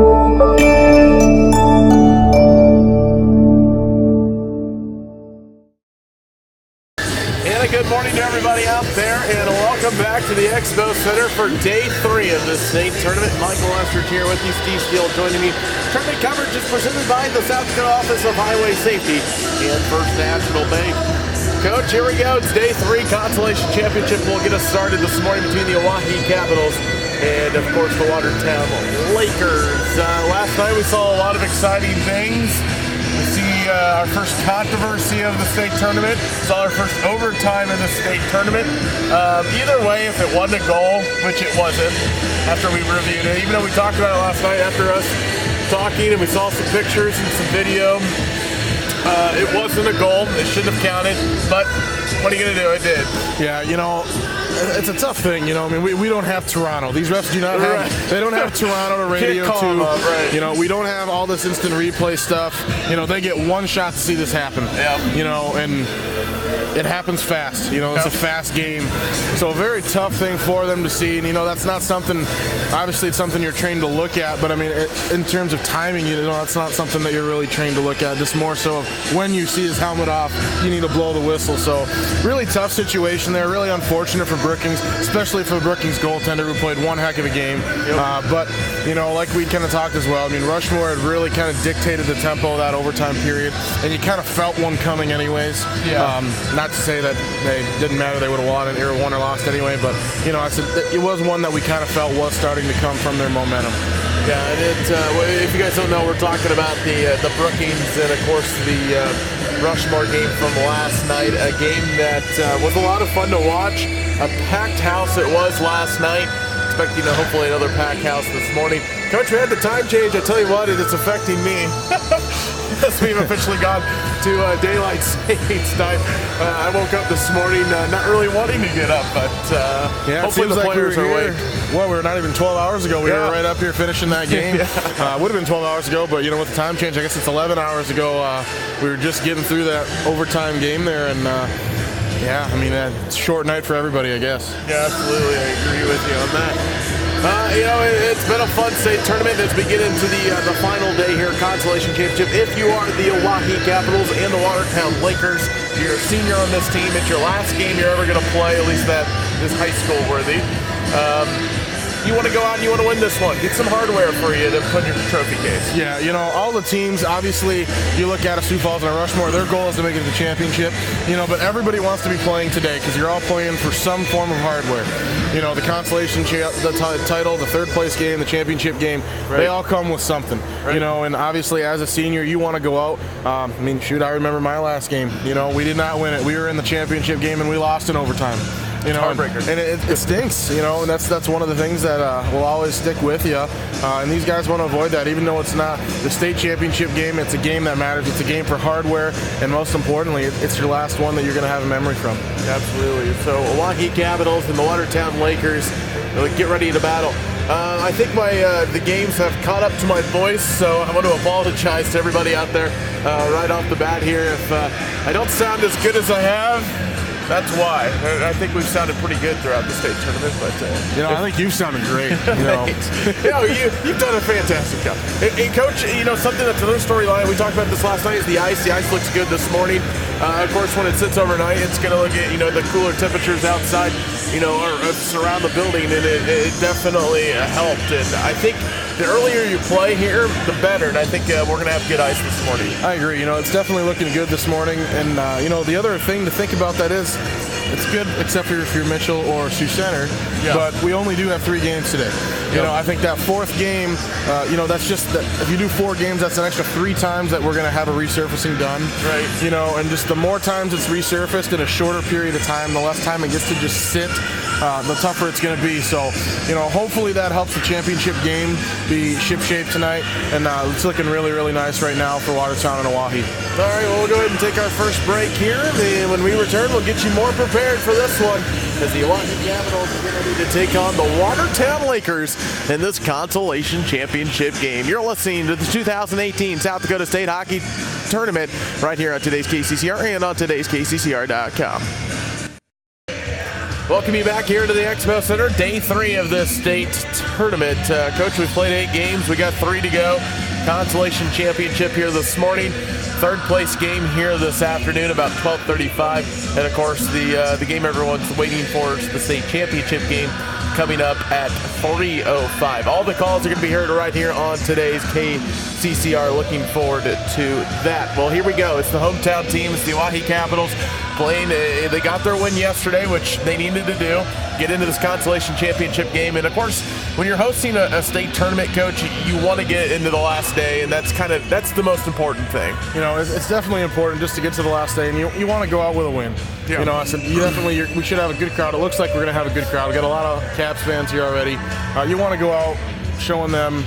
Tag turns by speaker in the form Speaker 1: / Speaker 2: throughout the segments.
Speaker 1: Good morning to everybody out there, and welcome back to the Expo Center for Day 3 of the state tournament. Michael Lester here with you, Steve Steele joining me. Tournament coverage is presented by the South Dakota Office of Highway Safety and First National Bank. Coach, here we go. It's Day 3, Consolation Championship will get us started this morning between the Oahe Capitals and, of course, the Watertown Lakers. Last night we saw a lot of exciting things. We see our first controversy of the state tournament. Saw our first overtime in the state tournament. Either way, if it wasn't a goal, which it wasn't, after we reviewed it, even though we talked about it last night after us talking and we saw some pictures and some video, it wasn't a goal. It shouldn't have counted, but what are you going to do? It did.
Speaker 2: Yeah, you know, it's a tough thing, you know. I mean, we don't have Toronto. These refs do not have, they don't have Toronto to radio to.
Speaker 1: Right.
Speaker 2: You know, we don't have all this instant replay stuff. You know, they get one shot to see this happen.
Speaker 1: Yeah.
Speaker 2: You know, and it happens fast. You know, it's a fast game. So a very tough thing for them to see. And, you know, that's not something, obviously it's something you're trained to look at, but I mean, in terms of timing, you know, that's not something that you're really trained to look at. Just more so of when you see his helmet off, you need to blow the whistle. So really tough situation there. Really unfortunate for Brookings, especially for the Brookings goaltender who played one heck of a game.
Speaker 1: Yep.
Speaker 2: But, you know, like we kind of talked as well, I mean, Rushmore had really kind of dictated the tempo of that overtime period, and you kind of felt one coming anyways.
Speaker 1: Yeah.
Speaker 2: Not to say that they didn't matter, they would have won or lost anyway, but, you know, I said it was one that we kind of felt was starting to come from their momentum.
Speaker 1: Yeah, and if you guys don't know, we're talking about the Brookings and, of course, the Rushmore game from last night, a game that was a lot of fun to watch. A packed house it was last night. Expecting hopefully another packed house this morning. Coach, we had the time change. I tell you what, it's affecting me. Yes, we've officially gone to daylight savings time. I woke up this morning not really wanting to get up, but
Speaker 2: yeah,
Speaker 1: hopefully the players are awake.
Speaker 2: Well, we were not even 12 hours ago. We were right up here finishing that game.
Speaker 1: Yeah.
Speaker 2: Would have been 12 hours ago, but, you know, with the time change, I guess it's 11 hours ago. We were just getting through that overtime game there, and yeah, I mean, it's a short night for everybody, I guess.
Speaker 1: Yeah, absolutely. I agree with you on that. You know, it's been a fun state tournament as we get into the final day here, Consolation Championship. If you are the Oahe Capitals and the Watertown Lakers, you're a senior on this team. It's your last game you're ever going to play, at least that is high school worthy. You want to go out and you want to win this one. Get some hardware for you to put in your trophy case.
Speaker 2: Yeah, you know, all the teams, obviously, you look at a Sioux Falls and a Rushmore, their goal is to make it to the championship, you know, but everybody wants to be playing today because you're all playing for some form of hardware. You know, the Consolation title, the third place game, the championship game, they all come with something. You know, and obviously as a senior, you want to go out. I mean, shoot, I remember my last game. You know, we did not win it. We were in the championship game and we lost in overtime. You know, and it stinks, you know, and that's one of the things that will always stick with you. And these guys want to avoid that, even though it's not the state championship game. It's a game that matters. It's a game for hardware, and most importantly, it's your last one that you're going to have a memory from.
Speaker 1: Absolutely. So Oahe Capitals and the Watertown Lakers get ready to battle. I think the games have caught up to my voice, so I want to apologize to everybody out there right off the bat here. If I don't sound as good as I have, that's why. I think we've sounded pretty good throughout the state tournament, but
Speaker 2: you know, I think you've sounded great. You know,
Speaker 1: you've done a fantastic job. And Coach, you know, something that's another storyline. We talked about this last night. Is the ice? The ice looks good this morning. Of course, when it sits overnight, it's going to look at the cooler temperatures outside, or surround the building, and it definitely helped. And I think the earlier you play here, the better. And I think we're going to have good ice this morning.
Speaker 2: I agree. You know, it's definitely looking good this morning. And, the other thing to think about that is it's good except for if you're Mitchell or Sioux Center. Yeah. But we only do have 3 games today. You know, I think that 4th game, that's just that if you do 4 games, that's an extra 3 times that we're going to have a resurfacing done.
Speaker 1: Right.
Speaker 2: You know, and just the more times it's resurfaced in a shorter period of time, the less time it gets to just sit, the tougher it's going to be. So, hopefully that helps the championship game be ship-shape tonight. And it's looking really, really nice right now for Watertown and Oahe.
Speaker 1: All right, well, we'll go ahead and take our first break here. And when we return, we'll get you more prepared for this one as the Oahe Capitals get ready to take on the Watertown Lakers in this Consolation Championship game. You're listening to the 2018 South Dakota State Hockey Tournament right here on today's KCCR and on today's KCCR.com. Welcome you back here to the Expo Center, day 3 of this state tournament. Coach, we've played 8 games. We got 3 to go. Consolation Championship here this morning. Third place game here this afternoon about 12:35. And of course, the game everyone's waiting for is the state championship game coming up at 3:05. All the calls are going to be heard right here on today's KCCR. Looking forward to that. Well, here we go. It's the hometown team. It's the Oahe Capitals playing. They got their win yesterday, which they needed to do. Get into this Consolation Championship game. And of course, when you're hosting a state tournament, Coach, you want to get into the last day, and that's the most important thing.
Speaker 2: You know, it's definitely important just to get to the last day, and you want to go out with a win. Yeah. You know, I said we should have a good crowd. It looks like we're going to have a good crowd. We got a lot of Caps fans here already. You want to go out showing them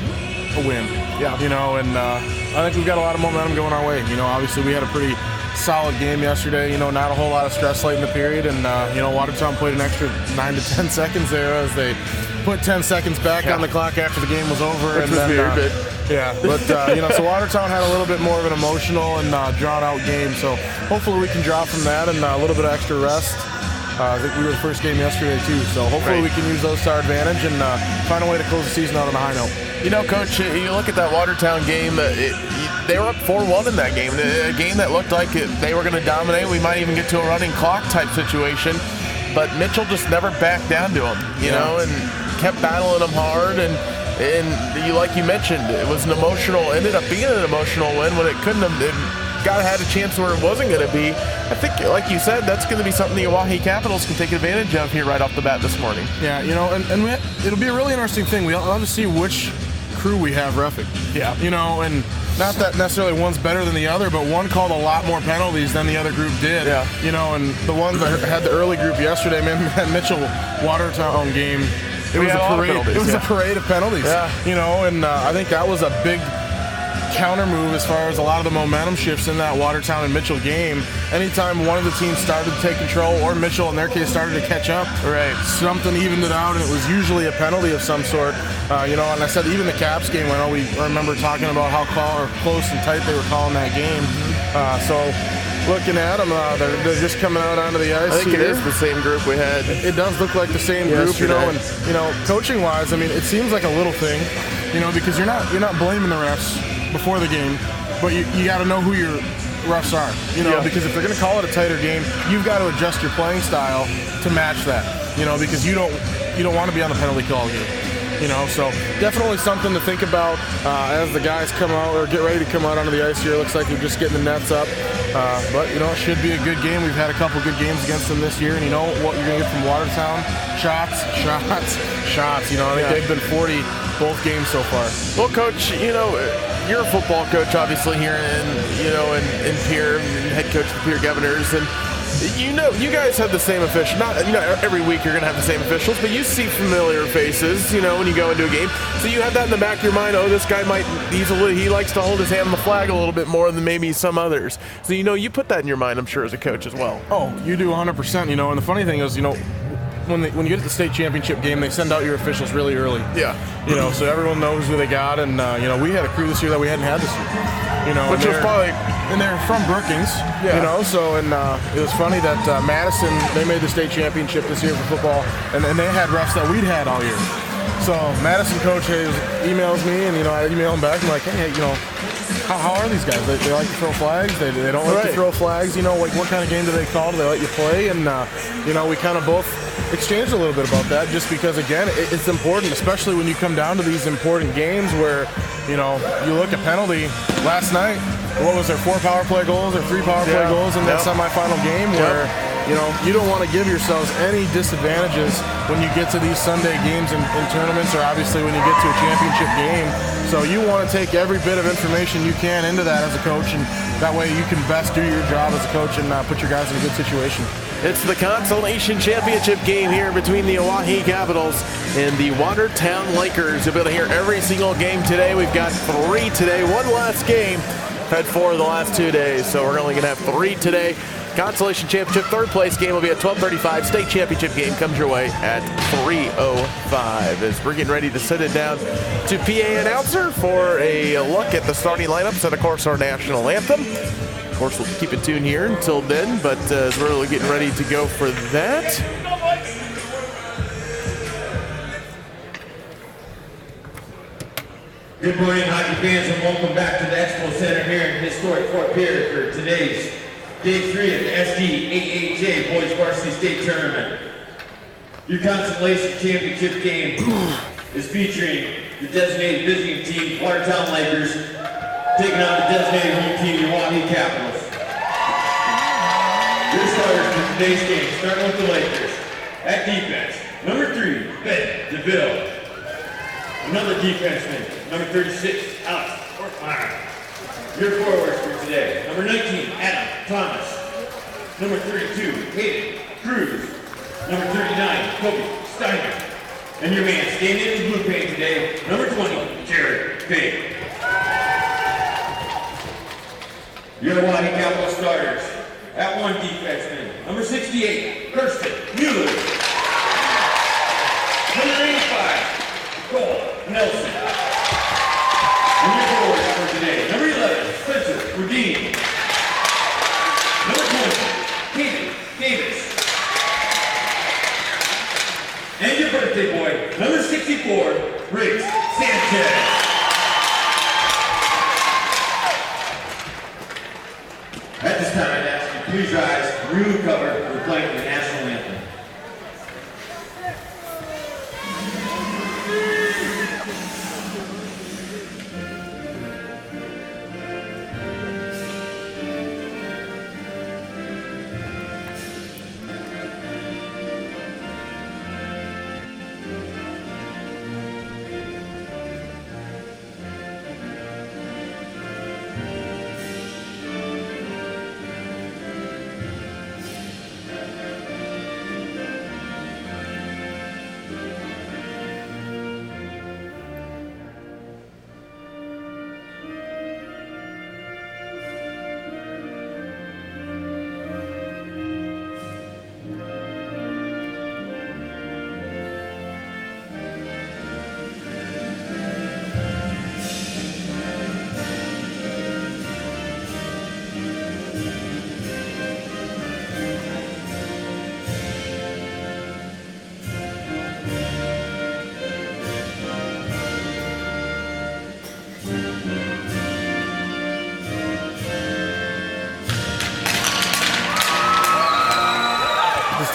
Speaker 2: a win. Yeah. You know, and I think we've got a lot of momentum going our way. You know, obviously we had a pretty solid game yesterday. You know, not a whole lot of stress late in the period, and you know, Watertown played an extra 9 to 10 seconds there as they put 10 seconds back on the clock after the game was over.
Speaker 1: Which was weird,
Speaker 2: you know, so Watertown had a little bit more of an emotional and drawn-out game. So hopefully we can draw from that and a little bit of extra rest. I think we were the first game yesterday too, so hopefully we can use those to our advantage and find a way to close the season out on a high note.
Speaker 1: You know, Coach, you look at that Watertown game, they were up 4-1 in that game, a game that looked like they were going to dominate. We might even get to a running clock type situation, but Mitchell just never backed down to them, you know, and kept battling them hard. And like you mentioned, it was ended up being an emotional win when it couldn't have been. Had a chance where it wasn't going to be. I think, like you said, that's going to be something the Oahe Capitals can take advantage of here right off the bat this morning.
Speaker 2: Yeah, you know, and it'll be a really interesting thing. We'll have to see which crew we have reffing. Yeah. You know, and not that necessarily one's better than the other, but one called a lot more penalties than the other group did. Yeah. You know, and the ones that had the early group yesterday, man, that Mitchell Watertown game, it was a parade. It was a parade of penalties. Yeah. You know, and I think that was a big counter move as far as a lot of the momentum shifts in that Watertown and Mitchell game. Anytime one of the teams started to take control, or Mitchell in their case started to catch up, something evened it out, and it was usually a penalty of some sort. You know, and I said even the Caps game, I know we remember talking about how close and tight they were calling that game. So looking at them, they're just coming out onto the ice.
Speaker 1: I think it is the same group we had.
Speaker 2: It does look like the same group, you know. And you know, coaching wise, I mean, it seems like a little thing, you know, because you're not blaming the refs before the game, but you got to know who your refs are, you know, because if they're going to call it a tighter game, you've got to adjust your playing style to match that, you know, because you don't want to be on the penalty call game, you know. So definitely something to think about as the guys come out or get ready to come out onto the ice here. It looks like they're just getting the nets up, but you know, it should be a good game. We've had a couple good games against them this year, and you know what you're going to get from Watertown? Shots. You know, I think they've been 40 both games so far.
Speaker 1: Well, Coach, you know, you're a football coach, obviously, here in Pierre, head coach of the Pierre Governors, and you know, you guys have the same officials. Not, you know, every week you're going to have the same officials, but you see familiar faces, you know, when you go into a game. So you have that in the back of your mind. Oh, this guy he likes to hold his hand on the flag a little bit more than maybe some others. So you know, you put that in your mind, I'm sure, as a coach as well.
Speaker 2: Oh, you do 100%. You know, and the funny thing is, you know, when you get to the state championship game, they send out your officials really early. Yeah. You know, so everyone knows who they got, and you know, we had a crew this year that we hadn't had this year. You know,
Speaker 1: which was probably,
Speaker 2: and they're from Brookings. Yeah. You know, so and it was funny that Madison, they made the state championship this year for football, and they had refs that we'd had all year. So Madison coach emails me, and you know, I email him back. I'm like, hey, you know, how are these guys? They like to throw flags. They don't like to throw flags. You know, like what kind of game do they call? Do they let you play? And you know, we kind of both exchanged a little bit about that, just because again, it's important, especially when you come down to these important games where, you know, you look at penalty last night. What was there, 4 power play goals or 3 power play goals in that semifinal game where, you know, you don't want to give yourselves any disadvantages when you get to these Sunday games and tournaments, or obviously when you get to a championship game. So you want to take every bit of information you can into that as a coach, and that way you can best do your job as a coach and put your guys in a good situation.
Speaker 1: It's the Consolation Championship game here between the Oahe Capitals and the Watertown Lakers. You'll be able to hear every single game today. We've got 3 today, 1 last game. Had 4 the last 2 days, so we're only going to have 3 today. Consolation Championship third place game will be at 12:35. State Championship game comes your way at 3:05. As we're getting ready to send it down to PA announcer for a look at the starting lineups and, of course, our national anthem. Of course, we'll keep it tuned here until then, but as we're really getting ready to go for that,
Speaker 3: Good morning, hockey fans, and welcome back to the Expo Center here in historic Fort Pierre for today's Day 3 of the SDAAJ Boys Varsity State Tournament. Your Consolation Championship game is featuring the designated visiting team, Watertown Lakers, taking on the designated home team, your Oahe Capitals. Your starters for today's game, starting with the Lakers. At defense, number 3, Ben DeVille. Another defenseman, number 36, Alex Ortmeyer. Your forwards for today, number 19, Adam Thomas. Number 32, Hayden Cruz. Number 39, Kobe Steiner. And your man standing in the blue paint today, number 20, Jared Fink. Your Oahe Capital starters. At 1 defenseman, number 68, Kirsten Mueller. Number 85, Cole Nelson. And your forwards for today, number 11, Spencer Rudine. Number 20, Kaden Davis. And your birthday boy, number 64, Riggs Sanchez. At this time, I'd ask you to please rise, room cover, for playing the national anthem.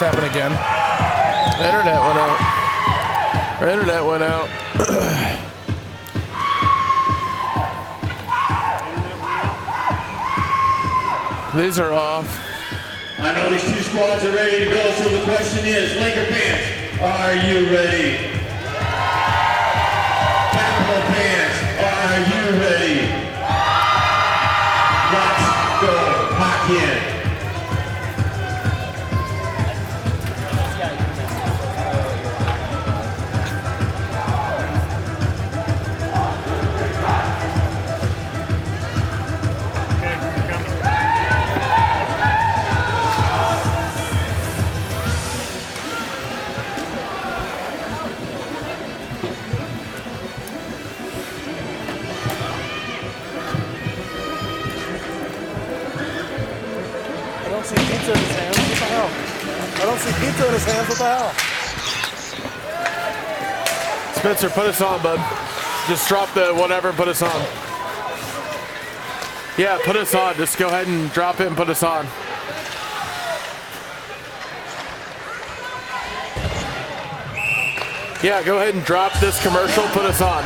Speaker 2: Happen again.
Speaker 1: Internet went out. Our internet went out. These are off.
Speaker 3: I know these two squads are ready to go, so the question is, Laker fans, are you ready? Capital fans, are you ready? Let's go hockey in.
Speaker 2: I don't see pizza in his hands. What the hell? I don't see pizza in his hands. What the hell?
Speaker 1: Spencer, put us on, bud. Just drop the whatever, put us on. Yeah, put us on. Just go ahead and drop it and put us on. Yeah, go ahead and drop this commercial, put us on.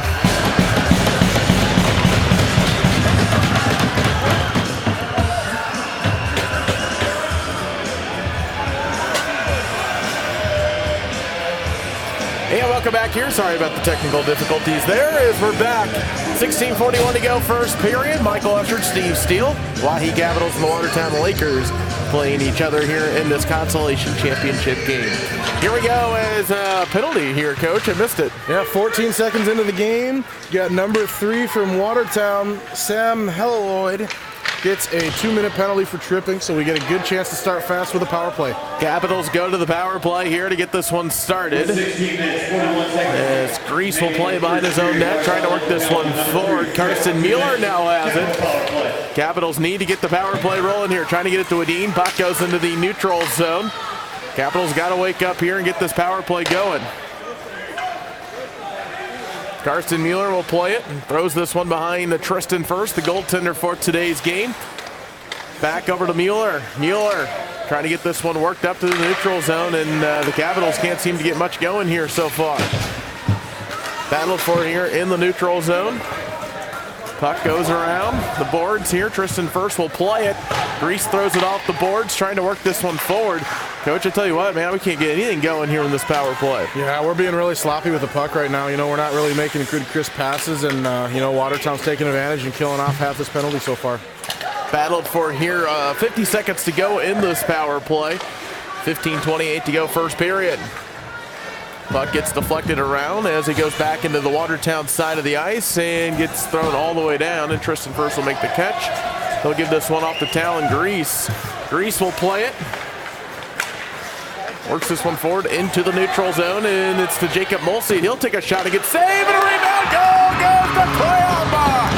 Speaker 1: And welcome back here. Sorry about the technical difficulties there as we're back. 16:41 to go first period. Michael Ushard, Steve Steele, Oahe Capitals and the Watertown Lakers playing each other here in this Consolation Championship game. Here we go as a penalty here, Coach. I missed it.
Speaker 2: Yeah, 14 seconds into the game. You got number 3 from Watertown, Sam Helloyd, gets a 2-minute penalty for tripping, so we get a good chance to start fast with a power play.
Speaker 1: Capitals go to the power play here to get this one started.
Speaker 3: 16 minutes, 41 seconds.
Speaker 1: As Grease will play behind his own net, trying to work this one forward. Karsten Mueller now has it. Capitals need to get the power play rolling here, trying to get it to Adine. Puck goes into the neutral zone. Capitals got to wake up here and get this power play going. Karsten Mueller will play it and throws this one behind Tristan First, the goaltender for today's game. Back over to Mueller. Mueller trying to get this one worked up to the neutral zone, and the Capitals can't seem to get much going here so far. Battle for here in the neutral zone. Puck goes around the boards here. Tristan First will play it. Grease throws it off the boards, trying to work this one forward. Coach, I tell you what, man, we can't get anything going here in this power play.
Speaker 2: Yeah, we're being really sloppy with the puck right now. You know, we're not really making good, crisp passes, and, you know, Watertown's taking advantage and killing off half this penalty so far.
Speaker 1: Battled for here, 50 seconds to go in this power play. 15:28 to go first period. Puck gets deflected around as it goes back into the Watertown side of the ice and gets thrown all the way down, and Tristan First will make the catch. He'll give this one off to Talon Grease. Grease will play it. Works this one forward into the neutral zone, and it's to Jacob Mulsey. He'll take a shot and get saved, and a rebound goal goes to Clayamba.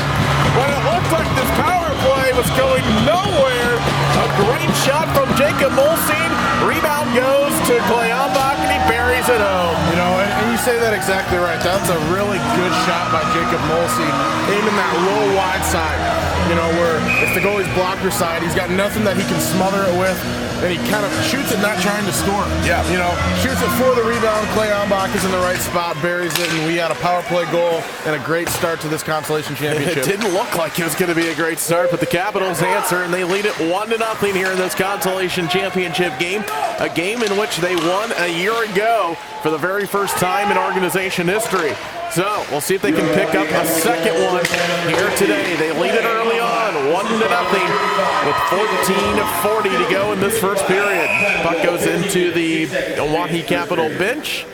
Speaker 1: When it looked like this power play was going nowhere, a great shot from Jacob Mulsey. Rebound goes to Clayamba, and he buries it home.
Speaker 2: You know, and you say that exactly right. That's a really good shot by Jacob Mulsey, aiming that low wide side. You know, where it's the goalie's blocker side. He's got nothing that he can smother it with, and he kind of shoots it, not trying to score.
Speaker 1: Yeah.
Speaker 2: You know, shoots it for the rebound. Clay Ombach is in the right spot, buries it, and we had a power play goal and a great start to this Consolation Championship.
Speaker 1: It didn't look like it was going to be a great start, but the Capitals answer, and they lead it 1-0 here in this Consolation Championship game, a game in which they won a year ago for the very first time in organization history. So we'll see if they can pick up a second one here today. They lead it early on, 1-0, with 14:40 to go in this first period. Puck goes into the Oahe Capital bench.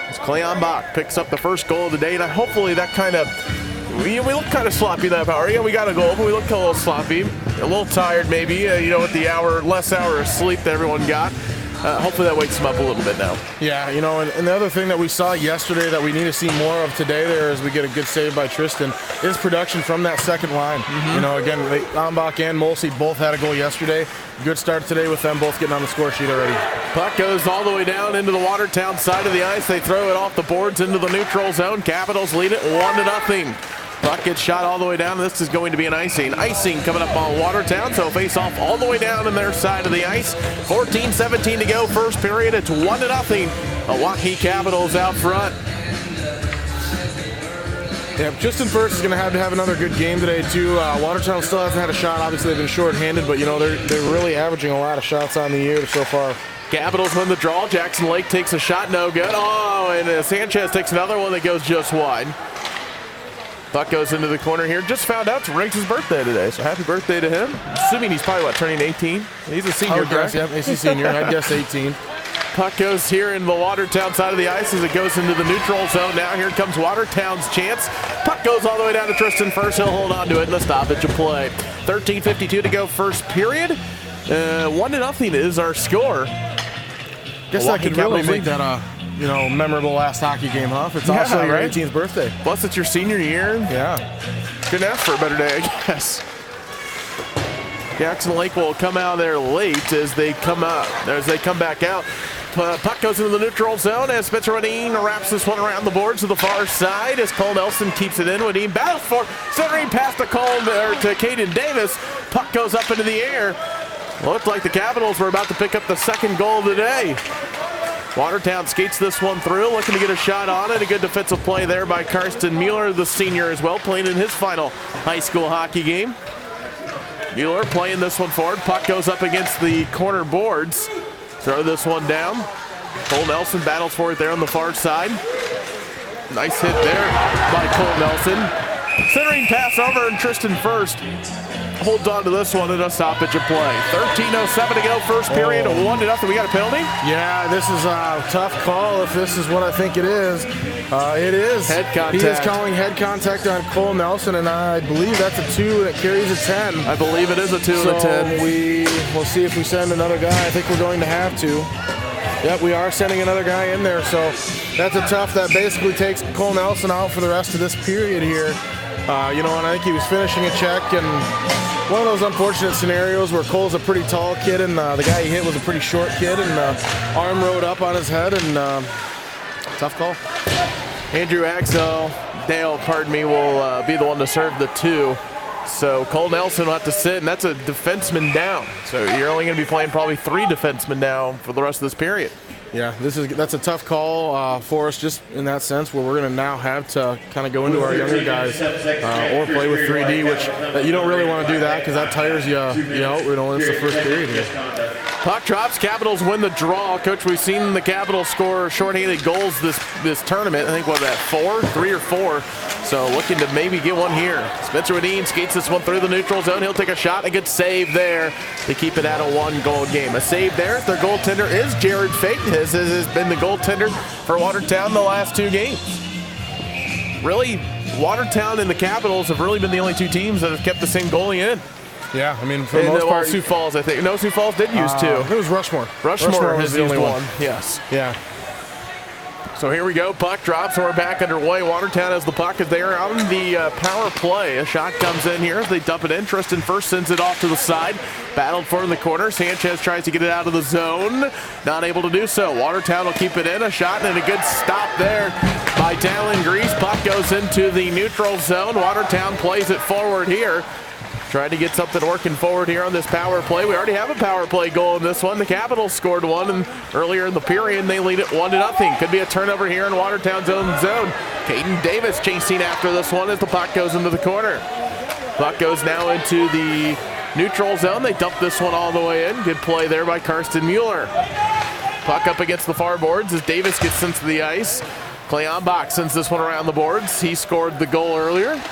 Speaker 1: As Clay Ombach picks up the first goal of the day, and hopefully that kind of, we look kind of sloppy that power. Yeah, we got a goal, but we look a little sloppy, a little tired maybe, you know, with the less hour of sleep that everyone got. Hopefully that wakes them up a little bit now.
Speaker 2: Yeah, you know, and the other thing that we saw yesterday that we need to see more of today there as we get a good save by Tristan is production from that second line. You know, again, Ombach and Mulsey both had a goal yesterday. Good start today with them both getting on the score sheet already.
Speaker 1: Puck goes all the way down into the Watertown side of the ice. They throw it off the boards into the neutral zone. Capitals lead it 1-0. Puck gets shot all the way down. This is going to be an icing. Icing coming up on Watertown, so face off all the way down in their side of the ice. 14:17 to go, first period. It's 1-0. Oahe Capitals out front.
Speaker 2: Yeah, Tristan First is going to have another good game today, too. Watertown still hasn't had a shot. Obviously, they've been shorthanded, but, you know, they're really averaging a lot of shots on the year so far.
Speaker 1: Capitals win the draw. Jackson Lake takes a shot, no good. Oh, and Sanchez takes another one that goes just wide. Puck goes into the corner here. Just found out it's Riggs' birthday today, so happy birthday to him. Assuming he's probably, turning 18? He's a senior, correct?
Speaker 2: Yeah, he's a senior. I'd guess 18.
Speaker 1: Puck goes here in the Watertown side of the ice as it goes into the neutral zone. Now here comes Watertown's chance. Puck goes all the way down to Tristan First. He'll hold on to it in the stoppage of play. 13:52 to go first period. 1-0 is our score.
Speaker 2: Guess I could really make that you know, memorable last hockey game, huh? It's also your 18th birthday.
Speaker 1: Plus, it's your senior year.
Speaker 2: Yeah.
Speaker 1: Couldn't ask for a better day, I guess. Jackson Lake will come out there late as they come back out. Puck goes into the neutral zone as Spencer Wadeen wraps this one around the boards to the far side as Cole Nelson keeps it in. Wadeen battles for centering pass to Caden Davis. Puck goes up into the air. Looked like the Capitals were about to pick up the second goal of the day. Watertown skates this one through, looking to get a shot on it. A good defensive play there by Karsten Mueller, the senior as well, playing in his final high school hockey game. Mueller playing this one forward. Puck goes up against the corner boards. Throw this one down. Cole Nelson battles for it there on the far side. Nice hit there by Cole Nelson. Centering pass over, and Tristan First holds on to this one in a stoppage of play. 13:07 to go, first period, 1-0. We got a penalty?
Speaker 2: Yeah, this is a tough call if this is what I think it is. It is.
Speaker 1: Head contact.
Speaker 2: He is calling head contact on Cole Nelson, and I believe that's a 2, and it carries a 10.
Speaker 1: I believe it is a 2 and a 10.
Speaker 2: We'll see if we send another guy. I think we're going to have to. Yep, we are sending another guy in there, so that's a tough. That basically takes Cole Nelson out for the rest of this period here. You know, and I think he was finishing a check, and one of those unfortunate scenarios where Cole's a pretty tall kid, and the guy he hit was a pretty short kid, and arm rode up on his head, and tough call.
Speaker 1: Andrew Axel, Dale, pardon me, will be the one to serve the 2. So Cole Nelson will have to sit, and that's a defenseman down. So you're only going to be playing probably 3 defensemen down for the rest of this period.
Speaker 2: Yeah, that's a tough call for us, just in that sense, where we're going to now have to kind of go into our younger guys or play with 3D, which you don't really want to do that because that tires you out. It's the first period here.
Speaker 1: Puck drops. Capitals win the draw. Coach, we've seen the Capitals score shorthanded goals this tournament. I think, what, that 3 or 4. So looking to maybe get one here. Spencer Wadeen skates this one through the neutral zone. He'll take a shot. A good save there to keep it at a 1-goal game. A save there. Their goaltender is Jared Fate. His has been the goaltender for Watertown the last 2 games. Really, Watertown and the Capitals have really been the only 2 teams that have kept the same goalie in.
Speaker 2: Yeah, I mean, for the most part.
Speaker 1: Sioux Falls, I think. No, Sioux Falls did use 2.
Speaker 2: It was Rushmore.
Speaker 1: Rushmore
Speaker 2: was
Speaker 1: has
Speaker 2: the
Speaker 1: used
Speaker 2: only
Speaker 1: one. Yes.
Speaker 2: Yeah.
Speaker 1: So here we go. Puck drops. We're back underway. Watertown has the puck as they are out in the power play. A shot comes in here as they dump it in. Tristan first sends it off to the side. Battled for in the corner. Sanchez tries to get it out of the zone. Not able to do so. Watertown will keep it in. A shot and a good stop there by Dallin Grease. Puck goes into the neutral zone. Watertown plays it forward here. Trying to get something working forward here on this power play. We already have a power play goal in this one. The Capitals scored one, and earlier in the period, they lead it 1-0. Could be a turnover here in Watertown's own zone. Caden Davis chasing after this one as the puck goes into the corner. Puck goes now into the neutral zone. They dump this one all the way in. Good play there by Karsten Mueller. Puck up against the far boards as Davis gets into the ice. Clay Bach sends this one around the boards. He scored the goal earlier.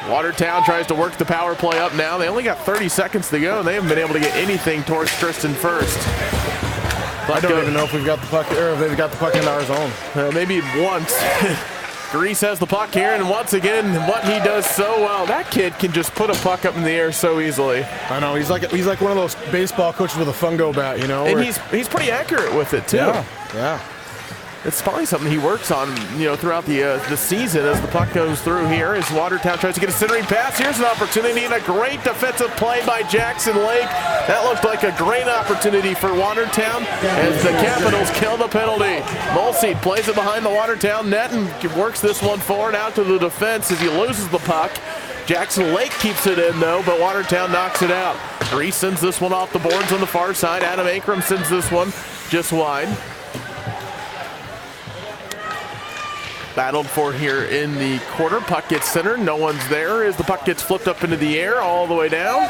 Speaker 1: Watertown tries to work the power play up now. They only got 30 seconds to go, and they haven't been able to get anything towards Tristan first.
Speaker 2: I don't even know if we've got the puck, or if they've got the puck in our zone.
Speaker 1: Maybe once. Grease has the puck here, and once again, what he does so well, that kid can just put a puck up in the air so easily.
Speaker 2: I know, he's like one of those baseball coaches with a fungo bat,
Speaker 1: And he's pretty accurate with it too.
Speaker 2: Yeah.
Speaker 1: It's probably something he works on, throughout the season as the puck goes through here. As Watertown tries to get a centering pass. Here's an opportunity and a great defensive play by Jackson Lake. That looked like a great opportunity for Watertown as the Capitals kill the penalty. Mulseed plays it behind the Watertown net and works this one forward out to the defense as he loses the puck. Jackson Lake keeps it in, though, but Watertown knocks it out. Reese sends this one off the boards on the far side. Adam Akram sends this one just wide. Battled for here in the corner. Puck gets centered. No one's there as the puck gets flipped up into the air all the way down.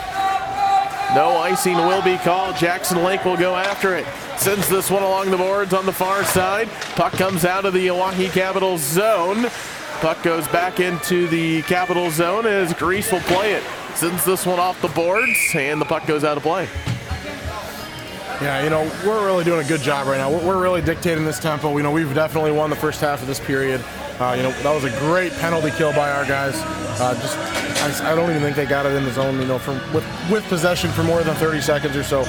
Speaker 1: No icing will be called. Jackson Lake will go after it. Sends this one along the boards on the far side. Puck comes out of the Oahe Capitals zone. Puck goes back into the Capitals zone as Grease will play it. Sends this one off the boards and the puck goes out of play.
Speaker 2: Yeah, we're really doing a good job right now. We're really dictating this tempo. We've definitely won the first half of this period. That was a great penalty kill by our guys. I don't even think they got it in the zone, with possession for more than 30 seconds or so.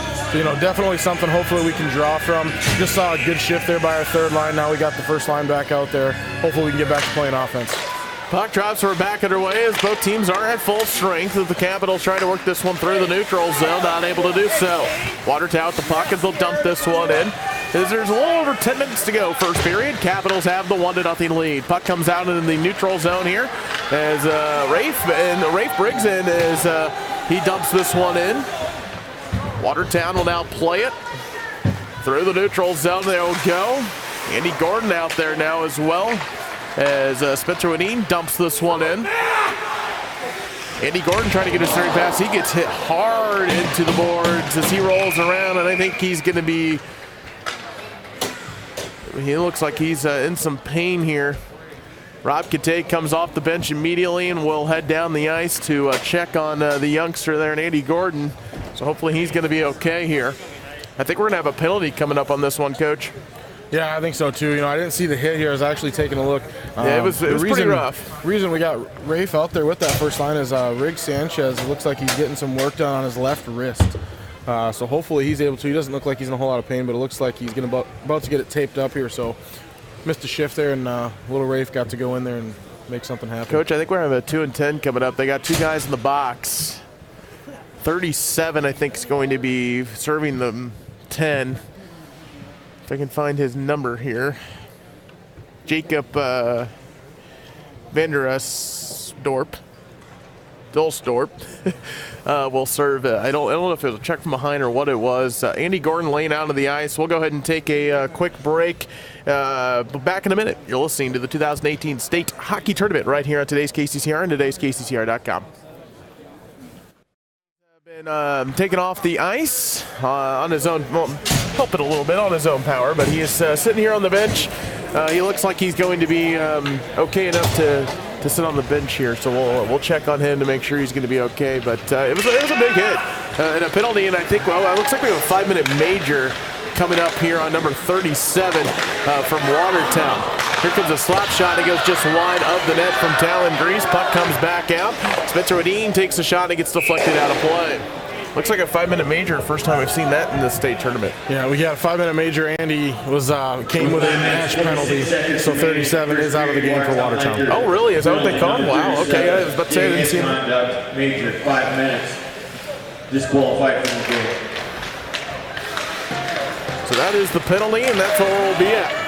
Speaker 2: Definitely something hopefully we can draw from. Just saw a good shift there by our third line. Now we got the first line back out there. Hopefully we can get back to playing offense.
Speaker 1: Puck drops. We're back underway as both teams are at full strength as the Capitals try to work this one through the neutral zone, not able to do so. Watertown with the puck as they'll dump this one in. As there's a little over 10 minutes to go first period. Capitals have the 1-0 lead. Puck comes out in the neutral zone here as Rafe Briggs in as he dumps this one in. Watertown will now play it through the neutral zone. There will go. Andy Gordon out there now as well. As Spencer Wadeen dumps this one in. Andy Gordon trying to get a straight pass. He gets hit hard into the boards as he rolls around, and I think he's going to be... He looks like he's in some pain here. Rob Kate comes off the bench immediately and will head down the ice to check on the youngster there, and Andy Gordon. So hopefully he's going to be okay here. I think we're going to have a penalty coming up on this one, Coach.
Speaker 2: Yeah, I think so too. I didn't see the hit here. I was actually taking a look.
Speaker 1: Yeah, it was pretty rough.
Speaker 2: The reason we got Rafe out there with that first line is Riggs Sanchez. It looks like he's getting some work done on his left wrist. So hopefully he's able to. He doesn't look like he's in a whole lot of pain, but it looks like he's about to get it taped up here. So missed a shift there, and little Rafe got to go in there and make something happen.
Speaker 1: Coach, I think we're having a 2-10 coming up. They got 2 guys in the box. 37, I think, is going to be serving them 10. If I can find his number here. Jacob Vandersdorp. Dulsdorp will serve. I don't know if it was a check from behind or what it was. Andy Gordon laying out of the ice. We'll go ahead and take a quick break. Back in a minute. You're listening to the 2018 State Hockey Tournament right here on today's KCCR and today's KCCR.com. Been taken off the ice on his own, well, helping a little bit on his own power, but he is sitting here on the bench. He looks like he's going to be okay enough to sit on the bench here, so we'll check on him to make sure he's going to be okay. But it was a big hit and a penalty, and I think, well, it looks like we have a 5-minute major coming up here on number 37 from Watertown. Here comes a slap shot. It goes just wide of the net from Talon Grease. Puck comes back out. Spencer Wadeen takes a shot and gets deflected out of play. Looks like a 5-minute major. First time I've seen that in the state tournament. Yeah, we got a 5-minute major. Andy came with a match penalty, so 37 is out of the game for Watertown. Oh, really? Is that what they called? Wow. Okay, I was about to say I didn't see him.
Speaker 3: Major 5 minutes. Disqualified from the game.
Speaker 1: So that is the penalty, and that's all it'll be at.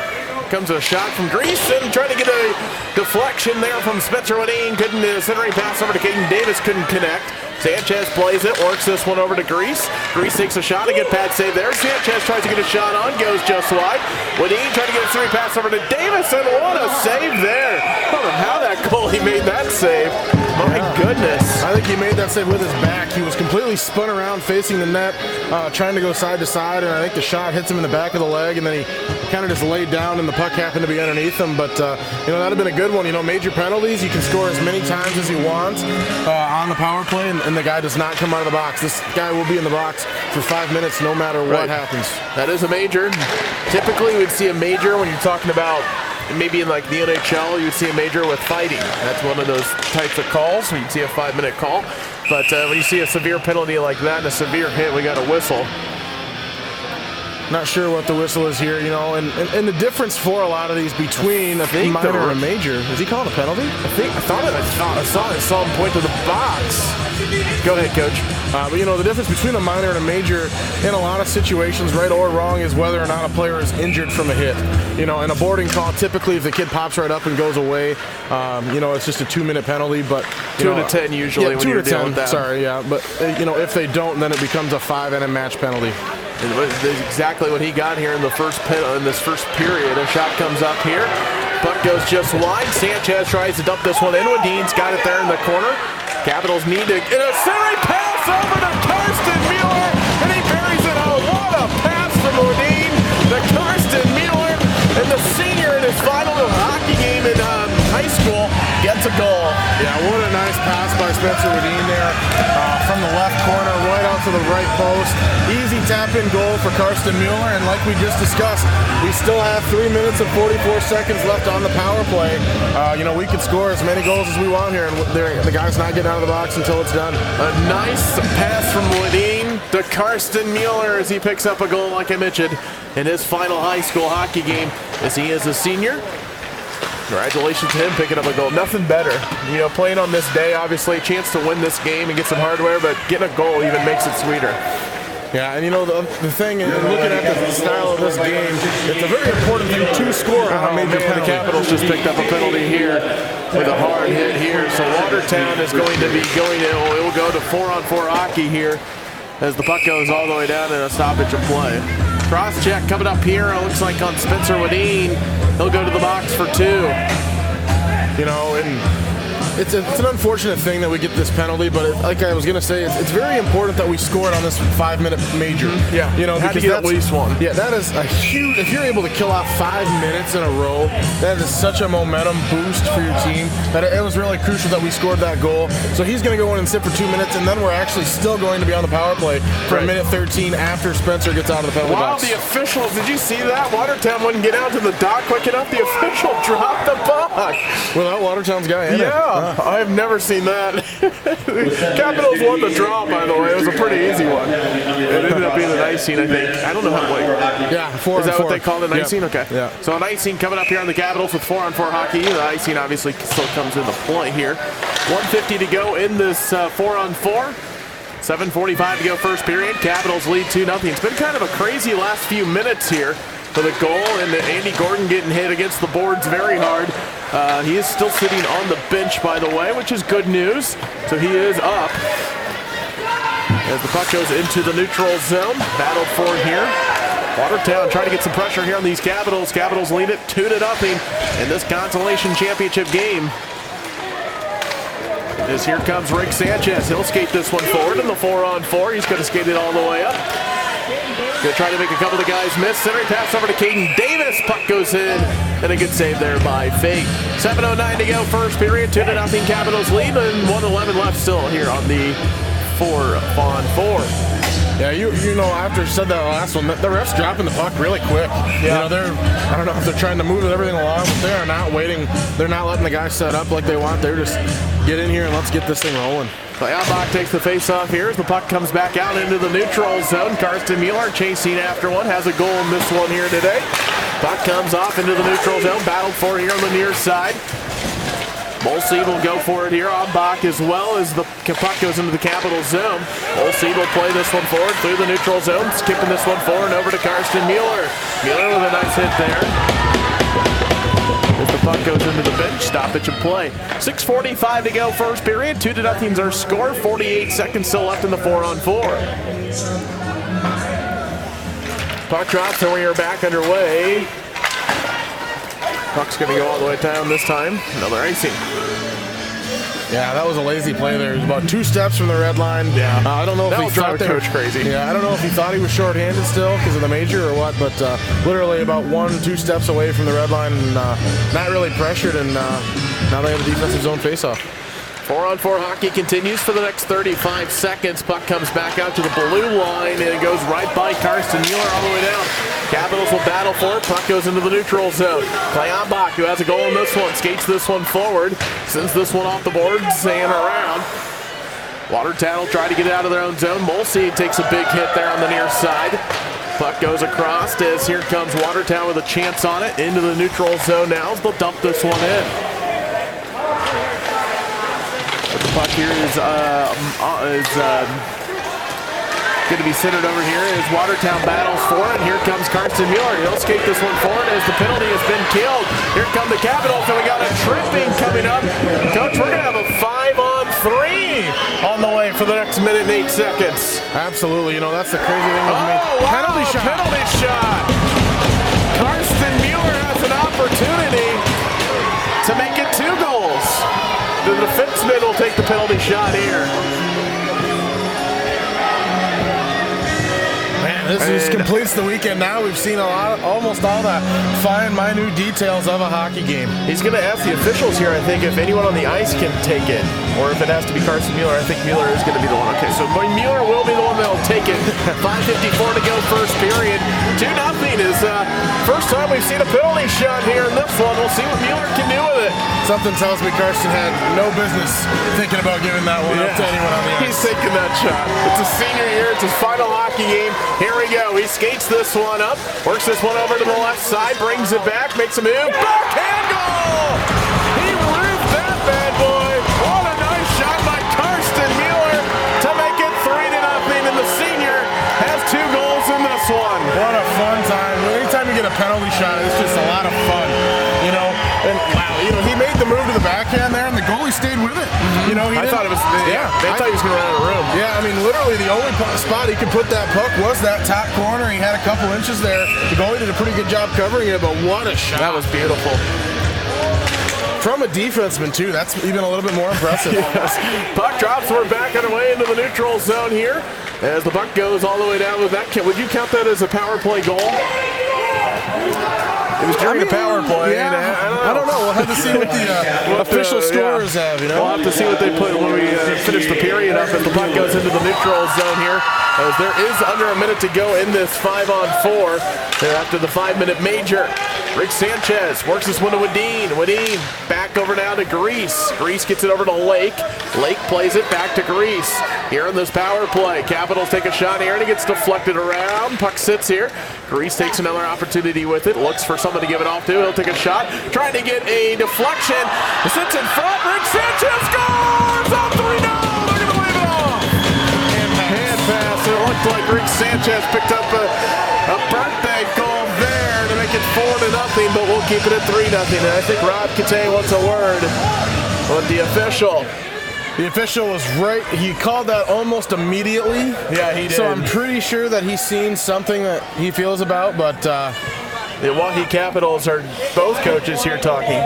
Speaker 1: Comes a shot from Grease and trying to get a deflection there from Spencer Wadeen. Couldn't centering pass over to Caden Davis, couldn't connect. Sanchez plays it, works this one over to Grease. Grease takes a shot, a good pad save there. Sanchez tries to get a shot on, goes just wide. Wadeen trying to get a three pass over to Davis, and what a save there. I don't know how that goalie made that save. My goodness.
Speaker 2: I think he made that save with his back. He was completely spun around facing the net, trying to go side to side, and I think the shot hits him in the back of the leg, and then he kind of just laid down, and the puck happened to be underneath him. But, you know, that would have been a good one. You know, major penalties, you can score as many times as you want on the power play, and the guy does not come out of the box. This guy will be in the box for 5 minutes no matter what happens.
Speaker 1: That is a major. Typically, we'd see a major when you're talking about maybe in like the NHL, you'd see a major with fighting. That's one of those types of calls. You'd see a 5-minute call. But when you see a severe penalty like that and a severe hit, we got a whistle.
Speaker 2: Not sure what the whistle is here, you know, and the difference for a lot of these between a minor and a major. Is he calling a penalty?
Speaker 1: I saw him point to the box. Go ahead, Coach.
Speaker 2: But, you know, the difference between a minor and a major in a lot of situations, right or wrong, is whether or not a player is injured from a hit. You know, in a boarding call, typically if the kid pops right up and goes away, you know, it's just a 2-minute penalty. But
Speaker 1: 2 to 10 usually when you're dealing with that.
Speaker 2: Sorry, yeah. But, you know, if they don't, then it becomes a 5 and a match penalty.
Speaker 1: And that's exactly what he got here in this first period. A shot comes up here. Puck goes just wide. Sanchez tries to dump this one in. Wadeen's got it there in the corner. Capitals need to get a centering pass over to Karsten Mueller, and he buries it out. What a pass from Wadeen to Karsten Mueller, and the senior in his final hockey game in high school gets a goal.
Speaker 2: Yeah, what a nice pass by Spencer Wadeen there from the left corner right out to the right post. Easy tap-in goal for Karsten Mueller, and like we just discussed, we still have 3 minutes and 44 seconds left on the power play. You know, we could score as many goals as we want here, and the guy's not getting out of the box until it's done.
Speaker 1: A nice pass from Wadeen to Karsten Mueller as he picks up a goal, like I mentioned, in his final high school hockey game as he is a senior. Congratulations to him picking up a goal. Nothing better. You know, playing on this day, obviously, a chance to win this game and get some hardware, but getting a goal even makes it sweeter.
Speaker 2: Yeah, and you know, the thing, and looking at the style of this game, it's a very important thing to score on a major penalty.
Speaker 1: The Capitals just picked up a penalty here with a hard hit here. So Watertown is going to be it will go to 4-on-4 hockey here as the puck goes all the way down in a stoppage of play. Cross check coming up here. It looks like on Spencer Wadeen. He'll go to the box for 2.
Speaker 2: You know, and it's an unfortunate thing that we get this penalty, but like I was going to say, it's very important that we scored on this 5-minute major.
Speaker 1: Yeah,
Speaker 2: you know, because
Speaker 1: that's at least one.
Speaker 2: Yeah, that is a huge. If you're able to kill off 5 minutes in a row, that is such a momentum boost for your team that it was really crucial that we scored that goal. So he's going to go in and sit for 2 minutes, and then we're actually still going to be on the power play for a minute 13 after Spencer gets out of the penalty box.
Speaker 1: Wow, the officials! Did you see that? Watertown wouldn't get out to the dock quick enough. The official dropped the puck.
Speaker 2: Without Watertown's guy in it.
Speaker 1: I've never seen that. Capitals won the draw, by the way. It was a pretty easy one. It ended up being an icing, I think. I don't know how to play.
Speaker 2: Yeah, 4-on-4.
Speaker 1: Is that what they call it, an icing?
Speaker 2: Yep.
Speaker 1: Okay.
Speaker 2: Yeah.
Speaker 1: So an icing coming up here on the Capitals with 4-on-4 hockey. The icing obviously still comes into play here. 1:50 to go in this 4-on-4. 7:45 to go first period. Capitals lead 2-0. It's been kind of a crazy last few minutes here. for the goal, and Andy Gordon getting hit against the boards very hard. He is still sitting on the bench, by the way, which is good news. So he is up. As the puck goes into the neutral zone, battled for here. Watertown trying to get some pressure here on these Capitals. Capitals lead it 2-0 in this Consolation Championship game. As here comes Rick Sanchez. He'll skate this one forward in the 4-on-4. He's going to skate it all the way up. Going to try to make a couple of guys miss. Center pass over to Caden Davis. Puck goes in, and a good save there by Fate. 7:09 to go, first period. 2-0 Capitals lead, and 1:11 left still here on the 4-on-4.
Speaker 2: Yeah, you know, after I said that last one, the refs dropping the puck really quick.
Speaker 1: Yeah.
Speaker 2: You know, I don't know if they're trying to move everything along, but they are not waiting. They're not letting the guys set up like they want. They're just get in here and let's get this thing rolling.
Speaker 1: Bach takes the face-off here as the puck comes back out into the neutral zone. Karsten Mueller chasing after one, has a goal in this one here today. Puck comes off into the neutral zone, battled for here on the near side. Molseed will go for it here on Bach as well as the puck goes into the Capital zone. Molseed will play this one forward through the neutral zone, skipping this one forward over to Karsten Mueller. Mueller with a nice hit there. As the puck goes into the bench, stoppage of play. 6:45 to go, first period. 2-0 our score. 48 seconds still left in the 4-on-4. Puck drops and we are back underway. Puck's going to go all the way down this time. Another icing.
Speaker 2: Yeah, that was a lazy play there. He was about 2 steps from the red line.
Speaker 1: Yeah.
Speaker 2: I don't know if he thought
Speaker 1: coach crazy.
Speaker 2: Yeah, I don't know if he thought he was shorthanded still because of the major or what, but literally about 1-2 steps away from the red line and not really pressured, and now they have a defensive zone faceoff.
Speaker 1: 4-on-4 hockey continues for the next 35 seconds. Puck comes back out to the blue line, and it goes right by Karsten Mueller all the way down. Capitals will battle for it. Puck goes into the neutral zone. Cleon Bach, who has a goal in this one, skates this one forward, sends this one off the boards and around. Watertown will try to get it out of their own zone. Molseed takes a big hit there on the near side. Puck goes across as here comes Watertown with a chance on it. Into the neutral zone now. They'll dump this one in. The puck here is going to be centered over here as Watertown battles for it. Here comes Karsten Mueller. He'll skate this one forward as the penalty has been killed. Here come the Capitals, and we got a tripping coming up. Coach, we're going to have a 5-on-3 on the way for the next minute and 8 seconds.
Speaker 2: Absolutely. You know, that's the crazy thing with me.
Speaker 1: Wow,
Speaker 2: Penalty shot.
Speaker 1: Karsten Mueller has an opportunity to make it 2 goals. The defenseman will take the penalty shot here.
Speaker 2: This completes the weekend. Now we've seen almost all the fine, minute details of a hockey game.
Speaker 1: He's going to ask the officials here, I think, if anyone on the ice can take it, or if it has to be Karsten Mueller. I think Mueller is going to be the one. Okay, so Mueller will be the one that will take it. 5:54 to go, first period. 2-0 is first time we've seen a penalty shot here in this one. We'll see what Mueller can do with it.
Speaker 2: Something tells me Karsten had no business thinking about giving that one up to anyone on the ice.
Speaker 1: He's taking that shot. It's his senior year. It's his final hockey game. Here we go. He skates this one up, works this one over to the left side, brings it back, makes a move. Backhand goal! He roofed that bad boy. What a nice shot by Karsten Mueller to make it 3-0, and the senior has 2 goals in this one.
Speaker 2: What a fun time. Anytime you get a penalty shot, it's just a lot of fun. You know, and wow, you know, he made the move to the backhand there, and the goalie stayed with it. You know,
Speaker 1: I thought it was, I thought he was going to run out of room.
Speaker 2: Yeah, I mean, literally the only spot he could put that puck was that top corner. He had a couple inches there. The goalie did a pretty good job covering it, but what a shot.
Speaker 1: That was beautiful.
Speaker 2: From a defenseman, too. That's even a little bit more impressive.
Speaker 1: Yes. Puck drops. We're back on our way into the neutral zone here. As the puck goes all the way down with that. Would you count that as a power play goal? It was during a power play.
Speaker 2: Yeah, I don't know. We'll have to see what the official scorers have. You know,
Speaker 1: we'll have to see what they put when we finish the period up. As the puck goes into the neutral zone here, as there is under a minute to go in this 5-on-4 after the 5-minute major. Rick Sanchez works this one to Wadeen. Wadeen back over now to Grease. Grease gets it over to Lake. Lake plays it back to Grease. Here in this power play, Capitals take a shot here and it gets deflected around. Puck sits here. Grease takes another opportunity with it. Looks for someone to give it off to. He'll take a shot. Trying to get a deflection. Sits in front. Rick Sanchez scores! On 3-0! They're going to leave it off. Hand pass. It looked like Rick Sanchez picked up a birthday goal there to but we'll keep it at 3-0. And I think Rob Kate wants a word with the official.
Speaker 2: The official was right. He called that almost immediately.
Speaker 1: Yeah, he did.
Speaker 2: So I'm pretty sure that he's seen something that he feels about, but
Speaker 1: the Oahe Capitals are both coaches here talking.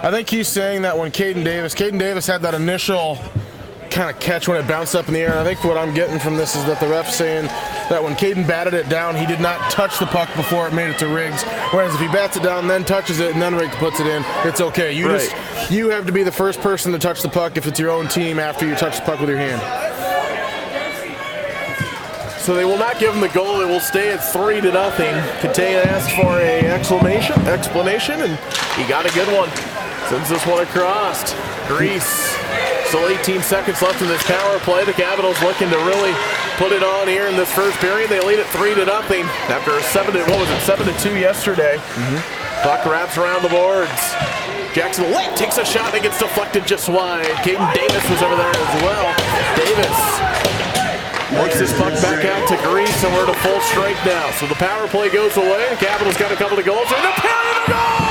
Speaker 2: I think he's saying that when Caden Davis had that initial kind of catch when it bounced up in the air. And I think what I'm getting from this is that the ref's saying that when Caden batted it down, he did not touch the puck before it made it to Riggs. Whereas if he bats it down, then touches it, and then Riggs puts it in, it's okay. You have to be the first person to touch the puck if it's your own team after you touch the puck with your hand.
Speaker 1: So they will not give him the goal. It will stay at 3-0. Kate asked for an explanation, and he got a good one. Sends this one across. Grease. Still 18 seconds left in this power play. The Capitals looking to really put it on here in this first period. They lead it 3-0 after a 7-2 yesterday. Puck wraps around the boards. Jackson late takes a shot and it gets deflected just wide. Caden Davis was over there as well. Davis works this puck back out to Grease, and we're to full strike now. So the power play goes away. The Capitals got a couple of goals. And a pound of the goal!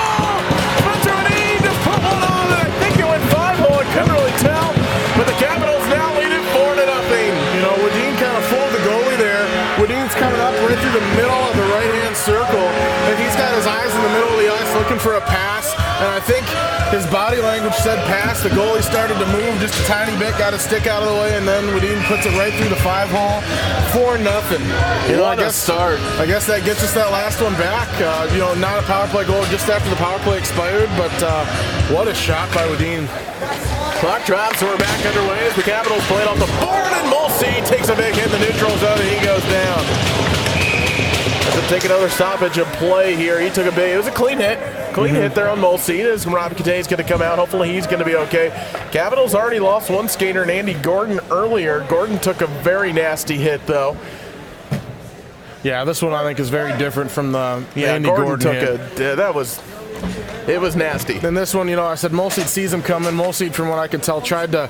Speaker 1: Spencer Wadeen just put one on, and I think it went 5-0. I couldn't really tell. But the Capitals now lead it 4-0.
Speaker 2: You know, Wadeen kind of fooled the goalie there. Wadeen's coming up right through the middle of the right-hand circle, and he's got his eyes in the middle of the ice looking for a pass. And I think his body language said pass. The goalie started to move just a tiny bit, got his stick out of the way, and then Wadeen puts it right through the 5-hole. 4-0. You know,
Speaker 1: what a start.
Speaker 2: I guess that gets us that last one back. You know, not a power play goal just after the power play expired, but what a shot by Wadeen.
Speaker 1: Clock drops, so we're back underway as the Capitals play it off the board, and Mulsey takes a big hit in the neutral zone, and he goes down. Has to take another stoppage of play here. He took a big, it was a clean hit. Clean hit there on Mulsey. As Rob Kate is going to come out. Hopefully he's going to be okay. Capitals already lost one skater, and Andy Gordon earlier. Gordon took a very nasty hit, though.
Speaker 2: Yeah, this one I think is very different from the Andy
Speaker 1: Gordon took
Speaker 2: hit.
Speaker 1: It was nasty.
Speaker 2: And this one, you know, I said Mulseed sees him coming. Mulseed, from what I can tell, tried to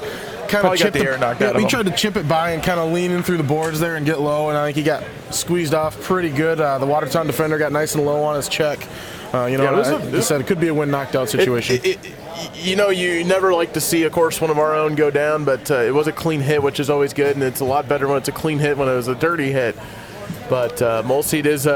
Speaker 2: kind of chip
Speaker 1: the air knocked out of him.
Speaker 2: He tried to chip it by and kind of lean in through the boards there and get low, and I think he got squeezed off pretty good. The Watertown defender got nice and low on his check. You know, he said it could be a win knocked out situation.
Speaker 1: You know, you never like to see, of course, one of our own go down, but it was a clean hit, which is always good, and it's a lot better when it's a clean hit when it was a dirty hit. But Mulseed is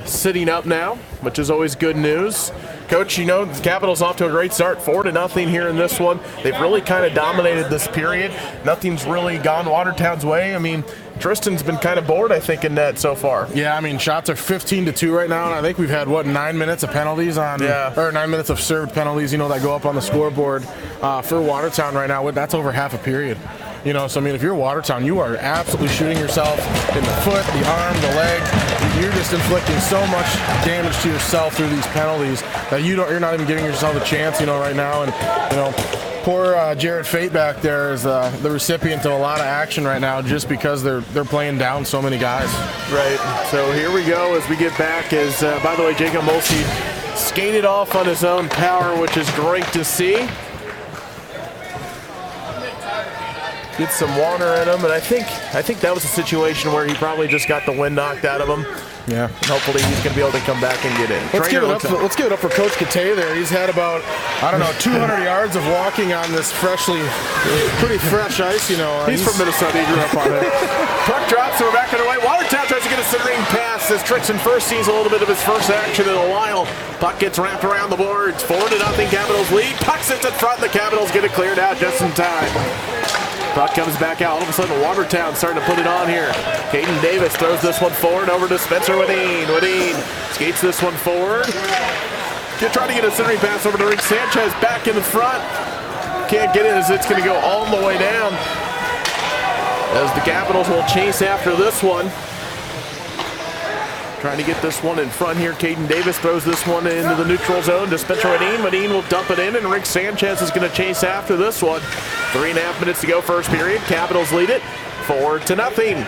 Speaker 1: sitting up now, which is always good news. Coach, you know, the Capitals off to a great start, 4-0 here in this one. They've really kind of dominated this period. Nothing's really gone Watertown's way. I mean, Tristan's been kind of bored, I think, in net so far.
Speaker 2: Yeah, I mean, shots are 15-2 right now, and I think we've had, 9 minutes of penalties on, or 9 minutes of served penalties, you know, that go up on the scoreboard for Watertown right now. That's over half a period. You know, so I mean, if you're Watertown, you are absolutely shooting yourself in the foot, the arm, the leg. You're just inflicting so much damage to yourself through these penalties that you're not even giving yourself a chance, you know, right now. And, you know, poor Jared Fate back there is the recipient of a lot of action right now just because they're playing down so many guys.
Speaker 1: Right. So here we go as we get back. As by the way, Jacob Mulsey skated off on his own power, which is great to see. Get some water in him, and I think that was a situation where he probably just got the wind knocked out of him.
Speaker 2: Yeah.
Speaker 1: And hopefully he's going to be able to come back and get in.
Speaker 2: Let's give it up for Coach Kate there. He's had about, 200 yards of walking on this pretty fresh ice, you know.
Speaker 1: He's from Minnesota. He grew up on it. Puck drops, so we're back underway. Watertown tries to get a centering pass as Trixon first sees a little bit of his first action in a while. Puck gets wrapped around the boards. 4-0 Capitals lead. Puck sits in front, and the Capitals get it cleared out just in time. Puck comes back out. All of a sudden, Watertown starting to put it on here. Caden Davis throws this one forward over to Spencer Wadeen. Wadeen skates this one forward. Trying to get a centering pass over to Rick Sanchez back in the front. Can't get it as it's going to go all the way down. As the Capitals will chase after this one. Trying to get this one in front here. Caden Davis throws this one into the neutral zone to Spencer Wadeen. Wadeen will dump it in, and Rick Sanchez is going to chase after this one. 3.5 minutes to go first period. Capitals lead it 4-0.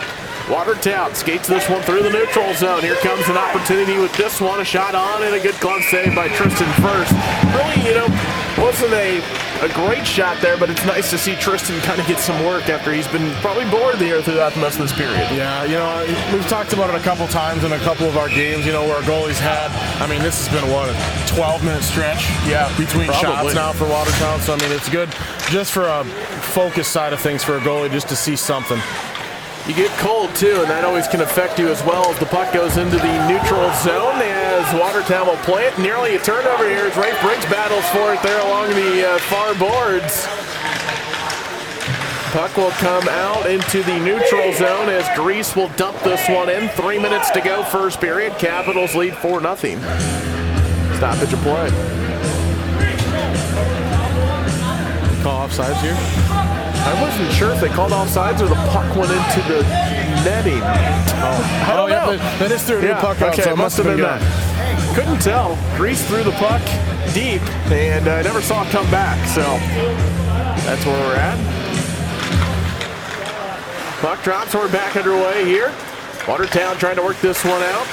Speaker 1: Watertown skates this one through the neutral zone. Here comes an opportunity with this one. A shot on and a good glove save by Tristan first. Really, you know, wasn't a a great shot there, but it's nice to see Tristan kind of get some work after he's been probably bored here throughout most of this period.
Speaker 2: Yeah, we've talked about it a couple times in a couple of our games, where our goalies had, this has been, what, a 12-minute stretch between shots now for Watertown. So, it's good just for a focus side of things for a goalie just to see something.
Speaker 1: You get cold, too, and that always can affect you as well as the puck goes into the neutral zone as Watertown will play it. Nearly a turnover here as Rafe Briggs battles for it there along the far boards. Puck will come out into the neutral zone as Grease will dump this one in. 3 minutes to go, first period. Capitals lead 4-0. Stoppage of play.
Speaker 2: Call offsides here?
Speaker 1: I wasn't sure if they called offsides or the puck went into the netting. I don't know.
Speaker 2: They just threw a new puck out, so it must have been that.
Speaker 1: Couldn't tell. Grease threw the puck deep, and I never saw it come back, so that's where we're at. Puck drops, we're back underway here. Watertown trying to work this one out.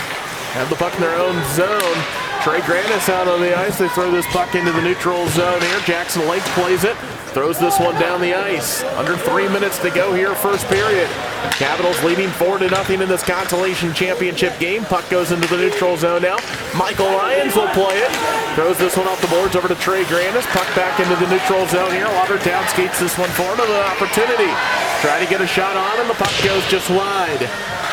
Speaker 1: Have the puck in their own zone. Trey Grandis out on the ice. They throw this puck into the neutral zone here. Jackson Lake plays it. Throws this one down the ice. Under 3 minutes to go here, first period. Capitals leading 4-0 in this Consolation Championship game. Puck goes into the neutral zone now. Michael Lyons will play it. Throws this one off the boards over to Trey Grandis. Puck back into the neutral zone here. Watertown skates this one forward with an opportunity. Try to get a shot on, and the puck goes just wide.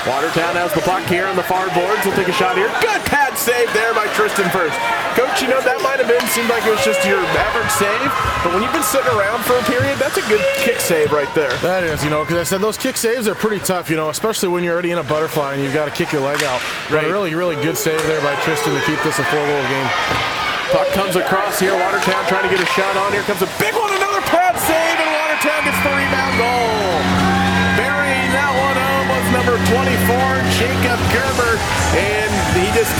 Speaker 1: Watertown has the puck here on the far boards. We'll take a shot here. Good pad save there by Tristan First. Coach, that might have seemed like it was just your average save, but when you've been sitting around for a period, that's a good kick save right there.
Speaker 2: That is, because I said those kick saves are pretty tough, especially when you're already in a butterfly and you've got to kick your leg out. Right. But a really, really good save there by Tristan to keep this a 4-goal game.
Speaker 1: Puck comes across here. Watertown trying to get a shot on. Here comes a big one, another pad save, and Watertown gets the rebound goal. Burying that one home was number 24, Jacob Gerber, and he just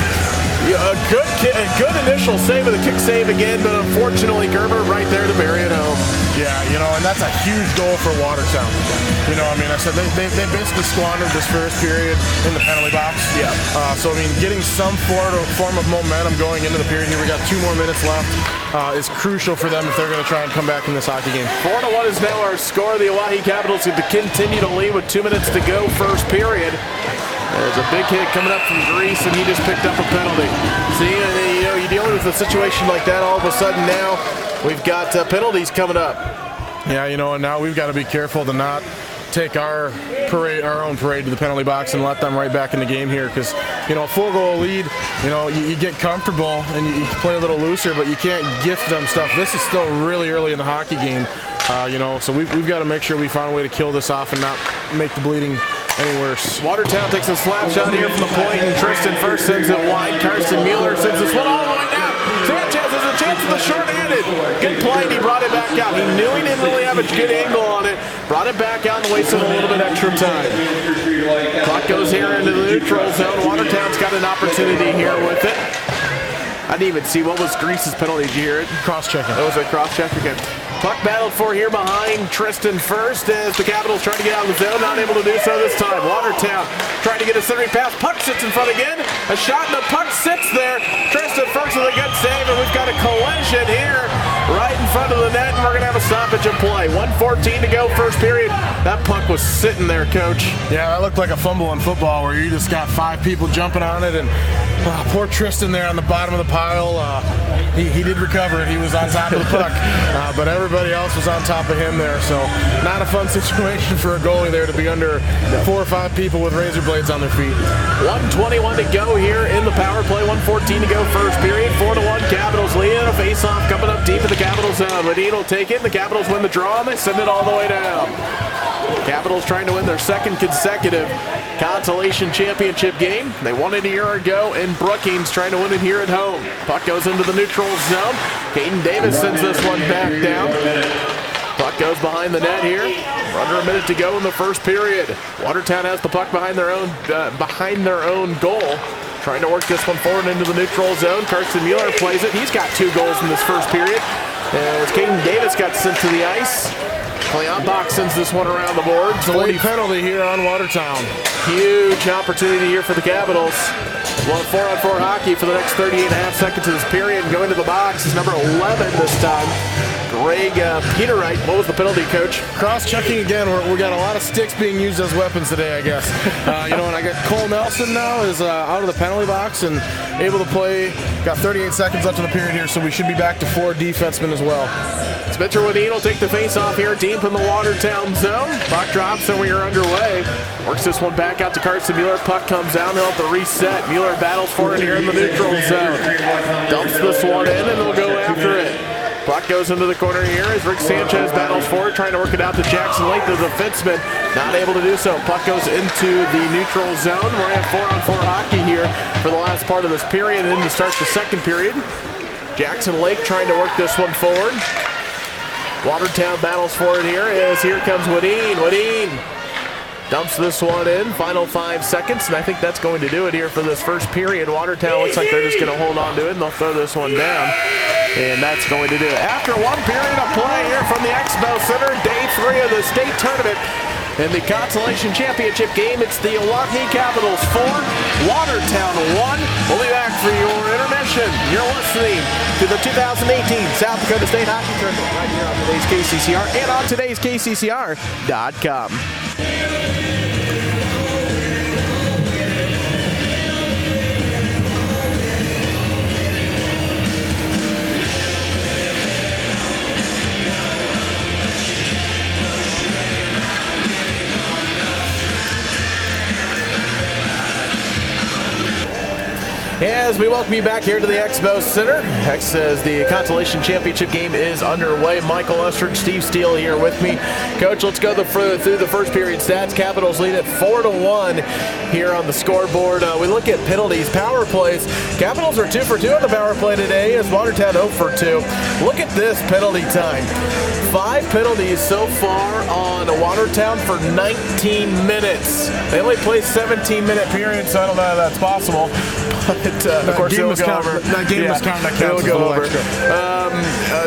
Speaker 1: a good initial save with a kick save again, but unfortunately Gerber right there to bury it home.
Speaker 2: Yeah, and that's a huge goal for Watertown. I said they basically squandered this first period in the penalty box.
Speaker 1: Yeah.
Speaker 2: So getting some form of momentum going into the period here. We got 2 more minutes left. Is crucial for them if they're going to try and come back in this hockey game.
Speaker 1: 4-1 is now our score. The Oahe Capitals have to continue to lead with 2 minutes to go, first period. There's a big hit coming up from Grease, and he just picked up a penalty. See, you're dealing with a situation like that. All of a sudden now, we've got penalties coming up.
Speaker 2: Yeah, and now we've got to be careful to not take our own parade to the penalty box and let them right back in the game here, because a 4-goal lead, you get comfortable and you play a little looser, but you can't gift them stuff. This is still really early in the hockey game, so we've got to make sure we find a way to kill this off and not make the bleeding any worse.
Speaker 1: Watertown takes a slap shot here from the point, and Tristan First sends it wide. Carson Mueller sends this one all the way down. Sanchez has a chance for the short-handed. Good play, and he brought it back out. He knew he didn't really have a good angle on it. Brought it back out and wasted a little bit extra time. Puck goes here into the neutral zone. Watertown's got an opportunity here with it. I didn't even see what was Grease's penalty. Did you hear it?
Speaker 2: Cross-checking.
Speaker 1: That was a cross-check again. Puck battled for here behind Tristan First as the Capitals trying to get out of the zone. Not able to do so this time. Watertown trying to get a centering pass. Puck sits in front again. A shot and the puck sits there. Tristan First with a good save, and we've got a collision here right in front of the net, and we're going to have a stoppage of play. 1:14 to go, first period. That puck was sitting there, Coach.
Speaker 2: Yeah, that looked like a fumble in football where you just got 5 people jumping on it, and poor Tristan there on the bottom of the pile. He did recover it. He was on top of the puck, but everybody else was on top of him there. So not a fun situation for a goalie there to be under 4 or 5 people with razor blades on their feet.
Speaker 1: 1:21 to go here in the power play. 1:14 to go, first period. 4-1 Capitals lead. A face-off coming up deep in the Capital zone. Medina will take it. The Capitals win the draw, and they send it all the way down. Capitals trying to win their second consecutive Consolation Championship game. They won it a year ago, and Brookings trying to win it here at home. Puck goes into the neutral zone. Caden Davis sends this one back down. Puck goes behind the net here. Under a minute to go in the first period. Watertown has the puck behind their own goal. Trying to work this one forward into the neutral zone. Carson Mueller plays it. He's got 2 goals in this first period. As Caden Davis got sent to the ice. Cleon Bach sends this one around the boards.
Speaker 2: Late penalty here on Watertown.
Speaker 1: Huge opportunity here for the Capitals. Well, 4-on-4 hockey for the next 38.5 seconds of this period. Going to the box is number 11 this time, Greg Peterwright. What was the penalty, Coach?
Speaker 2: Cross-checking again. We got a lot of sticks being used as weapons today, I guess. And I got Cole Nelson now is out of the penalty box and able to play. Got 38 seconds left in the period here, so we should be back to 4 defensemen as well.
Speaker 1: Spencer Wadeen will take the face-off here deep in the Watertown zone. Puck drops and we are underway. Works this one back out to Carson Mueller. Puck comes down. He'll have to reset. Mueller battles for it here in the neutral zone. Dumps this one in and they'll go after it. Puck goes into the corner here as Rick Sanchez battles for it, trying to work it out to Jackson Lake, the defenseman. Not able to do so. Puck goes into the neutral zone. We're going to have 4-on-4 hockey here for the last part of this period and then to start the second period. Jackson Lake trying to work this one forward. Watertown battles for it here as here comes Wadeen. Wadeen dumps this one in. Final 5 seconds, and I think that's going to do it here for this first period. Watertown looks like they're just going to hold on to it, and they'll throw this one down. And that's going to do it. After one period of play here from the Expo Center, day 3 of the state tournament, in the Consolation Championship game, it's the Oahe Capitals 4, Watertown 1. We'll be back for your intermission. You're listening to the 2018 South Dakota State Hockey Tournament right here on today's KCCR and on today's KCCR.com. As we welcome you back here to the Expo Center, as the Consolation Championship game is underway. Michael Estridge, Steve Steele here with me. Coach, let's go through the first period stats. Capitals lead at 4-1 here on the scoreboard. We look at penalties, power plays. Capitals are 2 for 2 on the power play today as Watertown 0 for 2. Look at this penalty time. 5 penalties so far on Watertown for 19 minutes. They only play 17-minute periods, so I don't know how that's possible. But of course, it'll go over.
Speaker 2: That game was counted. That counts.
Speaker 1: It'll go over.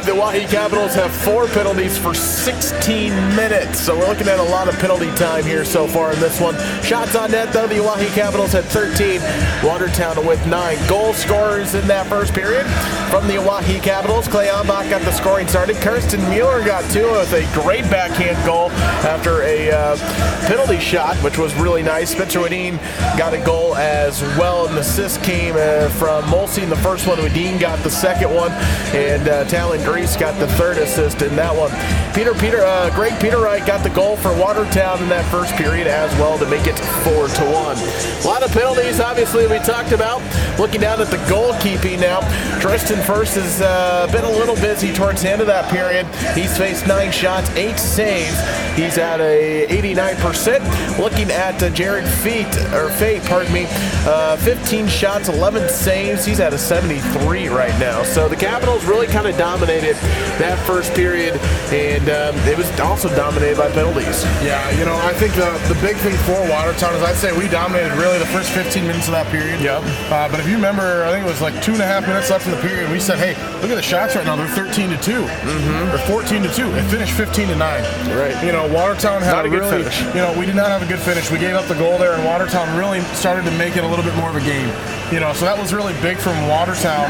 Speaker 1: The Oahe Capitals have 4 penalties for 16 minutes, so we're looking at a lot of penalty time here so far in this one. Shots on net, though, the Oahe Capitals had 13. Watertown with 9. Goal scorers in that first period from the Oahe Capitals. Clay Ombach got the scoring started. Kirsten Mueller got 2 with a great backhand goal after a penalty shot, which was really nice. Spencer Wadeen got a goal as well. An assist came from Mulsey in the first one. Wadeen got the second one, and Talon Grease got the third assist in that one. Greg Peterwright got the goal for Watertown in that first period as well to make it 4-1. A lot of penalties, obviously, we talked about. Looking down at the goalkeeping now, Tristan First has been a little busy towards the end of that period. He's faced 9 shots, 8 saves. He's at a 89%. Looking at Jared Fate, 15 shots, 11 saves. He's at a 73 right now. So the Capitals really kind of dominated that first period, and it was also dominated by penalties.
Speaker 2: Yeah, I think the big thing for Watertown is I'd say we dominated really the first 15 minutes of that period.
Speaker 1: Yep.
Speaker 2: But if you remember, I think it was like 2.5 minutes left in the period. We said, hey, look at the shots right now. They're 13-2. They're 14-2. It finished 15-9.
Speaker 1: Right.
Speaker 2: Watertown had
Speaker 1: not a good
Speaker 2: really,
Speaker 1: finish.
Speaker 2: We did not have a good finish. We gave up the goal there, and Watertown really started to make it a little bit more of a game. So that was really big from Watertown.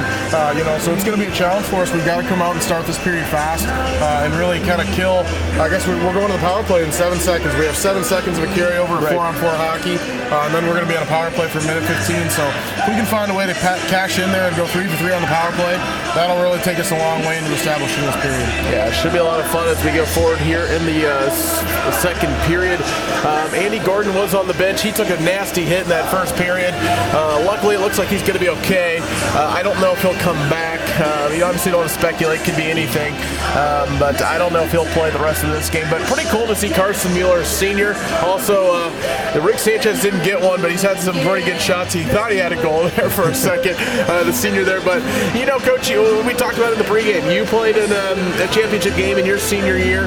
Speaker 2: So it's going to be a challenge for us. We've got to come out and start this period fast and really kind of kill. I guess we're going to the power play in 7 seconds. We have 7 seconds of a carryover to 4-on-4 hockey, and then we're going to be on a power play for a minute 15. So if we can find a way to cash in there and go 3 for 3 on the power play, that'll really take us a long way into establishing this period.
Speaker 1: Yeah, it should be a lot of fun as we go forward here in the second period. Andy Gordon was on the bench. He took a nasty hit in that first period. Luckily, it looks like he's going to be okay. I don't know if he'll come back. You obviously don't want to speculate. Could be anything. But I don't know if he'll play the rest of this game. But pretty cool to see Carson Mueller Sr. Also, Rick Sanchez didn't get one, but he's had some pretty good shots. He thought he had a goal there for a second, the senior there. But, Coach, we talked about it in the pregame. You played in a championship game in your senior year.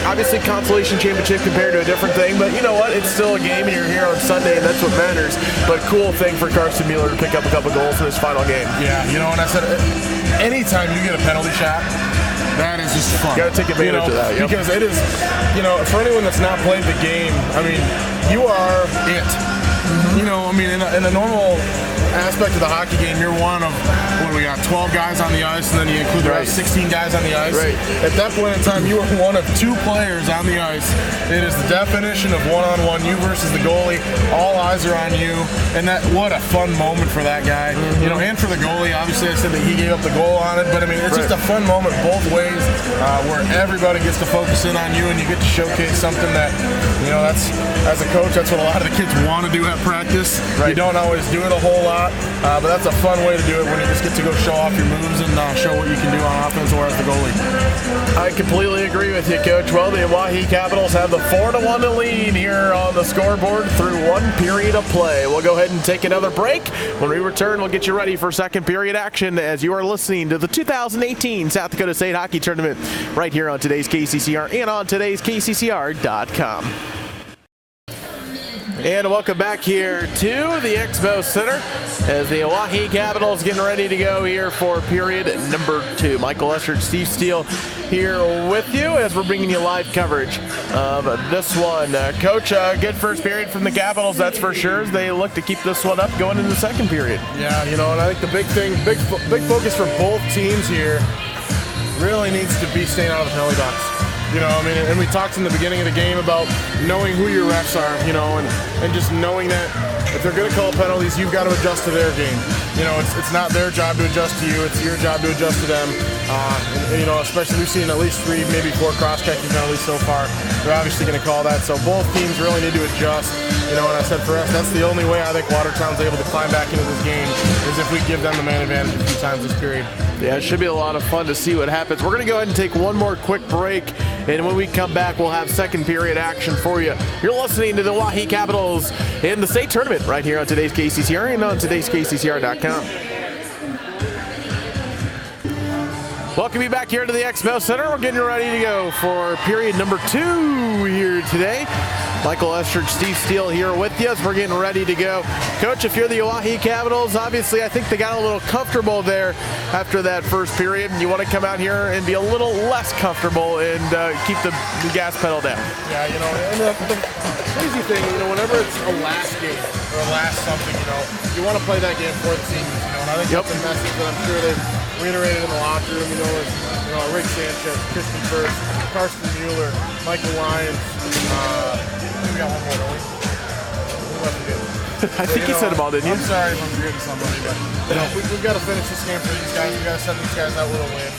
Speaker 1: Obviously, Consolation Championship compared to a different thing, but you know what? It's still a game, and you're here on Sunday, and that's what matters. But cool thing for Carson Mueller to pick up a couple goals in his final game.
Speaker 2: Yeah, and I said, anytime you get a penalty shot, that is just fun.
Speaker 1: Got to take advantage of that,
Speaker 2: because it is, for anyone that's not played the game, I mean, you are it. You know, I mean, in a normal aspect of the hockey game, you're one of, what do we got, 12 guys on the ice, and then you include the rest, 16 guys on the ice.
Speaker 1: Right.
Speaker 2: At that point in time, you are one of 2 players on the ice. It is the definition of one-on-one, you versus the goalie. All eyes are on you, and what a fun moment for that guy. You know, and for the goalie. Obviously, I said that he gave up the goal on it, but I mean, it's just a fun moment both ways, where everybody gets to focus in on you, and you get to showcase something that, you know, that's, as a coach, that's what a lot of the kids want to do at practice. You don't always do it a whole lot, but that's a fun way to do it when you just get to go show off your moves and show what you can do on offense or as the goalie.
Speaker 1: I completely agree with you, Coach. Well, the Oahe Capitals have the 4-1 lead here on the scoreboard through 1 period of play. We'll go ahead and take another break. When we return, we'll get you ready for second period action as you are listening to the 2018 South Dakota State Hockey Tournament right here on today's KCCR and on today's KCCR.com. And welcome back here to the Expo Center as the Oahe Capitals getting ready to go here for period number 2. Michael Lester, Steve Steele here with you as we're bringing you live coverage of this one. Coach, good first period from the Capitals, that's for sure, as they look to keep this one up going into the second period.
Speaker 2: Yeah, you know, and I think the big thing, big focus for both teams here really needs to be staying out of the penalty box. You know, I mean, and we talked in the beginning of the game about knowing who your refs are, you know, and just knowing that if they're going to call penalties, you've got to adjust to their game. You know, it's not their job to adjust to you, it's your job to adjust to them. And, you know, especially we've seen at least 3, maybe 4 cross-checking penalties so far. They're obviously going to call that, so both teams really need to adjust. You know, and I said for us, that's the only way I think Watertown's able to climb back into this game is if we give them the man advantage a few times this period.
Speaker 1: Yeah, it should be a lot of fun to see what happens. We're going to go ahead and take one more quick break, and when we come back, we'll have second period action for you. You're listening to the Oahe Capitals in the state tournament right here on today's KCCR and on today's KCCR.com. Welcome you back here to the Expo Center. We're getting ready to go for period number 2 here today. Michael Estridge, Steve Steele here with you as we're getting ready to go. Coach, if you're the Oahe Capitals, obviously I think they got a little comfortable there after that first period, and you want to come out here and be a little less comfortable and keep the gas pedal down.
Speaker 2: Yeah, you know, and the crazy thing, you know, whenever it's a last game or a last something, you know, you want to play that game for the seniors, you know, and I think that's a message that I'm sure they've reiterated in the locker room, you know, with, you know, Rick Sanchez, Kristen First, Karsten Mueller, Michael Lyons, we got one more, don't we?
Speaker 1: I think you said them all, didn't you?
Speaker 2: I'm sorry if I'm forgetting somebody, but you know, we've got to finish this game for these guys. We've got to send these guys out with a win.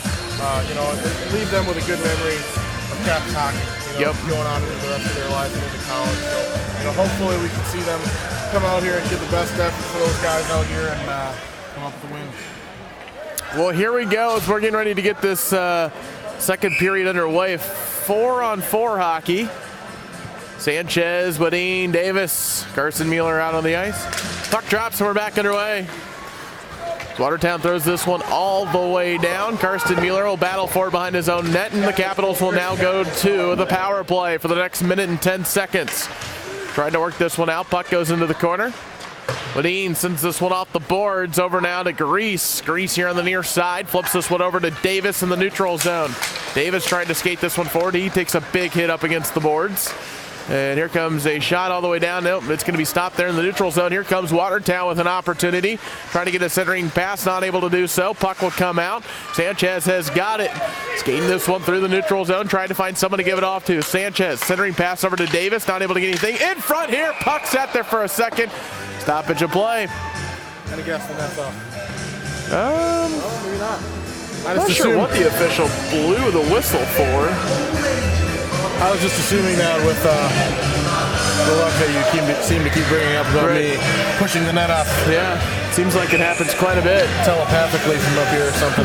Speaker 2: You know, and leave them with a good memory of Captain's hockey. You know, going on into the rest of their life and into college. So, you know, hopefully we can see them come out here and get the best effort for those guys out here and come up with a win.
Speaker 1: Well, here we go as we're getting ready to get this second period underway. 4-on-4 hockey. Sanchez, Badine, Davis, Carson Mueller out on the ice. Puck drops and we're back underway. Watertown throws this one all the way down. Karsten Mueller will battle for it behind his own net, and the Capitals will now go to the power play for the next minute and 10 seconds. Trying to work this one out. Puck goes into the corner. Badine sends this one off the boards over now to Grease. Grease here on the near side flips this one over to Davis in the neutral zone. Davis trying to skate this one forward. He takes a big hit up against the boards. And here comes a shot all the way down. Nope, it's going to be stopped there in the neutral zone. Here comes Watertown with an opportunity. Trying to get a centering pass, not able to do so. Puck will come out. Sanchez has got it. Skating this one through the neutral zone, trying to find someone to give it off to. Sanchez, centering pass over to Davis, not able to get anything. In front here, puck sat there for a second. Stoppage of play.
Speaker 2: Any guess when that's off?
Speaker 1: Well,
Speaker 2: maybe not.
Speaker 1: I'm not sure what the official blew the whistle for.
Speaker 2: I was just assuming that with the luck that you seem to keep bringing up about me pushing the net up.
Speaker 1: Yeah, seems like it happens quite a bit.
Speaker 2: Telepathically from up here or something.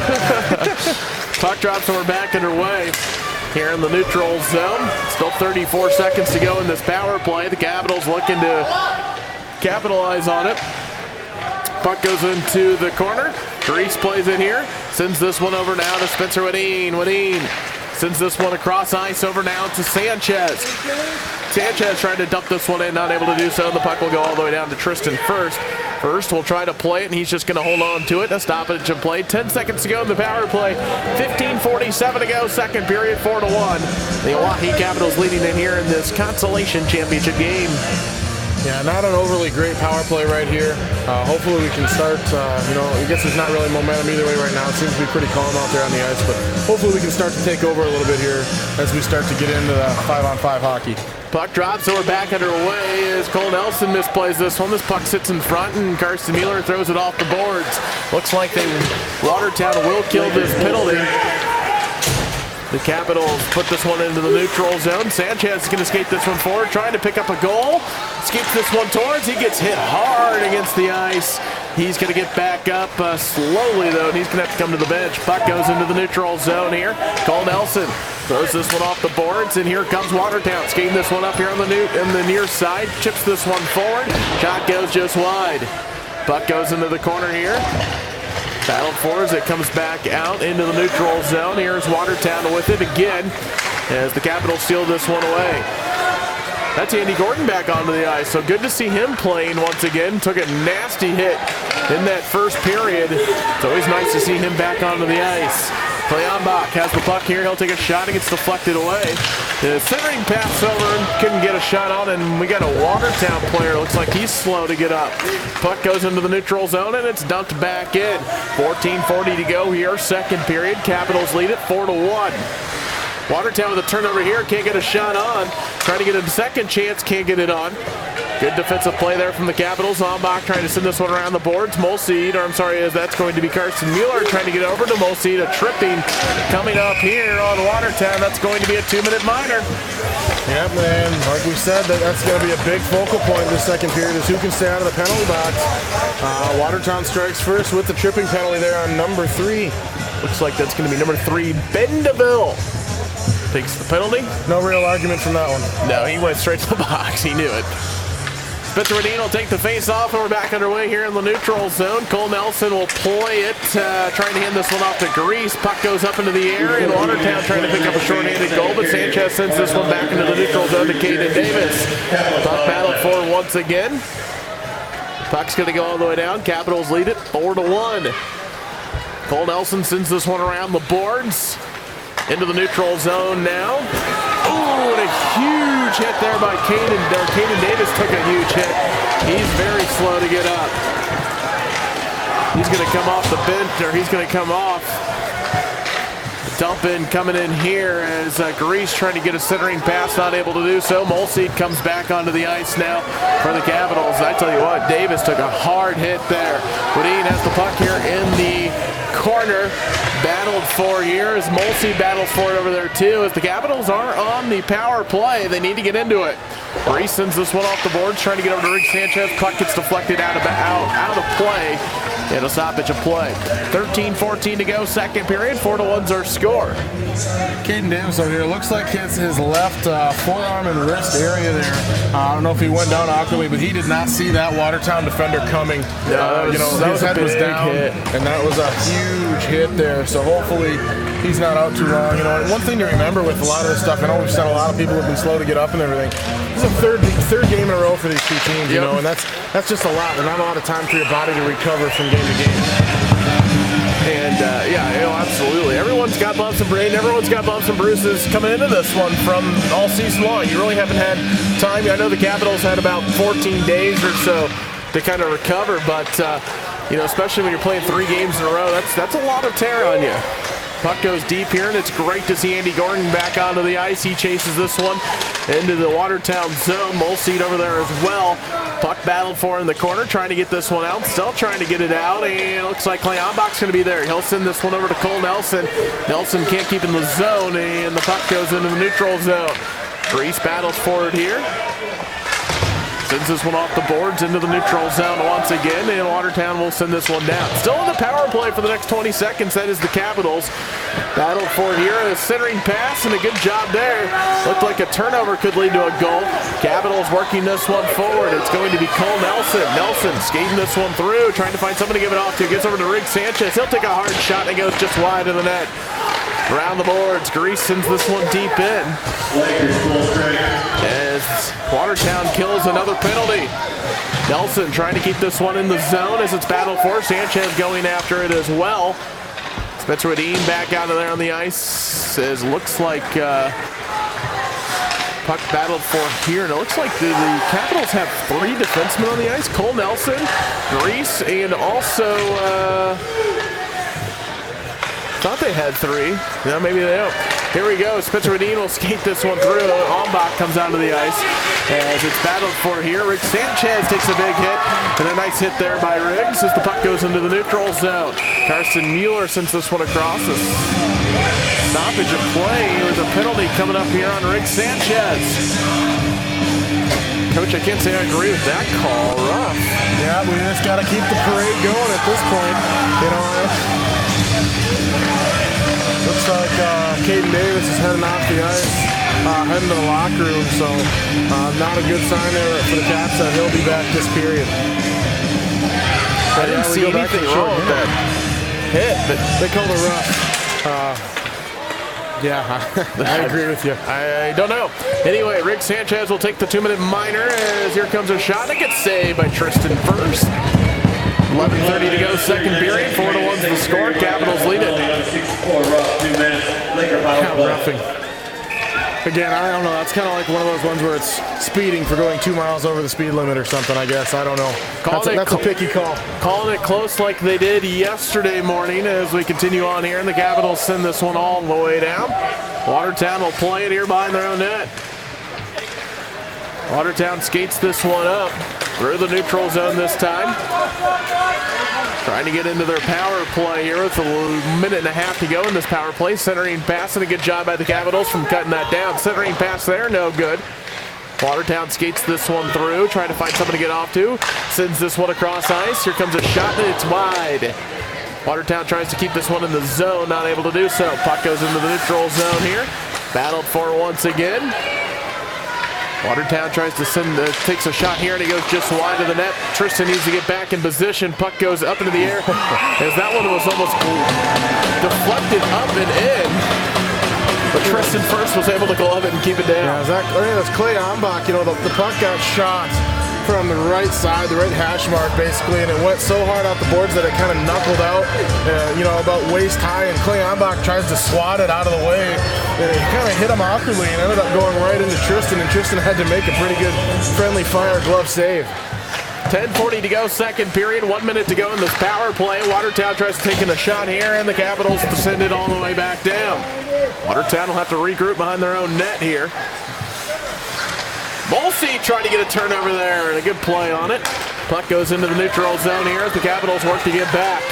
Speaker 1: Puck drops and we're back underway here in the neutral zone. Still 34 seconds to go in this power play. The Capitals looking to capitalize on it. Puck goes into the corner. Grease plays it here. Sends this one over now to Spencer Wadine. Wadine sends this one across ice over now to Sanchez. Sanchez trying to dump this one in, not able to do so. The puck will go all the way down to Tristan First. First will try to play it, and he's just going to hold on to it. A stoppage of play. 10 seconds to go in the power play. 15:47 to go, second period, 4-1. The Oahe Capitals leading in here in this Consolation Championship game.
Speaker 2: Yeah, not an overly great power play right here. Hopefully we can start, I guess there's not really momentum either way right now. It seems to be pretty calm out there on the ice, but hopefully we can start to take over a little bit here as we start to get into the 5-on-5 hockey.
Speaker 1: Puck drops, so we're back underway as Cole Nelson misplays this one. This puck sits in front, and Carson Mueller throws it off the boards. Looks like Watertown will kill this penalty. The Capitals put this one into the neutral zone. Sanchez is going to skate this one forward, trying to pick up a goal. Skates this one towards. He gets hit hard against the ice. He's going to get back up slowly, though, and he's going to have to come to the bench. Puck goes into the neutral zone here. Cole Nelson throws this one off the boards, and here comes Watertown. Skating this one up here on the near side. Chips this one forward. Shot goes just wide. Puck goes into the corner here. Battled for as it comes back out into the neutral zone. Here's Watertown with it again as the Capitals steal this one away. That's Andy Gordon back onto the ice, so good to see him playing once again. Took a nasty hit in that first period. It's always nice to see him back onto the ice. Kleonbach has the puck here. He'll take a shot. It gets deflected away. The centering pass over and couldn't get a shot on, and we got a Watertown player. Looks like he's slow to get up. Puck goes into the neutral zone, and it's dumped back in. 14:40 to go here, second period. Capitals lead it 4-1. Watertown with a turnover here. Can't get a shot on. Trying to get a second chance. Can't get it on. Good defensive play there from the Capitals. Ombach trying to send this one around the boards. That's going to be Carson Mueller trying to get over to Molseed. A tripping coming up here on Watertown. That's going to be a 2-minute minor.
Speaker 2: Yep, and like we said, that's going to be a big focal point in the second period is who can stay out of the penalty box. Watertown strikes first with the tripping penalty there on number 3.
Speaker 1: Looks like that's going to be number 3, Bendeville. Takes the penalty.
Speaker 2: No real argument from that one.
Speaker 1: No, he went straight to the box. He knew it. Spencer Radin will take the face off, and we're back underway here in the neutral zone. Cole Nelson will play it, trying to hand this one off to Grease. Puck goes up into the air, and Watertown trying to pick up a shorthanded goal, but Sanchez sends this one back into the neutral zone to Caden Davis. Puck battled for once again. Puck's going to go all the way down. Capitals lead it 4-1. Cole Nelson sends this one around the boards. Into the neutral zone now. Oh, and a huge hit there by Caden Davis took a huge hit. He's very slow to get up. He's going to come off the bench, or he's going to come off. Dump in coming in here as Grease trying to get a centering pass, not able to do so. Molseed comes back onto the ice now for the Capitals. I tell you what, Davis took a hard hit there. Woodine has the puck here in the corner. Battled for here as Molseed battles for it over there too. As the Capitals are on the power play, they need to get into it. Grease sends this one off the boards, trying to get over to Rick Sanchez. Puck gets deflected out of play. And a stoppage of play. 13:14 to go, second period. 4-1's our score.
Speaker 2: Caden Davis over here. Looks like his left forearm and wrist area there. I don't know if he went down awkwardly, but he did not see that Watertown defender coming. His head was down, and that was a huge hit there. So hopefully he's not out too long. One thing to remember with a lot of this stuff, I know we've said a lot of people have been slow to get up and everything. This is the third game in a row for these two teams, and that's just a lot. There's not a lot of time for your body to recover from game to game.
Speaker 1: And absolutely. Everyone's got bumps and bruises. Everyone's got bumps and bruises coming into this one from all season long. You really haven't had time. I know the Capitals had about 14 days or so to kind of recover, but especially when you're playing 3 games in a row, that's a lot of tear on you. Puck goes deep here, and it's great to see Andy Gordon back onto the ice. He chases this one into the Watertown zone. Molseed over there as well. Puck battled for in the corner, trying to get this one out. Still trying to get it out, and it looks like Kleonbach's going to be there. He'll send this one over to Cole Nelson. Nelson can't keep in the zone, and the puck goes into the neutral zone. Grease battles for it here. Sends this one off the boards into the neutral zone once again, and Watertown will send this one down. Still in the power play for the next 20 seconds. That is the Capitals. Battled for it here. A centering pass, and a good job there. Looked like a turnover could lead to a goal. Capitals working this one forward. It's going to be Cole Nelson. Nelson skating this one through, trying to find somebody to give it off to. Gets over to Rick Sanchez. He'll take a hard shot, and it goes just wide of the net. Around the boards, Grease sends this one deep in. As Watertown kills another penalty. Nelson trying to keep this one in the zone as it's battled for. Sanchez going after it as well. Spencer Radin back out of there on the ice. Looks like puck battled for here, and it looks like the Capitals have 3 defensemen on the ice. Cole Nelson, Reese, and also thought they had 3. No, maybe they don't. Here we go. Spencer Medine will skate this one through. Ombach comes onto the ice as it's battled for here. Rick Sanchez takes a big hit, and a nice hit there by Riggs as the puck goes into the neutral zone. Carson Mueller sends this one across. A stoppage of play with a penalty coming up here on Rick Sanchez. Coach, I can't say I agree with that call. Rough.
Speaker 2: Yeah, we just got to keep the parade going at this point. You know, looks like Caden Davis is heading off the ice, heading to the locker room, so not a good sign there for the Caps that he'll be back this period.
Speaker 1: I didn't see anything wrong with that hit, but
Speaker 2: they called it rough. Yeah, I agree with you.
Speaker 1: I don't know. Anyway, Rick Sanchez will take the 2-minute minor as here comes a shot. It gets saved by Tristan first. 11:30 to go, second period. 4-1's the score. Capitals lead it.
Speaker 2: Roughing. Again, I don't know. That's kind of like one of those ones where it's speeding for going 2 miles over the speed limit or something, I guess. I don't know. That's a picky call.
Speaker 1: Calling it close like they did yesterday morning as we continue on here, and the Capitals send this one all the way down. Watertown will play it here behind their own net. Watertown skates this one up through the neutral zone this time. Trying to get into their power play here with a minute and a half to go in this power play. Centering pass, and a good job by the Capitals from cutting that down. Centering pass there, no good. Watertown skates this one through, trying to find someone to get off to. Sends this one across ice. Here comes a shot, and it's wide. Watertown tries to keep this one in the zone, not able to do so. Puck goes into the neutral zone here. Battled for once again. Watertown tries to takes a shot here, and he goes just wide of the net. Tristan needs to get back in position. Puck goes up into the air as that one was almost deflected up and in. But Tristan first was able to glove it and keep it down.
Speaker 2: Yeah, that's Clay Ombach. You know, the puck got shot from the right side, the right hash mark basically, and it went so hard out the boards that it kind of knuckled out, you know, about waist high, and Clay Ombach tries to swat it out of the way, and it kind of hit him awkwardly and ended up going right into Tristan, and Tristan had to make a pretty good friendly fire glove save.
Speaker 1: 10:40 to go, second period, 1 minute to go in this power play. Watertown tries to take a shot here, and the Capitals send it all the way back down. Watertown will have to regroup behind their own net here. Bolsey trying to get a turnover there, and a good play on it. Puck goes into the neutral zone here as the Capitals work to get back.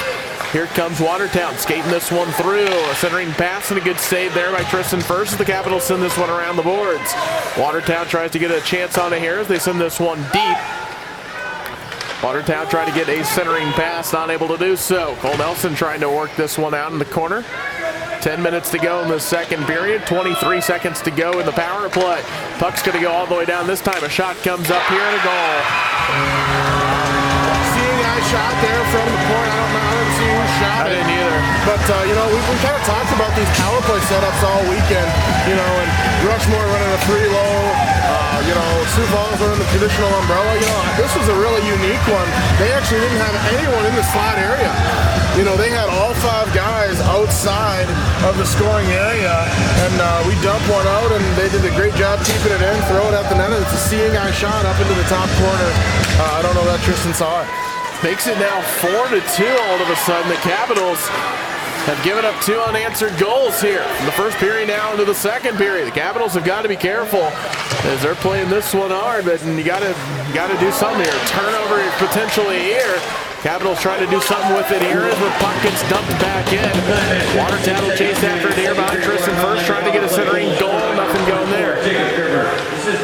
Speaker 1: Here comes Watertown skating this one through. A centering pass and a good save there by Tristan first as the Capitals send this one around the boards. Watertown tries to get a chance on it here as they send this one deep. Watertown trying to get a centering pass, not able to do so. Cole Nelson trying to work this one out in the corner. 10 minutes to go in the second period. 23 seconds to go in the power play. Puck's going to go all the way down this time. A shot comes up here and a goal.
Speaker 2: Seeing I shot there from the point. I didn't see who shot it.
Speaker 1: I didn't either.
Speaker 2: But, you know, we kind of talked about these power play setups all weekend. You know, and Rushmore running a 3-low. You know, Sioux Falls running the traditional umbrella. You know, this was a really unique one. They actually didn't have anyone in the slot area. You know, they had all 5 guys outside of the scoring area, and we dumped one out, and they did a great job keeping it in, throw it at the net, and it's a seeing eye shot up into the top corner. I don't know that Tristan saw it.
Speaker 1: Makes it now 4-2 all of a sudden. The Capitals have given up 2 unanswered goals here from the first period now into the second period. The Capitals have got to be careful as they're playing this one hard, but you got to do something here. Turnover potentially here. Capitals trying to do something with it here as the puck gets dumped back in. Watertown will chase after it here behind Tristan first, trying to get a centering goal. Nothing going there.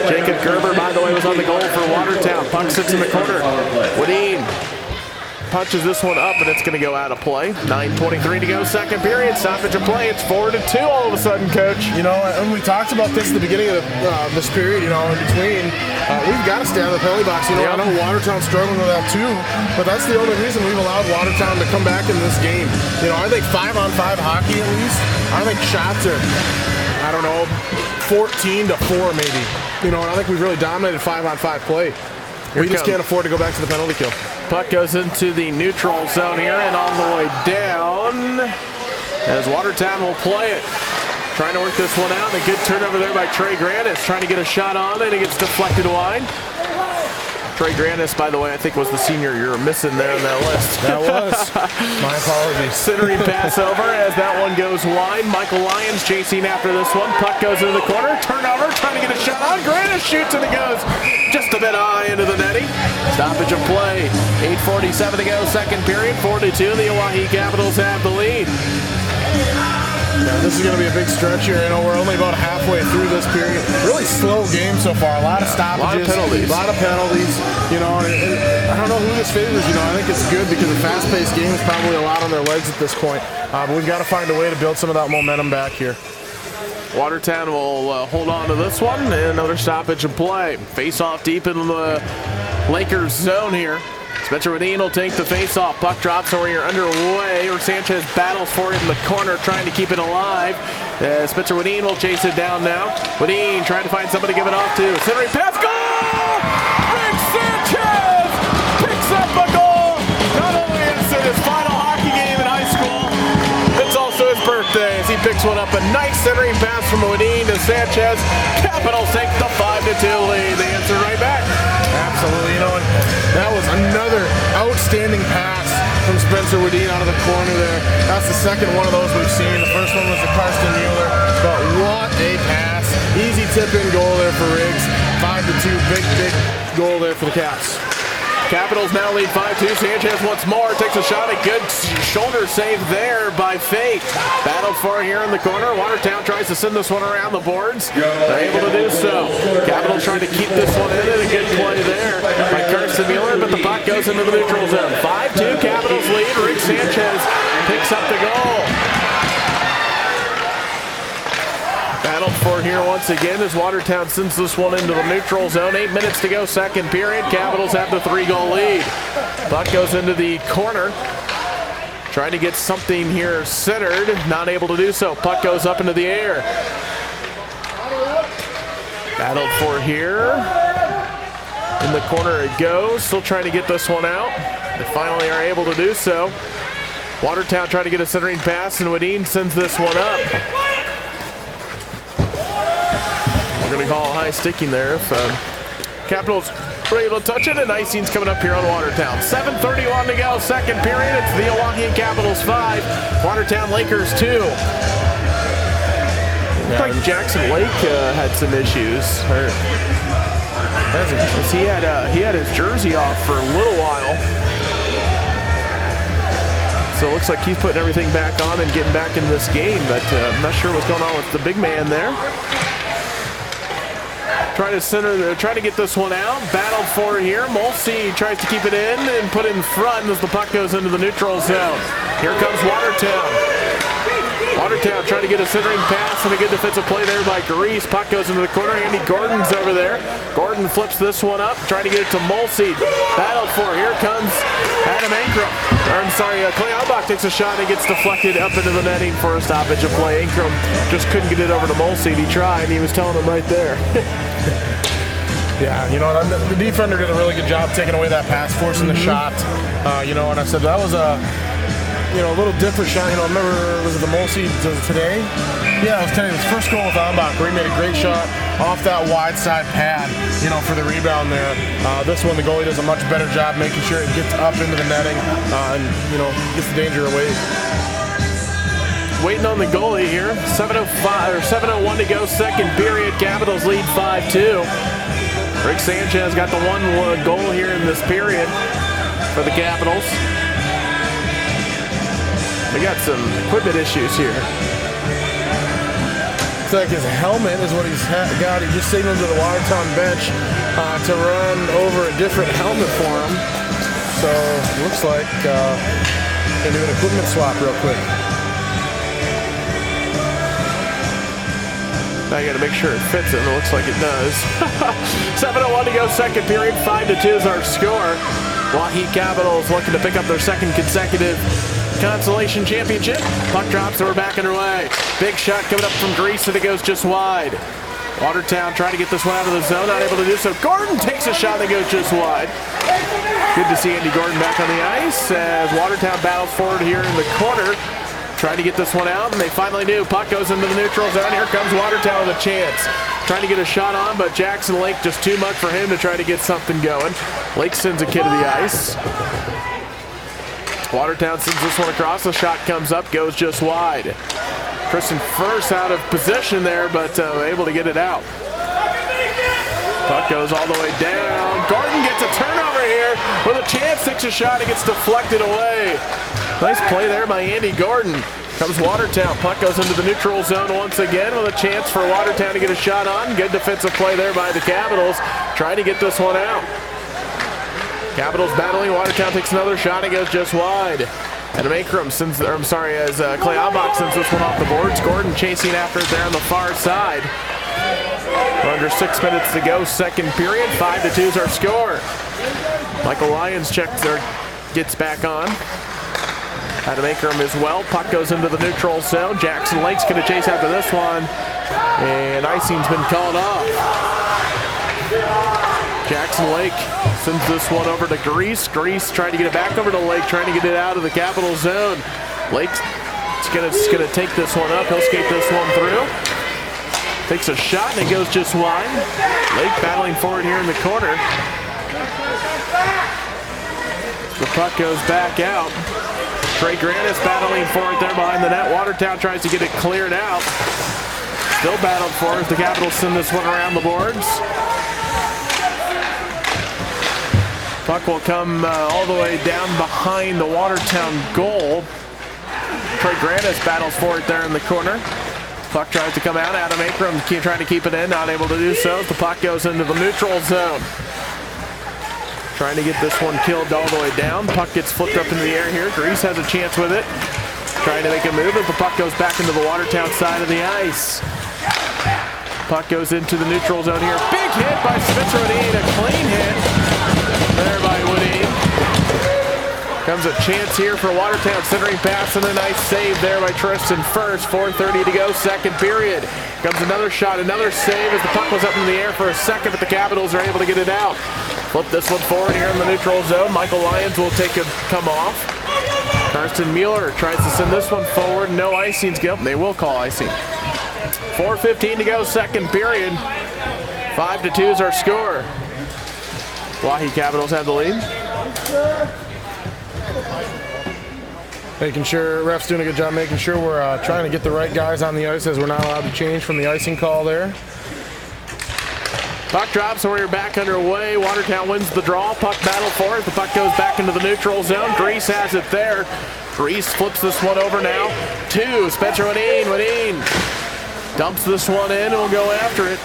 Speaker 1: Jacob Gerber, by the way, was on the goal for Watertown. Puck sits in the corner. Wadeen punches this one up, and it's going to go out of play. 9:23 to go, second period. Stoppage of play. It's 4-2 all of a sudden, Coach.
Speaker 2: You know, and we talked about this at the beginning of this period, you know, in between. We've got to stay out of the penalty box. You know, I know Watertown's struggling with that too, but that's the only reason we've allowed Watertown to come back in this game. You know, I think 5-on-5 hockey at least, I think shots are, I don't know, 14-4 maybe. You know, and I think we've really dominated 5-on-5 play. We just can't afford to go back to the penalty kill.
Speaker 1: Puck goes into the neutral zone here and all the way down as Watertown will play it. Trying to work this one out. A good turnover there by Trey Grandis. Trying to get a shot on, and it gets deflected wide. Trey Grandis, by the way, I think was the senior you're missing there on that list.
Speaker 2: That was. My apologies.
Speaker 1: Centering pass over as that one goes wide. Michael Lyons chasing after this one. Puck goes into the corner. Turnover, trying to get a shot on. Grandis shoots, and it goes just a bit high into the netting. Stoppage of play. 8:47 to go, second period. 4-2. The Oahe Capitals have the lead.
Speaker 2: Yeah, this is going to be a big stretch here. We're only about halfway through this period. Really slow game so far. A lot of stoppages. A lot of penalties. And I don't know who this favors. I think it's good because a fast-paced game is probably a lot on their legs at this point. But we've got to find a way to build some of that momentum back here.
Speaker 1: Watertown will hold on to this one. And another stoppage of play. Face off deep in the Lakers zone here. Spencer Wadeen will take the face-off. Puck drops over here underway. Or Sanchez battles for it in the corner, trying to keep it alive. Spencer Wadeen will chase it down now. Wadeen trying to find somebody to give it off to. Centering pass, goal! Rick Sanchez picks up a goal. Not only is it his final hockey game in high school, it's also his birthday as he picks one up. A nice centering pass from Wadeen to Sanchez. Capitals take the 5-2 lead. They answer right back.
Speaker 2: Absolutely. That was another outstanding pass from Spencer Wadeen out of the corner there. That's the second one of those we've seen. The first one was the Karsten Mueller, but what a pass. Easy tip-in goal there for Riggs. 5-2, big goal there for the Caps.
Speaker 1: Capitals now lead 5-2. Sanchez once more takes a shot. A good shoulder save there by Fate. Battle for here in the corner. Watertown tries to send this one around the boards. They're able to do so. Capitals trying to keep this one in. And a good play there by Karsten Mueller, but the puck goes into the neutral zone. 5-2 Capitals lead. Rick Sanchez picks up the goal. Battled for here once again as Watertown sends this one into the neutral zone. 8 minutes to go, second period. Capitals have the 3-goal lead. Puck goes into the corner. Trying to get something here centered. Not able to do so. Puck goes up into the air. Battled for here. In the corner it goes. Still trying to get this one out. They finally are able to do so. Watertown trying to get a centering pass, and Wadeen sends this one up. We're going to call a high sticking there if Capitals were able to touch it, and icing's coming up here on Watertown. 7:31 to go, second period. It's the Oahe Capitals 5, Watertown Lakers 2. Looked like Jackson Lake had some issues. He had his jersey off for a little while. So it looks like he's putting everything back on and getting back in this game, but I'm not sure what's going on with the big man there. Trying to get this one out. Battled for here. Mulsey tries to keep it in and put it in front as the puck goes into the neutral zone. Here comes Watertown. Watertown trying to get a centering pass and a good defensive play there by Grease. Puck goes into the corner. Andy Gordon's over there. Gordon flips this one up, trying to get it to Mulsey. Battled for. Here comes Adam Ankrum. Clay Albach takes a shot and gets deflected up into the netting for a stoppage of play. Ankrum just couldn't get it over to Mulsey. He tried, and he was telling him right there.
Speaker 2: Yeah, the defender did a really good job taking away that pass, forcing the shot. And I said that was a little different shot. I remember, was it the Mulsey today? Yeah, it was today. His first goal with Albach, where he made a great shot off that wide side pad, for the rebound there. This one, the goalie does a much better job making sure it gets up into the netting and, gets the danger away.
Speaker 1: Waiting on the goalie here. 7:01 to go, second period. Capitals lead 5-2. Rick Sanchez got the one goal here in this period for the Capitals. They got some equipment issues here.
Speaker 2: Looks like his helmet is what he's got. He just signaled to the Watertown bench to run over a different helmet for him. So it looks like going to do an equipment swap real quick.
Speaker 1: Now you got to make sure it fits it. It looks like it does. 7:01 to go, second period. 5-2 is our score. Oahe Capitals looking to pick up their second consecutive Consolation championship. Puck drops and we're back underway. Big shot coming up from Grease and it goes just wide. Watertown trying to get this one out of the zone, not able to do so. Gordon takes a shot that goes just wide. Good to see Andy Gordon back on the ice as Watertown battles forward here in the corner. trying to get this one out, and they finally do. Puck goes into the neutral zone. Here comes Watertown with a chance. Trying to get a shot on, but Jackson Lake just too much for him to try to get something going. Lake sends a kid to the ice. Watertown sends this one across. The shot comes up, goes just wide. Tristan First out of position there, but able to get it out. Puck goes all the way down. Gordon gets a turnover here with a chance, takes a shot, it gets deflected away. Nice play there by Andy Gordon. Comes Watertown. Puck goes into the neutral zone once again with a chance for Watertown to get a shot on. Good defensive play there by the Capitals. Trying to get this one out. Capitals battling. Watertown takes another shot. It goes just wide. Adam Akram sends, as Clay Albach sends this one off the boards. Gordon chasing after it there on the far side. We're under 6 minutes to go, second period. 5-2 is our score. Michael Lyons gets back on. Adam Akram as well. Puck goes into the neutral zone. Jackson Lake's going to chase after this one. And icing's been called off. Jackson Lake sends this one over to Grease. Grease trying to get it back over to Lake, trying to get it out of the Capital zone. Lake's going to take this one up. He'll skate this one through. Takes a shot and it goes just wide. Lake battling forward here in the corner. The puck goes back out. Trey Grant is battling for it there behind the net. Watertown tries to get it cleared out. Still battled for it. The Capitals send this one around the boards. Puck will come all the way down behind the Watertown goal. Trey Grant battles for it there in the corner. Puck tries to come out. Adam Akram trying to keep it in, not able to do so. The puck goes into the neutral zone. Trying to get this one killed all the way down. Puck gets flipped up into the air here. Grease has a chance with it. Trying to make a move, but the puck goes back into the Watertown side of the ice. Puck goes into the neutral zone here. Big hit by Spencer Woodine. A clean hit there by Woodine. Comes a chance here for Watertown. Centering pass and a nice save there by Tristan First. 4:30 to go, second period. Comes another shot, another save as the puck was up in the air for a second, but the Capitals are able to get it out. Flip this one forward here in the neutral zone. Michael Lyons will come off. Karsten Mueller tries to send this one forward. No icing's given. They will call icing. 4:15 to go, second period. 5-2 is our score. Oahe Capitals have the lead.
Speaker 2: Making sure, ref's doing a good job making sure we're trying to get the right guys on the ice as we're not allowed to change from the icing call there.
Speaker 1: Puck drops, so we're back underway. Watertown wins the draw. Puck battle for it. The puck goes back into the neutral zone. Grease has it there. Grease flips this one over now. Spencer Woodine. Woodine dumps this one in and will go after it.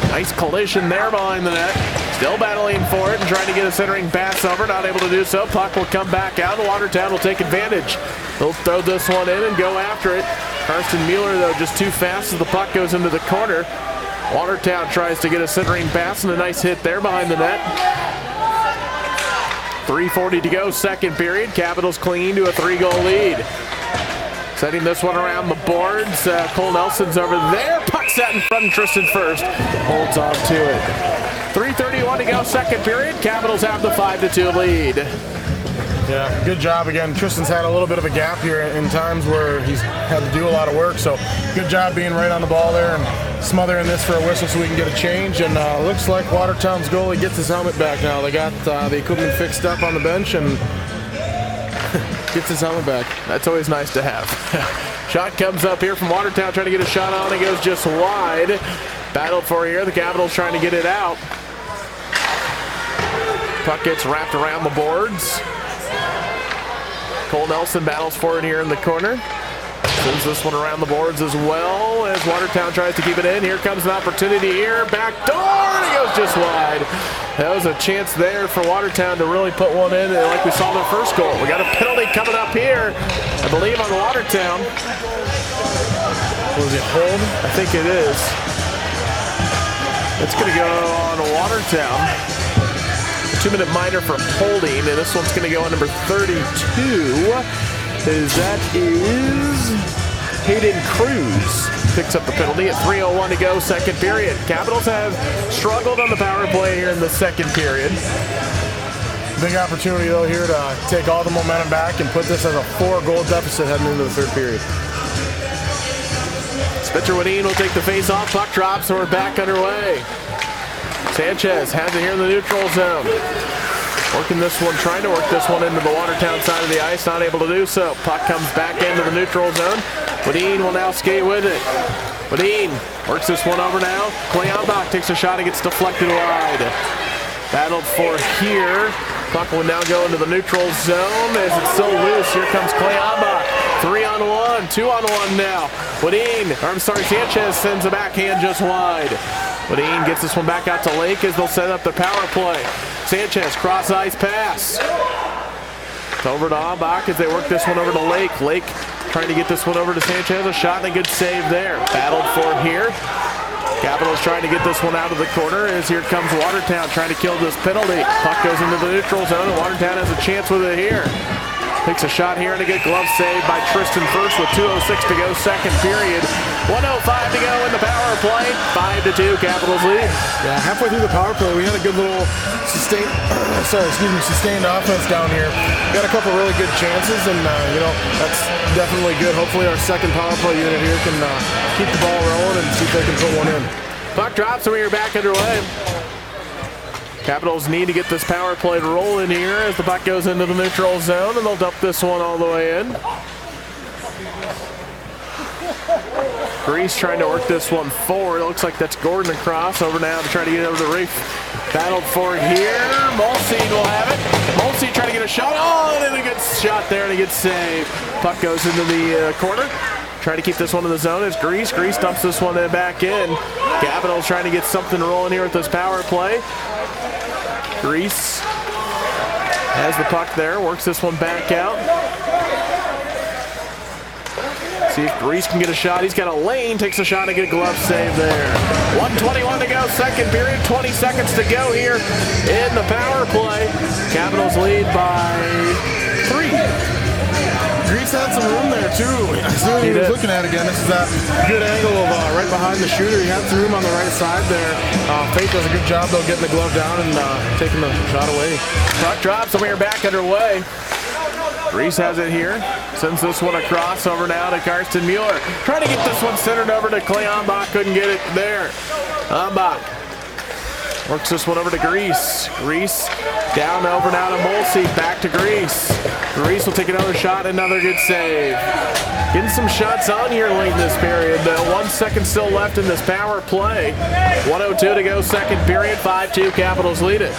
Speaker 1: Nice collision there behind the net. Still battling for it and trying to get a centering pass over. Not able to do so. Puck will come back out. Watertown will take advantage. They'll throw this one in and go after it. Karsten Mueller, though, just too fast as the puck goes into the corner. Watertown tries to get a centering pass and a nice hit there behind the net. 3:40 to go, second period. Capitals clinging to a 3-goal lead. Setting this one around the boards. Cole Nelson's over there. Puck set in front of Tristan First. Holds on to it. 3:31 to go, second period. Capitals have the 5-2 lead.
Speaker 2: Yeah, good job again. Tristan's had a little bit of a gap here in times where he's had to do a lot of work. So good job being right on the ball there and smothering this for a whistle so we can get a change. And looks like Watertown's goalie gets his helmet back now. They got the equipment fixed up on the bench and gets his helmet back.
Speaker 1: That's always nice to have. Shot comes up here from Watertown, trying to get a shot on. It goes just wide. Battled for here. The Capitals trying to get it out. Puck gets wrapped around the boards. Cole Nelson battles for it here in the corner. Sends this one around the boards as well as Watertown tries to keep it in. Here comes an opportunity here. Back door, and it goes just wide. That was a chance there for Watertown to really put one in like we saw in their first goal. We got a penalty coming up here, I believe, on Watertown.
Speaker 2: Was it hold?
Speaker 1: I think it is. It's going to go on Watertown. 2-minute minor for holding, and this one's going to go on number 32. That is Hayden Cruz. Picks up the penalty at 3:01 to go, second period. Capitals have struggled on the power play here in the second period.
Speaker 2: Big opportunity, though, here to take all the momentum back and put this as a 4-goal deficit heading into the third period.
Speaker 1: Spitzer Wadeen will take the face off. Puck drops, and we're back underway. Sanchez has it here in the neutral zone. Working this one, trying to work this one into the Watertown side of the ice, not able to do so. Puck comes back into the neutral zone. Wadeen will now skate with it. Wadeen works this one over now. Clay Ambach takes a shot and gets deflected wide. Battled for here. Puck will now go into the neutral zone as it's still loose. Here comes Clay Ambach. 3-on-1, 2-on-1 now. Sanchez sends a backhand just wide. Wadeen gets this one back out to Lake as they'll set up the power play. Sanchez, cross-ice pass. It's over to Ambach as they work this one over to Lake. Lake trying to get this one over to Sanchez. A shot and a good save there. Battled for here. Capitals trying to get this one out of the corner as here comes Watertown trying to kill this penalty. Puck goes into the neutral zone and Watertown has a chance with it here. Takes a shot here and a good glove save by Tristan First with 2:06 to go, second period. 1:05 to go in the power play. 5-2, Capitals lead.
Speaker 2: Yeah, halfway through the power play, we had a good little sustained offense down here. Got a couple really good chances, and that's definitely good. Hopefully, our second power play unit here can keep the ball rolling and see if they can put one in.
Speaker 1: Puck drops and we are back underway. Capitals need to get this power play rolling here as the puck goes into the neutral zone, and they'll dump this one all the way in. Grease trying to work this one forward. It looks like that's Gordon across. Over now to try to get over the reef. Battled for here. Mulsey will have it. Mulsey trying to get a shot on, and a good shot there and a good save. Puck goes into the corner. Trying to keep this one in the zone as Grease dumps this one back in. Capitals trying to get something rolling here with this power play. Grease has the puck there, works this one back out. See if Grease can get a shot. He's got a lane, takes a shot and a good glove save there. 1:21 to go, second period, 20 seconds to go here in the power play. Capitals lead by 3.
Speaker 2: Grease had some room there too. I see what he was looking at again. This is that good angle of right behind the shooter. He had some room on the right side there. Faith does a good job though getting the glove down and taking the shot away.
Speaker 1: Puck drops and we are back underway. Grease has it here. Sends this one across over now to Karsten Mueller. Trying to get this one centered over to Clay Ambach. Couldn't get it there. Ambach works this one over to Grease. Grease down over now to Mulsey. Back to Grease. Grease will take another shot. Another good save. Getting some shots on here late in this period. 1 second still left in this power play. 1:02 to go, second period. 5-2, Capitals lead it.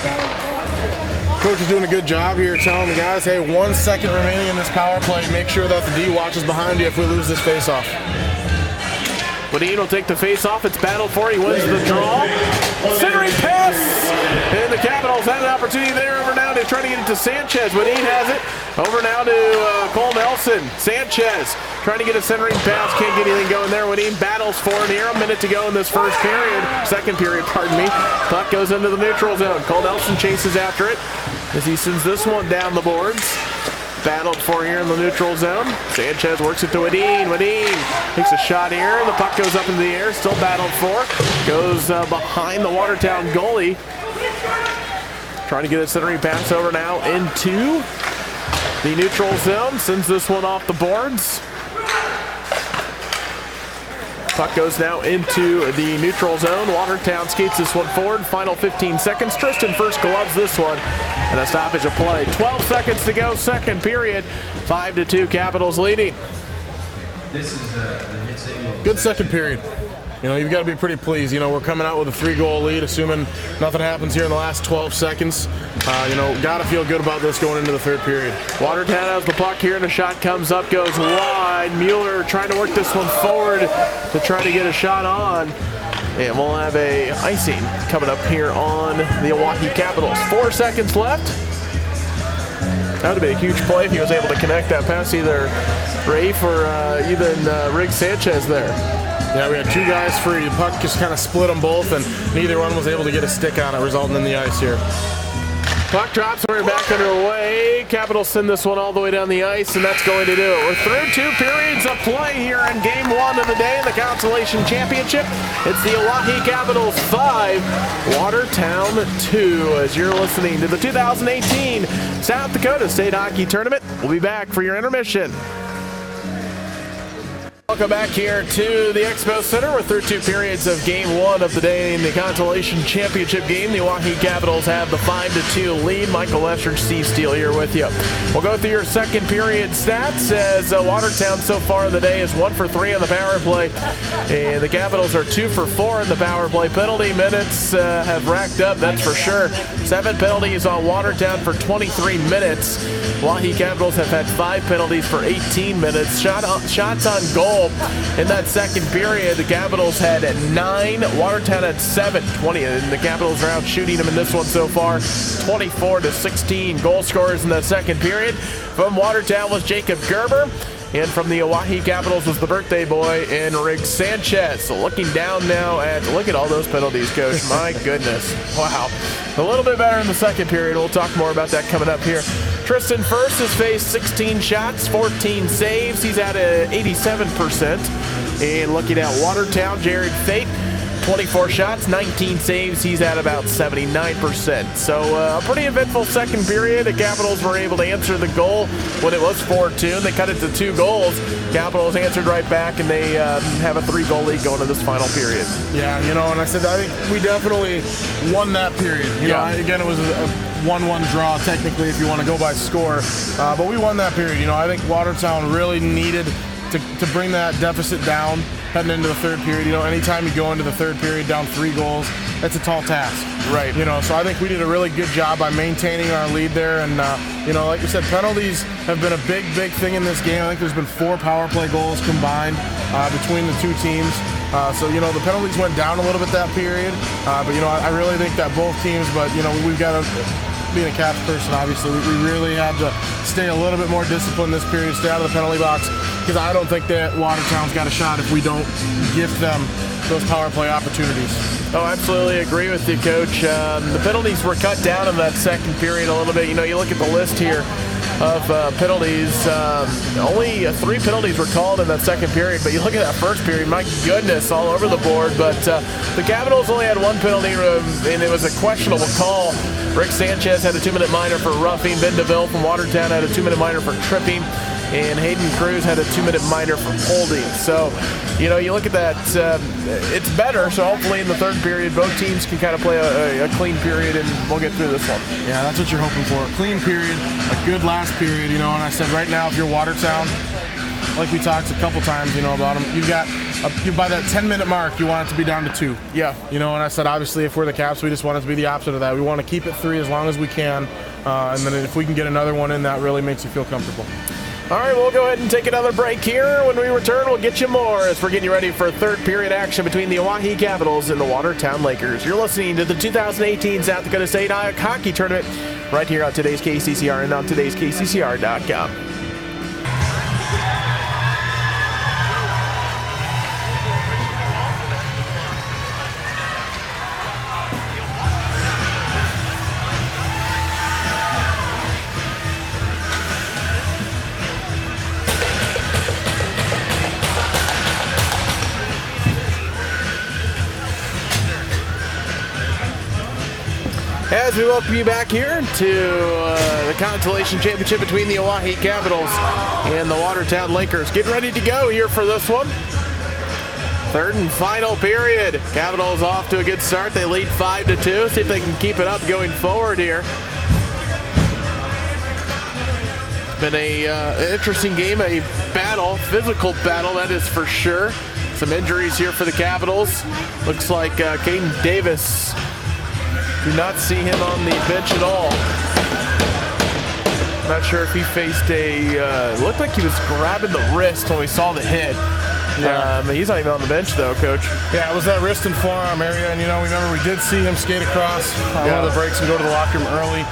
Speaker 2: Coach is doing a good job here telling the guys, hey, 1 second remaining in this power play. Make sure that the D watches behind you if we lose this face-off.
Speaker 1: Wadeen will take the face-off. It's battled for. He wins the draw. Centering pass. And the Capitals had an opportunity there. Over now to try to get it to Sanchez. Wadeen has it. Over now to Cole Nelson. Sanchez trying to get a centering pass. Can't get anything going there. Wadeen battles for it here. A minute to go in this first period. Second period, pardon me. Puck goes into the neutral zone. Cole Nelson chases after it as he sends this one down the boards. Battled for here in the neutral zone. Sanchez works it to Wadeen. Wadeen takes a shot here. The puck goes up into the air. Still battled for. Goes behind the Watertown goalie. Trying to get a centering pass over now into the neutral zone. Sends this one off the boards. Puck goes now into the neutral zone. Watertown skates this one forward. Final 15 seconds. Tristan First gloves this one. And a stoppage of play. 12 seconds to go, second period. 5-2, Capitals leading.
Speaker 4: This is
Speaker 2: good second period. You've got to be pretty pleased. We're coming out with a 3-goal lead, assuming nothing happens here in the last 12 seconds. Got to feel good about this going into the third period.
Speaker 1: Watertown has the puck here, and a shot comes up, goes wide. Mueller trying to work this one forward to try to get a shot on. And we'll have a icing coming up here on the Oahe Capitals. 4 seconds left. That would have been a huge play if he was able to connect that pass, either Rafe or even Riggs Sanchez there.
Speaker 2: Yeah, we had 2 guys free. The puck just kind of split them both, and neither one was able to get a stick on it, resulting in the ice here.
Speaker 1: Puck drops, we're back underway. Capitals send this one all the way down the ice, and that's going to do it. We're through 2 periods of play here in Game 1 of the day in the Consolation Championship. It's the Oahe Capitals 5, Watertown 2, as you're listening to the 2018 South Dakota State Hockey Tournament. We'll be back for your intermission. Welcome back here to the Expo Center. We're through 2 periods of game 1 of the day in the Consolation Championship game. The Oahe Capitals have the 5-2 lead. Michael Lester, Steve Steele here with you. We'll go through your second period stats as Watertown so far in the day is 1 for 3 on the power play. And the Capitals are 2 for 4 in the power play. Penalty minutes have racked up, that's for sure. 7 penalties on Watertown for 23 minutes. Oahe Capitals have had 5 penalties for 18 minutes. Shots on goal in that second period, the Capitals had 9, Watertown had 7, 20, and the Capitals are out shooting them in this one so far, 24-16. Goal scorers in that second period. From Watertown was Jacob Gerber, and from the Oahe Capitals was the birthday boy, Enrique Sanchez. So looking down now at, look at all those penalties, Coach. My goodness. Wow. A little bit better in the second period. We'll talk more about that coming up here. Tristan First has faced 16 shots, 14 saves. He's at 87%. And looking at Watertown, Jared Fate, 24 shots, 19 saves. He's at about 79%. So a pretty eventful second period. The Capitals were able to answer the goal when it was 4-2. They cut it to 2 goals. Capitals answered right back, and they have a 3-goal lead going to this final period.
Speaker 2: Yeah, and I said I think we definitely won that period. Again, it was a 1-1 draw technically if you want to go by score, but we won that period. I think Watertown really needed to bring that deficit down heading into the third period. Anytime you go into the third period down 3 goals, that's a tall task.
Speaker 1: Right.
Speaker 2: So I think we did a really good job by maintaining our lead there. And, like you said, penalties have been a big thing in this game. I think there's been 4 power play goals combined between the 2 teams. So the penalties went down a little bit that period. But, I really think that both teams, but, we've got to, being a Caps person, obviously, we really had to stay a little bit more disciplined this period, stay out of the penalty box, because I don't think that Watertown's got a shot if we don't gift them those power play opportunities.
Speaker 1: Oh, absolutely agree with you, Coach. The penalties were cut down in that second period a little bit. You look at the list here of penalties. Only 3 penalties were called in that second period, but you look at that first period, my goodness, all over the board. But the Capitals only had 1 penalty, and it was a questionable call. Rick Sanchez had a 2-minute minor for roughing. Ben DeVille from Watertown had a 2-minute minor for tripping. And Hayden Cruz had a 2-minute minor for holding. So, you look at that, it's better. So hopefully in the third period, both teams can kind of play a clean period, and we'll get through this one.
Speaker 2: Yeah, that's what you're hoping for. A clean period, a good last period, and I said right now, if you're Watertown, like we talked a couple times, about them, you've got, by that 10-minute mark, you want it to be down to 2.
Speaker 1: Yeah.
Speaker 2: And I said, obviously, if we're the Caps, we just want it to be the opposite of that. We want to keep it 3 as long as we can, and then if we can get another one in, that really makes you feel comfortable.
Speaker 1: All right, we'll go ahead and take another break here. When we return, we'll get you more as we're getting you ready for third period action between the Oahe Capitals and the Watertown Lakers. You're listening to the 2018 South Dakota State Hockey Tournament right here on today's KCCR and on today's KCCR.com. As we welcome you back here to the Consolation Championship between the Oahe Capitals and the Watertown Lakers. Getting ready to go here for this one. Third and final period. Capitals off to a good start. They lead 5-2. See if they can keep it up going forward here. It's been an interesting game, a battle, physical battle, that is for sure. Some injuries here for the Capitals. Looks like Caden Davis. Do not see him on the bench at all. Not sure if he faced looked like he was grabbing the wrist when we saw the hit. Yeah. He's not even on the bench though, Coach.
Speaker 2: Yeah, it was that wrist and forearm area, and remember we did see him skate across one of the breaks and go to the locker room early.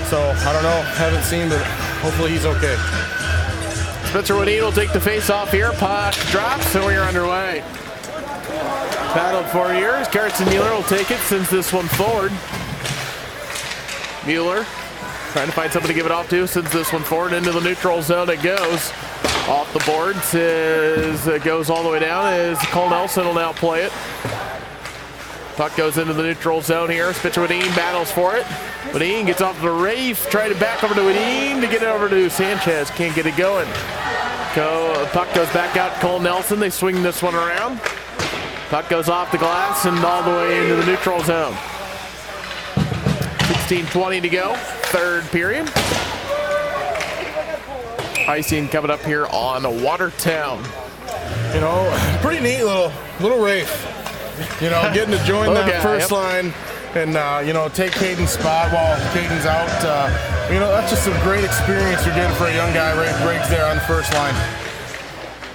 Speaker 2: So, I don't know, haven't seen, but hopefully he's okay.
Speaker 1: Spencer Woodine will take the face off here. Puck drops, so we're underway. Battled for years. Carson Mueller will take it, sends this one forward. Mueller trying to find somebody to give it off to, sends this one forward into the neutral zone. It goes off the boards as it goes all the way down as Cole Nelson will now play it. Puck goes into the neutral zone here. Spencer Woodine battles for it. Woodine gets off the Rafe, trying to back over to Woodine to get it over to Sanchez. Can't get it going. Puck goes back out to Cole Nelson. They swing this one around. Puck goes off the glass and all the way into the neutral zone. 16:20 to go, third period. Icing coming up here on Watertown.
Speaker 2: You know, pretty neat little race. You know, getting to join that first line and, you know, take Caden's spot while Caden's out. You know, that's just a great experience you're getting for a young guy. Right breaks there on the first line.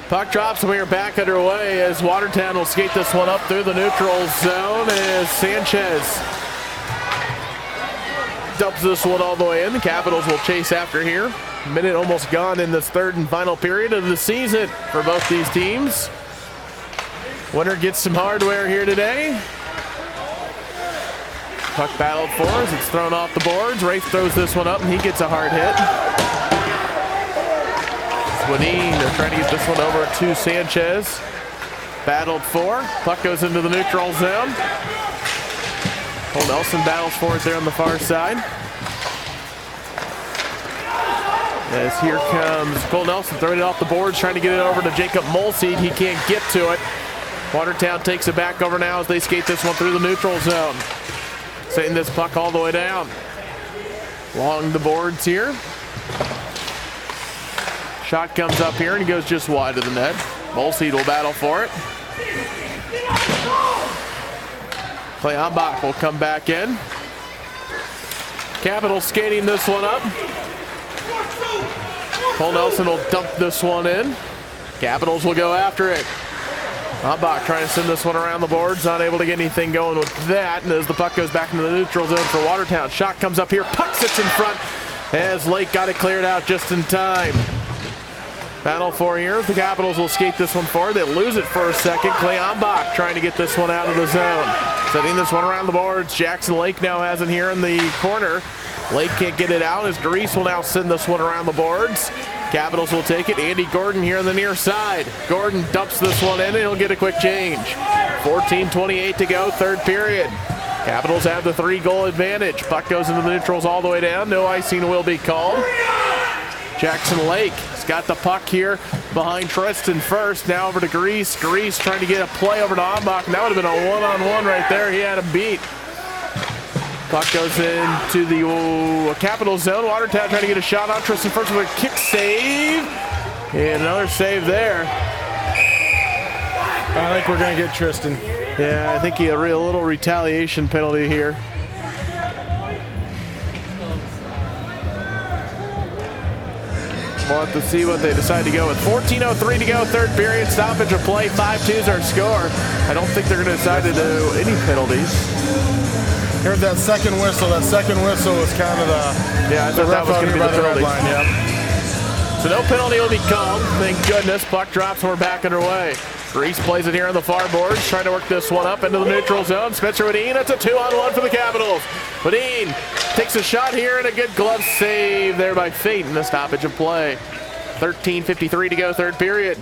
Speaker 1: Puck drops and we are back underway as Watertown will skate this one up through the neutral zone as Sanchez dumps this one all the way in. The Capitals will chase after here. Minute almost gone in this third and final period of the season for both these teams. Winner gets some hardware here today. Puck battled for as it's thrown off the boards. Rafe throws this one up and he gets a hard hit. Swineen, they're trying to get this one over to Sanchez. Battled for. Puck goes into the neutral zone. Cole Nelson battles for it there on the far side. As here comes Cole Nelson throwing it off the boards, trying to get it over to Jacob Molseed. He can't get to it. Watertown takes it back over now as they skate this one through the neutral zone. Sending this puck all the way down. Along the boards here. Shot comes up here and goes just wide of the net. Molseed will battle for it. Clay Ambach will come back in. Capitals skating this one up. Cole Nelson will dump this one in. Capitals will go after it. Ambach trying to send this one around the boards, not able to get anything going with that. And as the puck goes back into the neutral zone for Watertown, shot comes up here, puck sits in front as Lake got it cleared out just in time. Battle for here. The Capitals will skate this one forward. They lose it for a second. Clay Ambach trying to get this one out of the zone. Setting this one around the boards. Jackson Lake now has it here in the corner. Lake can't get it out as Grease will now send this one around the boards. Capitals will take it. Andy Gordon here on the near side. Gordon dumps this one in and he'll get a quick change. 14:28 to go, third period. Capitals have the 3-goal advantage. Puck goes into the neutrals all the way down. No icing will be called. Jackson Lake has got the puck here behind Tristan first. Now over to Grease. Grease trying to get a play over to Ambach. That would have been a one-on-one right there. He had him beat. Puck goes into the Capital zone. Watertown trying to get a shot on Tristan first with a kick save. And another save there.
Speaker 2: I think we're going to get Tristan.
Speaker 1: Yeah, I think he had a little retaliation penalty here. We'll have to see what they decide to go with. 14:03 to go, third period. Stoppage of play. 5-2 is our score. I don't think they're going to decide to do any penalties.
Speaker 2: Heard that second whistle. That second whistle was kind of the
Speaker 1: I thought that was going to be the penalty.
Speaker 2: Line, yep.
Speaker 1: So no penalty will be called. Thank goodness. Puck drops and we're back underway. Grease plays it here on the far boards, trying to work this one up into the neutral zone. Spencer Wadeen, that's a 2-on-1 for the Capitals. Wadeen takes a shot here and a good glove save there by Fate in the stoppage of play. 13:53 to go, third period.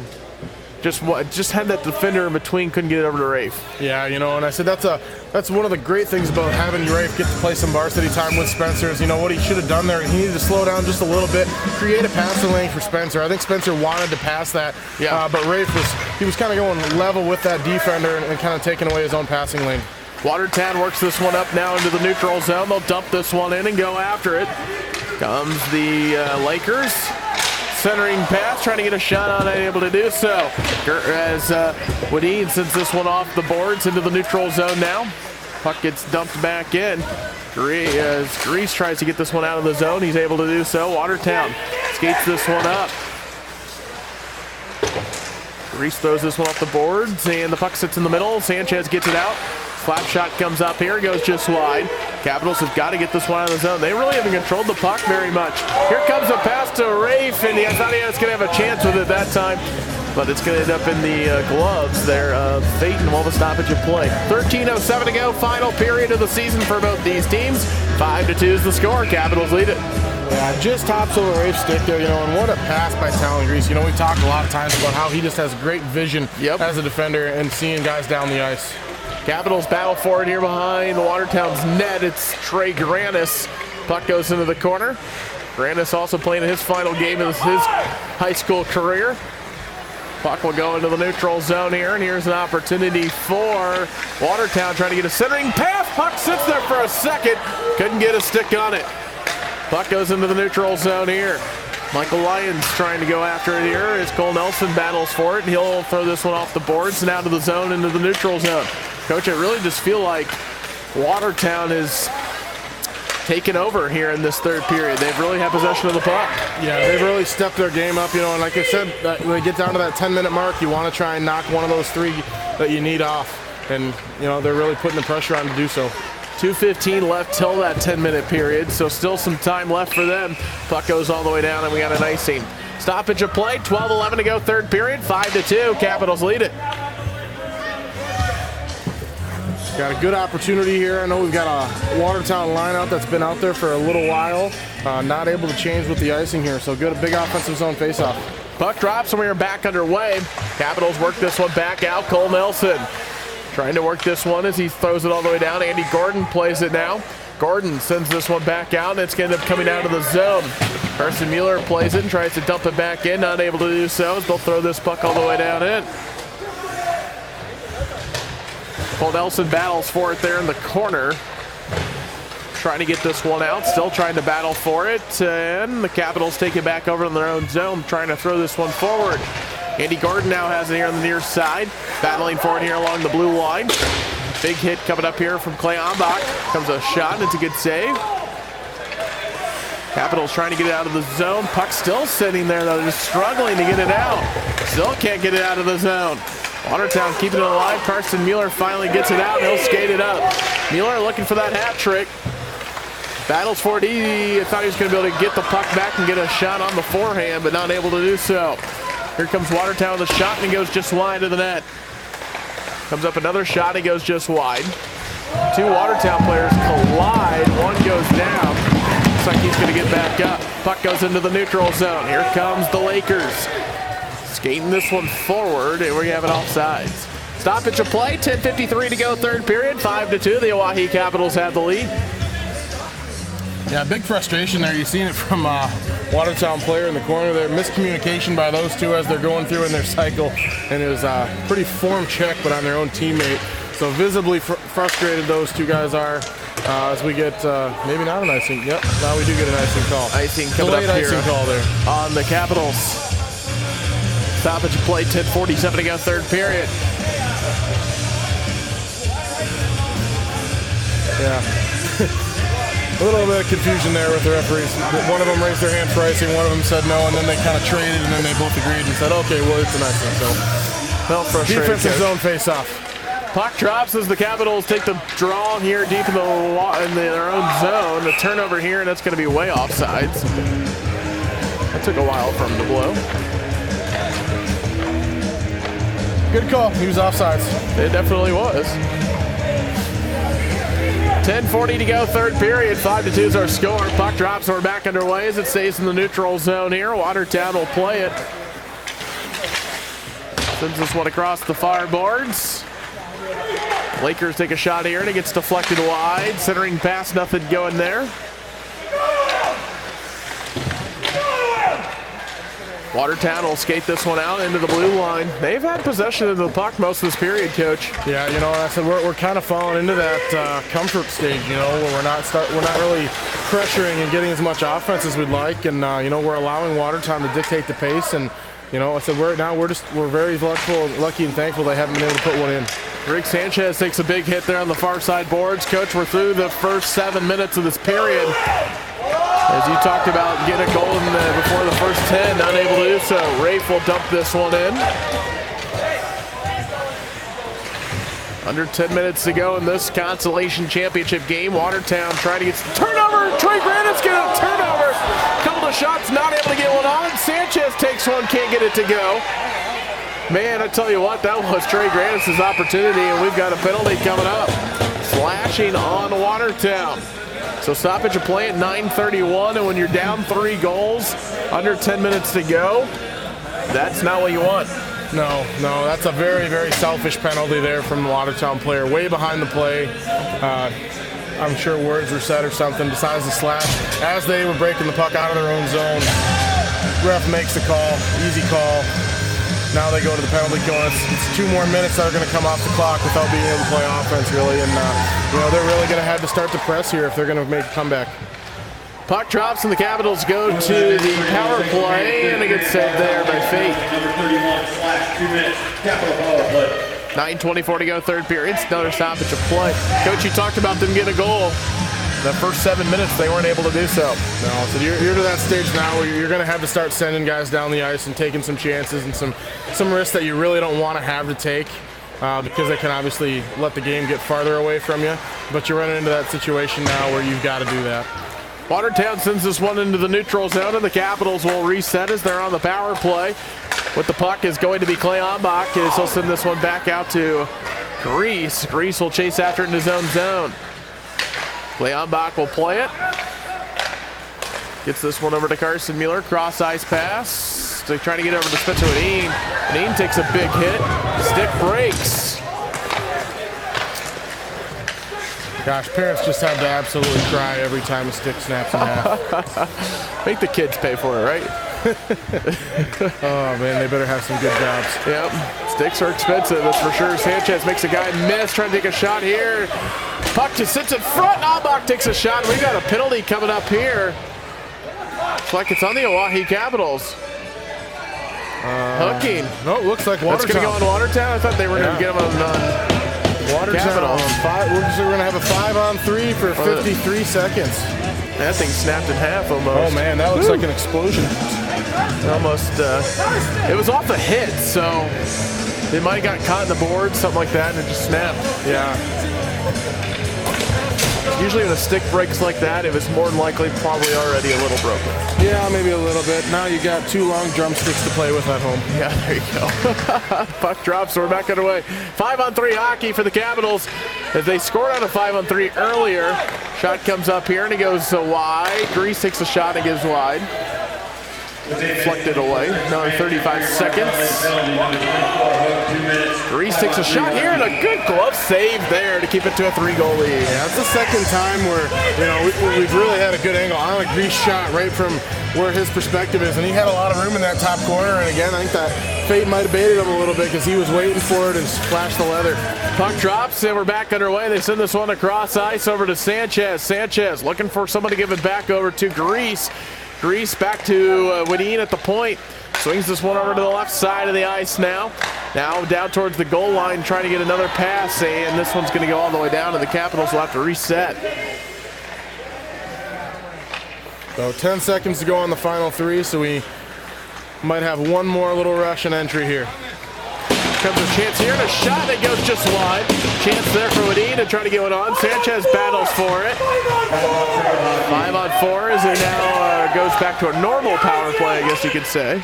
Speaker 1: Just had that defender in between, couldn't get it over to Rafe.
Speaker 2: Yeah, you know, and I said that's one of the great things about having Rafe get to play some varsity time with Spencer is, you know, what he should have done there. He needed to slow down just a little bit, create a passing lane for Spencer. I think Spencer wanted to pass that, but Rafe was kind of going level with that defender and kind of taking away his own passing lane. Watertown works this one up now into the neutral zone. They'll dump this one in and go after it.
Speaker 1: Comes the Lakers. Centering pass, trying to get a shot on, unable to do so. As Wadeen sends this one off the boards into the neutral zone now. Puck gets dumped back in. As Grease tries to get this one out of the zone, he's able to do so. Watertown skates this one up. Grease throws this one off the boards, and the puck sits in the middle. Sanchez gets it out. Slap shot comes up here, goes just wide. Capitals have got to get this one out of the zone. They really haven't controlled the puck very much. Here comes a pass to Rafe, and I thought he was going to have a chance with it that time, but it's going to end up in the gloves there of Fate and all the stoppage of play. 13:07 to go, final period of the season for both these teams. 5-2 is the score. Capitals lead it.
Speaker 2: Yeah, just tops over Rafe's stick there, you know, and what a pass by Talon Grease. You know, we talked a lot of times about how he just has great vision as a defender and seeing guys down the ice.
Speaker 1: Capitals battle for it here behind Watertown's net. It's Trey Granis. Puck goes into the corner. Grandis also playing his final game of his high school career. Puck will go into the neutral zone here, and here's an opportunity for Watertown trying to get a centering pass. Puck sits there for a second, couldn't get a stick on it. Puck goes into the neutral zone here. Michael Lyons trying to go after it here as Cole Nelson battles for it. He'll throw this one off the boards and out of the zone into the neutral zone. Coach, I really just feel like Watertown is taken over here in this third period. They've really had possession of the puck.
Speaker 2: Yeah, they've really stepped their game up, and like I said, when you get down to that 10-minute mark, you want to try and knock one of those three that you need off, and they're really putting the pressure on to do so.
Speaker 1: 2:15 left till that 10-minute period, so still some time left for them. Puck goes all the way down, and we got an icing. Stoppage of play, 12:11 to go third period, 5-2, Capitals lead it.
Speaker 2: Got a good opportunity here. I know we've got a Watertown lineout that's been out there for a little while, not able to change with the icing here, so good, a big offensive zone faceoff.
Speaker 1: Puck drops, and we are back underway. Capitals work this one back out. Cole Nelson trying to work this one as he throws it all the way down. Andy Gordon plays it now. Gordon sends this one back out, and it's going to end up coming out of the zone. Carson Mueller plays it and tries to dump it back in, not able to do so. They'll throw this puck all the way down in. Cole Nelson battles for it there in the corner. Trying to get this one out, still trying to battle for it, and the Capitals take it back over in their own zone, trying to throw this one forward. Andy Gordon now has it here on the near side, battling for it here along the blue line. Big hit coming up here from Clay Ombach. Comes a shot, and it's a good save. Capitals trying to get it out of the zone. Puck still sitting there, though, just struggling to get it out. Still can't get it out of the zone. Watertown keeping it alive. Carson Mueller finally gets it out, and he'll skate it up. Mueller looking for that hat trick. Battles for it. He thought he was going to be able to get the puck back and get a shot on the forehand, but not able to do so. Here comes Watertown with a shot, and he goes just wide of the net. Comes up another shot, he goes just wide. Two Watertown players collide. One goes down. Looks like he's going to get back up. Puck goes into the neutral zone. Here comes the Lakers. Skating this one forward, and we have it offsides. Stoppage of play, 10:53 to go third period, 5-2. The Oahe Capitals have the lead.
Speaker 2: Yeah, big frustration there. You've seen it from Watertown player in the corner there. Miscommunication by those two as they're going through in their cycle. And it was a pretty form check, but on their own teammate. So visibly frustrated those two guys are as we get maybe not an icing. Yep, now we do get an icing call.
Speaker 1: Icing coming up here
Speaker 2: icing call there
Speaker 1: on the Capitals. Stoppage of play, 10:47 to go third period.
Speaker 2: Yeah. A little bit of confusion there with the referees. One of them raised their hand for icing, one of them said no, and then they kind of traded, and then they both agreed and said, okay, well, it's an icing. So, defensive zone face-off.
Speaker 1: Puck drops as the Capitals take the draw here deep in their own zone. The turnover here, and that's going to be way offsides. That took a while for him to blow.
Speaker 2: Good call. He was offsides.
Speaker 1: It definitely was. 10:40 to go, third period. 5-2 is our score. Puck drops, we're back underway as it stays in the neutral zone here. Watertown will play it. Sends this one across the far boards. Lakers take a shot here, and it gets deflected wide. Centering pass, nothing going there. Watertown will skate this one out into the blue line. They've had possession of the puck most of this period, Coach.
Speaker 2: Yeah, I said we're kind of falling into that comfort stage, where we're not really pressuring and getting as much offense as we'd like, and we're allowing Watertown to dictate the pace. And I said we're very lucky and thankful they haven't been able to put one in.
Speaker 1: Rick Sanchez takes a big hit there on the far side boards. Coach, we're through the first 7 minutes of this period. As you talked about, get a goal before the first 10, not able to do so. Rafe will dump this one in. Under 10 minutes to go in this Consolation Championship game. Watertown trying to get turnover. Trey Grandis get a turnover. Couple of shots, not able to get one on. Sanchez takes one, can't get it to go. Man, I tell you what, that was Trey Grandis' opportunity, and we've got a penalty coming up. Slashing on Watertown. So stoppage of play at 9:31, and when you're down 3 goals, under 10 minutes to go, that's not what you want.
Speaker 2: No, that's a very, very selfish penalty there from the Watertown player. Way behind the play. I'm sure words were said or something besides the slash. As they were breaking the puck out of their own zone, ref makes the call, easy call. Now they go to the penalty kill. It's 2 more minutes that are going to come off the clock without being able to play offense, really. And, they're really going to have to start the press here if they're going to make a comeback.
Speaker 1: Puck drops and the Capitals go to the power play, and it gets saved there by Fate.
Speaker 3: Number 31/2 minutes. Capital power play.
Speaker 1: 9:24 to go, third period. It's another stoppage of play. Coach, you talked about them getting a goal. The first 7 minutes, they weren't able to do so.
Speaker 2: No, so you're to that stage now where you're going to have to start sending guys down the ice and taking some chances and some risks that you really don't want to have to take because they can obviously let the game get farther away from you. But you're running into that situation now where you've got to do that.
Speaker 1: Watertown sends this one into the neutral zone, and the Capitals will reset as they're on the power play. With the puck is going to be Clay Ombach, as he'll send this one back out to Grease. Grease will chase after it in his own zone. Clay Ombach will play it. Gets this one over to Carson Mueller. Cross ice pass. They're trying to get over to Spencer Wadeen. Wadeen takes a big hit. Stick breaks.
Speaker 2: Gosh, parents just have to absolutely cry every time a stick snaps in half.
Speaker 1: Make the kids pay for it, right?
Speaker 2: Oh, man, they better have some good jobs.
Speaker 1: Yep. Sticks are expensive, that's for sure. Sanchez makes a guy miss, trying to take a shot here. Puck just sits in front. Ombach takes a shot. We got a penalty coming up here. Looks like it's on the Oahe Capitals. Hooking.
Speaker 2: No, it looks like Watertown.
Speaker 1: That's going to go on Watertown? I thought they were going to get him on
Speaker 2: Watertown. We're going to have a 5-on-3 for 53 seconds.
Speaker 1: That thing snapped in half almost.
Speaker 2: Oh, man, that looks like an explosion.
Speaker 1: Almost, it was off a hit, so it might have got caught in the board, something like that, and it just snapped.
Speaker 2: Yeah.
Speaker 1: Usually when a stick breaks like that, it was more than likely probably already a little broken.
Speaker 2: Yeah, maybe a little bit. Now you got 2 long drumsticks to play with at home.
Speaker 1: Yeah, there you go. Puck drops, so we're back underway. 5-on-3 hockey for the Capitals as they scored on a 5-on-3 earlier. Shot comes up here and it goes wide. Grease takes a shot and it gives wide. Deflected away. Another 35 seconds. Grease takes a shot here and a good glove save there to keep it to a 3-goal lead.
Speaker 2: Yeah, that's the second time where we've really had a good angle on a Grease shot right from where his perspective is, and he had a lot of room in that top corner. And again, I think that fate might have baited him a little bit because he was waiting for it and splashed the leather.
Speaker 1: Puck drops and we're back underway. They send this one across ice over to Sanchez. Sanchez looking for someone to give it back over to Grease. Grease back to Wadeen at the point. Swings this one over to the left side of the ice now. Now down towards the goal line, trying to get another pass, and this one's going to go all the way down, and the Capitals will have to reset.
Speaker 2: So 10 seconds to go on the final 3, so we might have one more little Russian entry here.
Speaker 1: Comes a chance here and a shot that goes just wide. Chance there for Wadeen to try to get it on. Sanchez battles for it. 5-on-4 as it now goes back to a normal power play, I guess you could say.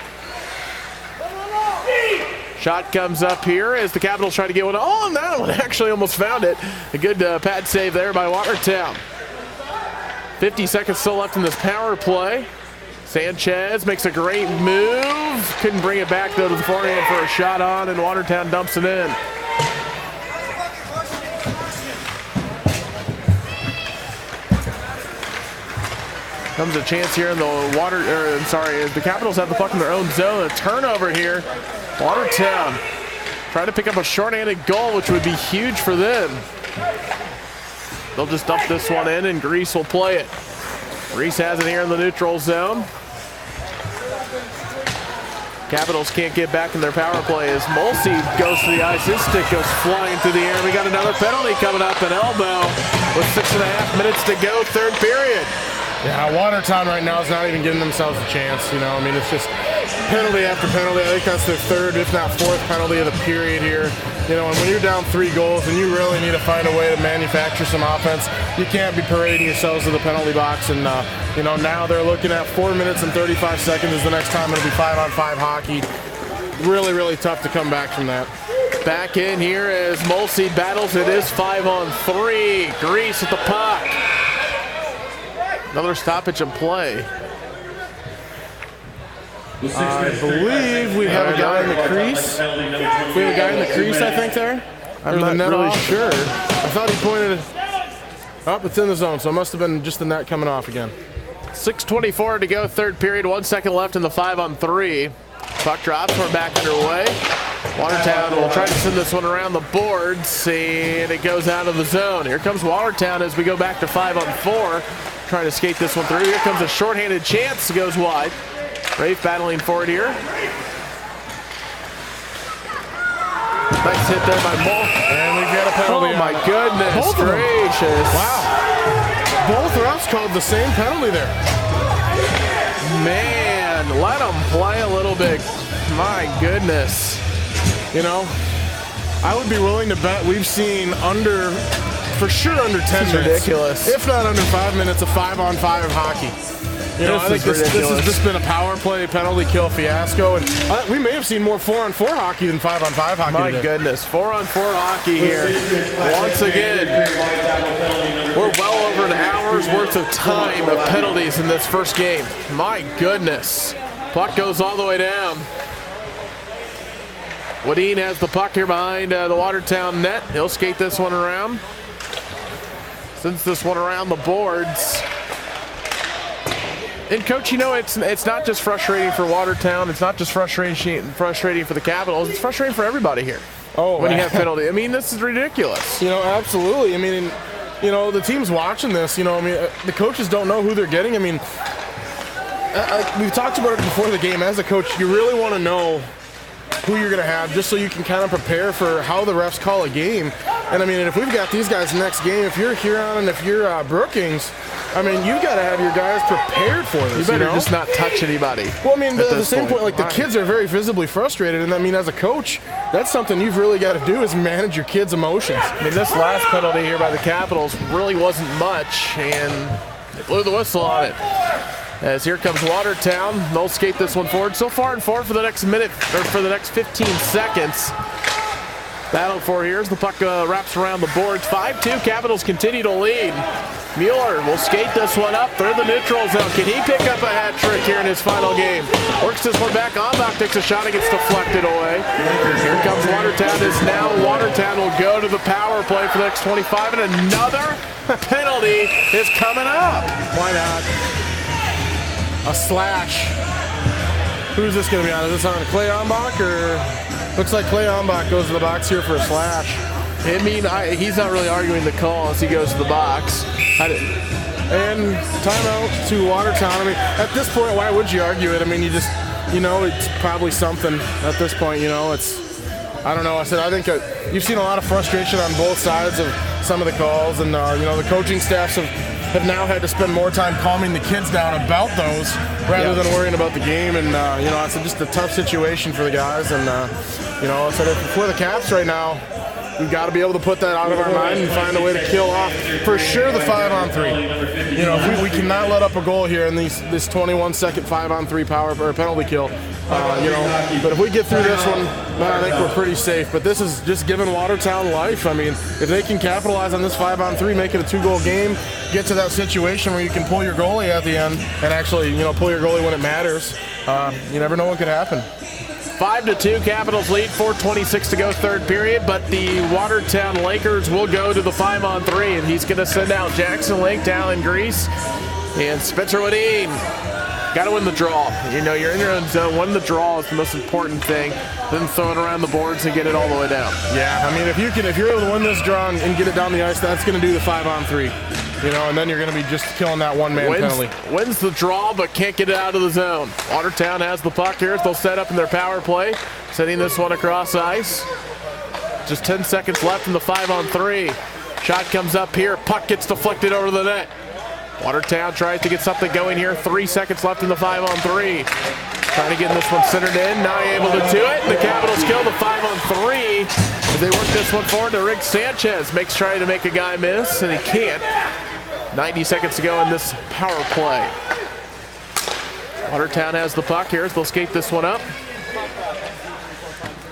Speaker 1: Shot comes up here as the Capitals try to get one on. That one actually almost found it. A good pad save there by Watertown. 50 seconds still left in this power play. Sanchez makes a great move. Couldn't bring it back though to the forehand for a shot on, and Watertown dumps it in. Comes a chance here in the the Capitals have the puck in their own zone. A turnover here. Watertown trying to pick up a shorthanded goal, which would be huge for them. They'll just dump this one in, and Grease will play it. Grease has it here in the neutral zone. Capitals can't get back in their power play as Mulsey goes to the ice. His stick goes flying through the air. We got another penalty coming up, an elbow with 6.5 minutes to go, third period.
Speaker 2: Yeah, Watertown right now is not even giving themselves a chance, I mean, it's just penalty after penalty. I think that's their third, if not fourth penalty of the period here. And when you're down 3 goals and you really need to find a way to manufacture some offense, you can't be parading yourselves to the penalty box. And, now they're looking at 4 minutes and 35 seconds is the next time it'll be 5-on-5 hockey. Really, really tough to come back from that.
Speaker 1: Back in here as Mulsey battles. It is 5-on-3. Grease with the puck. Another stoppage in play.
Speaker 2: I believe we have a guy in the crease. We have a guy in the crease, I think, there.
Speaker 1: I'm not really sure.
Speaker 2: I thought he pointed. Up, it's in the zone, so it must have been just the net coming off again.
Speaker 1: 6:24 to go, third period. 1 second left in the 5-on-3. Puck drops. We're back underway. Watertown will try to send this one around the boards, and it goes out of the zone. Here comes Watertown as we go back to 5-on-4. Trying to skate this one through. Here comes a shorthanded chance. It goes wide. Rafe battling for it here. Nice hit there by Mull.
Speaker 2: And we get a penalty.
Speaker 1: Oh my goodness
Speaker 2: Both of them.
Speaker 1: gracious.
Speaker 2: Wow. Both refs called the same penalty there.
Speaker 1: Man, let them play a little bit. My goodness.
Speaker 2: You know, I would be willing to bet we've seen for sure under 10 minutes.
Speaker 1: Ridiculous.
Speaker 2: If not under 5 minutes of 5-on-5 hockey. You know, I think this has just been a power play penalty kill fiasco, and we may have seen more 4-on-4 hockey than 5-on-5 hockey.
Speaker 1: My
Speaker 2: today.
Speaker 1: goodness, 4-on-4 hockey here. Once again, we're well over an hour's worth of time of penalties in this first game. My goodness. Puck goes all the way down. Wadeen has the puck here behind the Watertown net. He'll skate this one around. Sends this one around the boards. And Coach, you know, it's not just frustrating for Watertown. It's not just frustrating for the Capitals. It's frustrating for everybody here.
Speaker 2: Oh,
Speaker 1: when you have penalty. I mean, this is ridiculous.
Speaker 2: You know, absolutely. I mean, you know, the teams watching this, you know, I mean, the coaches don't know who they're getting. I mean, we've talked about it before the game. As a coach, you really want to know who you're going to have just so you can kind of prepare for how the refs call a game. And, I mean, if we've got these guys next game, if you're Huron and if you're Brookings, I mean, you've got to have your guys prepared for this.
Speaker 1: You better
Speaker 2: know?
Speaker 1: just not touch anybody.
Speaker 2: Well, I mean, at the same point, like, the kids are very visibly frustrated. And, I mean, as a coach, that's something you've really got to do is manage your kids' emotions.
Speaker 1: I mean, this last penalty here by the Capitals really wasn't much, and they blew the whistle on it. As here comes Watertown, they'll skate this one forward. So far and forward for the next minute, or for the next 15 seconds. Battle for here as the puck wraps around the boards. 5-2, Capitals continue to lead. Mueller will skate this one up through the neutral zone. Can he pick up a hat trick here in his final game? Works this one back. Ombach takes a shot and gets deflected away. Here comes Watertown as now Watertown will go to the power play for the next 25, and another penalty is coming up.
Speaker 2: Why not? A slash. Who's this going to be on? Is this on Clay Ombach, or looks like Clay Ombach goes to the box here for a slash?
Speaker 1: I mean, he's not really arguing the call as he goes to the box.
Speaker 2: And timeout to Watertown. I mean, at this point, why would you argue it? I mean, you know, it's probably something at this point. You know, I don't know. I think you've seen a lot of frustration on both sides of some of the calls, and you know, the coaching staffs have now had to spend more time calming the kids down about those rather than worrying about the game. And you know, it's just a tough situation for the guys. And you know, so if we're the Caps right now, we've got to be able to put that out of our mind and find a way to kill off, for sure, the 5-on-3. You know, we cannot let up a goal here in this 21-second 5-on-3 power or penalty kill. You know, but if we get through this one, I think we're pretty safe. But this is just giving Watertown life. I mean, if they can capitalize on this 5-on-3, make it a 2-goal game, get to that situation where you can pull your goalie at the end and actually, you know, pull your goalie when it matters, you never know what could happen.
Speaker 1: 5-2, Capitals lead, 4:26 to go, third period, but the Watertown Lakers will go to the 5-on-3, and he's going to send out Jackson Lake, Talon Grease, and Spencer Wadeen. Got to win the draw. You know, you're in your own zone. Winning the draw is the most important thing. Then throw it around the boards and get it all the way down.
Speaker 2: Yeah, I mean, if you're able to win this draw and get it down the ice, that's going to do the 5-on-3. You know, and then you're going to be just killing that one-man penalty.
Speaker 1: Wins the draw, but can't get it out of the zone. Watertown has the puck here. They'll set up in their power play, sending this one across ice. Just 10 seconds left in the 5-on-3. Shot comes up here. Puck gets deflected over the net. Watertown tries to get something going here. 3 seconds left in the 5-on-3. Trying to get this one centered in. Not able to do it. The Capitals kill the 5-on-3. As they work this one forward to Rick Sanchez. Trying to make a guy miss, and he can't. 90 seconds to go in this power play. Watertown has the puck here. They'll skate this one up.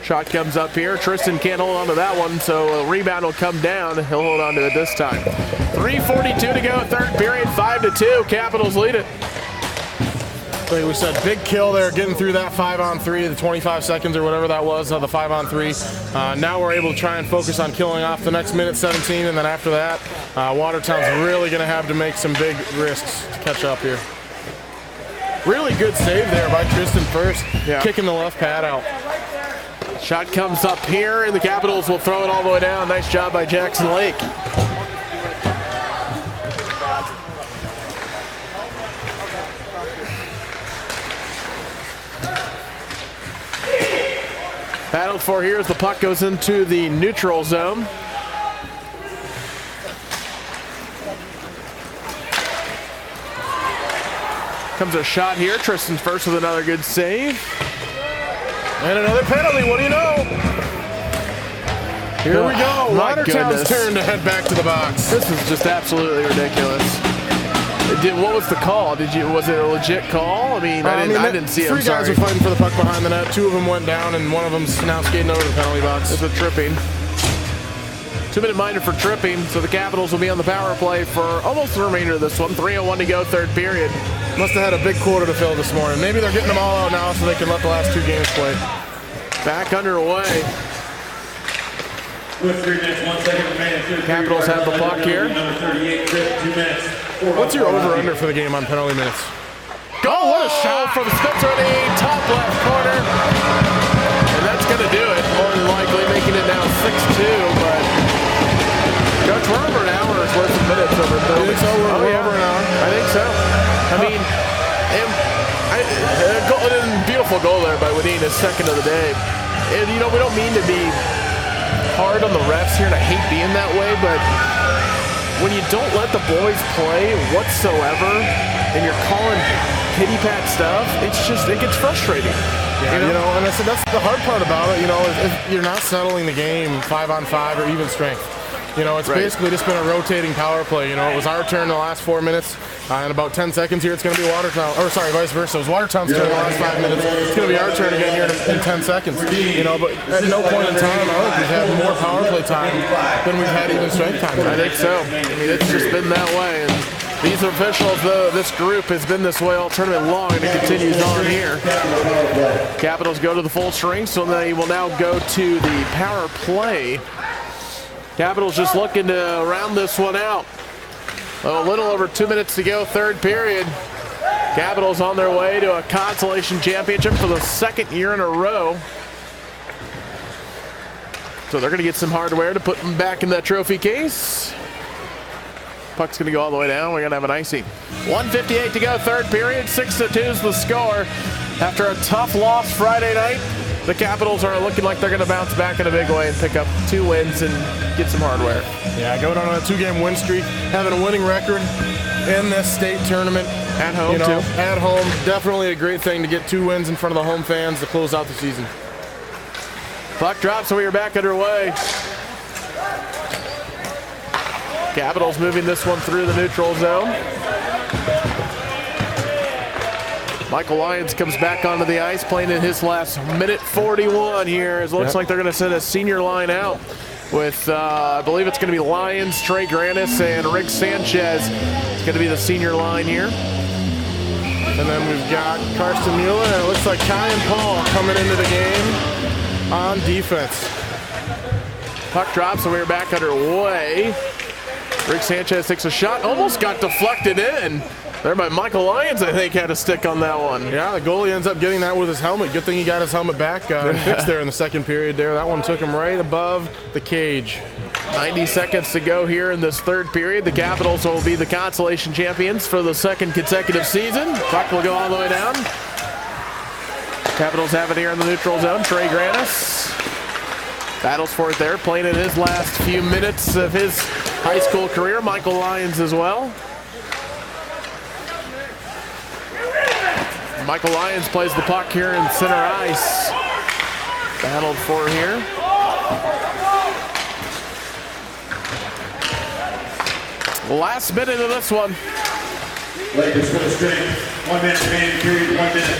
Speaker 1: Shot comes up here. Tristan can't hold on to that one, so a rebound will come down. He'll hold on to it this time. 3:42 to go, third period, 5-2. Capitals lead it.
Speaker 2: like we said, big kill there, getting through that 5-on-3, the 25 seconds or whatever that was, the 5-on-3. Now we're able to try and focus on killing off the next minute 17, and then after that, Watertown's really going to have to make some big risks to catch up here. Really good save there by Tristan first, kicking the left pad out.
Speaker 1: Shot comes up here, and the Capitals will throw it all the way down. Nice job by Jackson Lake. Battled for here as the puck goes into the neutral zone. Comes a shot here. Tristan's first with another good save.
Speaker 2: And another penalty, what do you know? Here we go. Watertown's turn to head back to the box.
Speaker 1: This is just absolutely ridiculous. What was the call? Was it a legit call? I mean, I didn't see it.
Speaker 2: Three guys were fighting for the puck behind the net. Two of them went down, and one of them's now skating over the penalty box.
Speaker 1: It's a tripping. 2-minute minor for tripping, so the Capitals will be on the power play for almost the remainder of this one. 3:01 to go, third period.
Speaker 2: Must have had a big quarter to fill this morning. Maybe they're getting them all out now so they can let the last 2 games play.
Speaker 1: Back underway.
Speaker 3: With 3 minutes, 1 second remaining.
Speaker 1: Capitals have the puck here.
Speaker 3: Number 38, 2 minutes.
Speaker 2: What's your over-under for the game on penalty minutes?
Speaker 1: Oh, what a shot from Spencer, top left corner. And that's going to do it, more than likely, making it now 6-2. But Coach, we're over an hour's worth of minutes over the building.
Speaker 2: So we're over an hour?
Speaker 1: I think so. I mean, beautiful goal there by Wadeen, his second of the day. And, you know, we don't mean to be hard on the refs here, and I hate being that way, but when you don't let the boys play whatsoever and you're calling pity pat stuff, it gets frustrating.
Speaker 2: Yeah, you know, and I said that's the hard part about it, you know, if you're not settling the game 5-on-5 or even strength. You know, it's basically just been a rotating power play. You know, it was our turn the last 4 minutes. In about 10 seconds here, it's going to be Watertown. Or sorry, vice versa. It was Watertown's turn the last 5 minutes. It's going to be our turn again here in 10 seconds. You know, but at no point in time, I think we've had more power play time than we've had even strength time.
Speaker 1: I think so. I mean, it's just been that way. And these officials, this group has been this way all tournament long, and it continues on here. Capitals go to the full string, so they will now go to the power play. Capitals just looking to round this one out. A little over 2 minutes to go, third period. Capitals on their way to a Consolation championship for the 2nd year in a row. So they're going to get some hardware to put them back in that trophy case. Puck's going to go all the way down. We're going to have an icy. 1:58 to go, third period. 6-2 is the score. After a tough loss Friday night, the Capitals are looking like they're going to bounce back in a big way and pick up 2 wins and get some hardware.
Speaker 2: Yeah, going on a 2-game win streak, having a winning record in this state tournament.
Speaker 1: At home,
Speaker 2: too.
Speaker 1: too.
Speaker 2: At home, definitely a great thing to get 2 wins in front of the home fans to close out the season.
Speaker 1: Puck drops, so we are back underway. Capitals moving this one through the neutral zone. Michael Lyons comes back onto the ice, playing in his last minute 41 here. It looks like they're going to send a senior line out with, I believe it's going to be Lyons, Trey Granis, and Rick Sanchez. It's going to be the senior line here.
Speaker 2: And then we've got Karsten Mueller, and it looks like Kai and Paul coming into the game on defense.
Speaker 1: Puck drops, and we're back underway. Rick Sanchez takes a shot, almost got deflected in. There by Michael Lyons, I think, had a stick on that one.
Speaker 2: Yeah, the goalie ends up getting that with his helmet. Good thing he got his helmet back and fixed there in the second period there. That one took him right above the cage.
Speaker 1: 90 seconds to go here in this third period. The Capitals will be the Consolation champions for the 2nd consecutive season. Puck will go all the way down. Capitals have it here in the neutral zone. Trey Granis battles for it there, playing in his last few minutes of his high school career. Michael Lyons as well. Michael Lyons plays the puck here in center ice. Battled for here. Last minute of this one.
Speaker 3: Lakers full strength. 1 minute remaining period, 1 minute.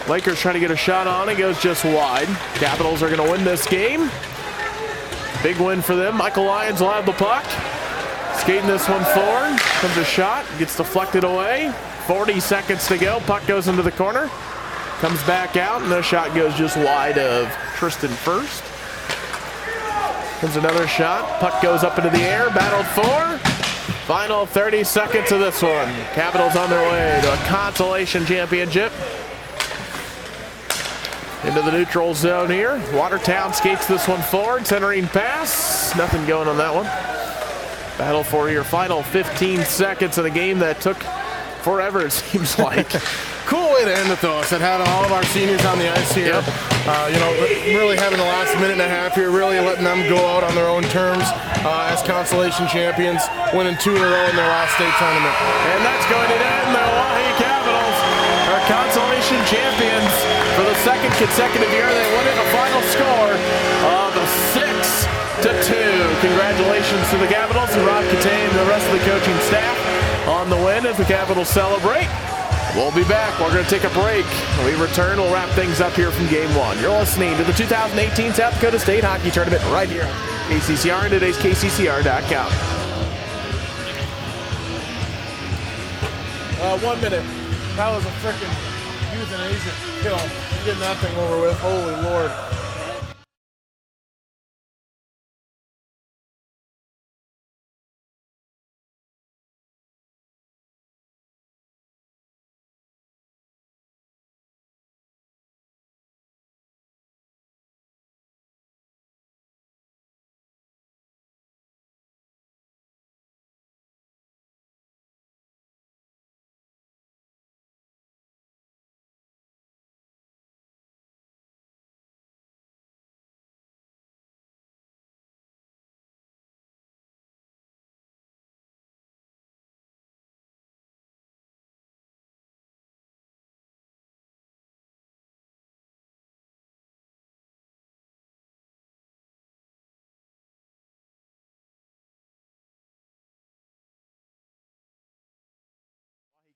Speaker 1: Lakers trying to get a shot on. It goes just wide. Capitals are going to win this game. Big win for them. Michael Lyons will have the puck. Skating this one forward. Comes a shot. Gets deflected away. 40 seconds to go. Puck goes into the corner. Comes back out, and the shot goes just wide of Tristan first. Comes another shot. Puck goes up into the air. Battled for. Final 30 seconds of this one. Capitals on their way to a consolation championship. Into the neutral zone here. Watertown skates this one forward. Centering pass. Nothing going on that one. Battle for your final 15 seconds in a game that took forever, it seems like.
Speaker 2: Cool way to end it, though. It had all of our seniors on the ice here.
Speaker 1: Yep.
Speaker 2: You know, really having the last minute and a half here, really letting them go out on their own terms as consolation champions, winning 2 in a row in their last state tournament.
Speaker 1: And that's going to end the Oahe Capitals are consolation champions for the second consecutive year. They win it a final score of 6-2. Congratulations to the Capitals and Rob Catane and the rest of the coaching staff on the win as the Capitals celebrate. We'll be back. We're going to take a break. When we return, we'll wrap things up here from Game 1. You're listening to the 2018 South Dakota State Hockey Tournament right here on KCCR and today's KCCR.com.
Speaker 2: 1 minute. That was a freaking euthanasia kill. Getting that thing over with. Holy Lord.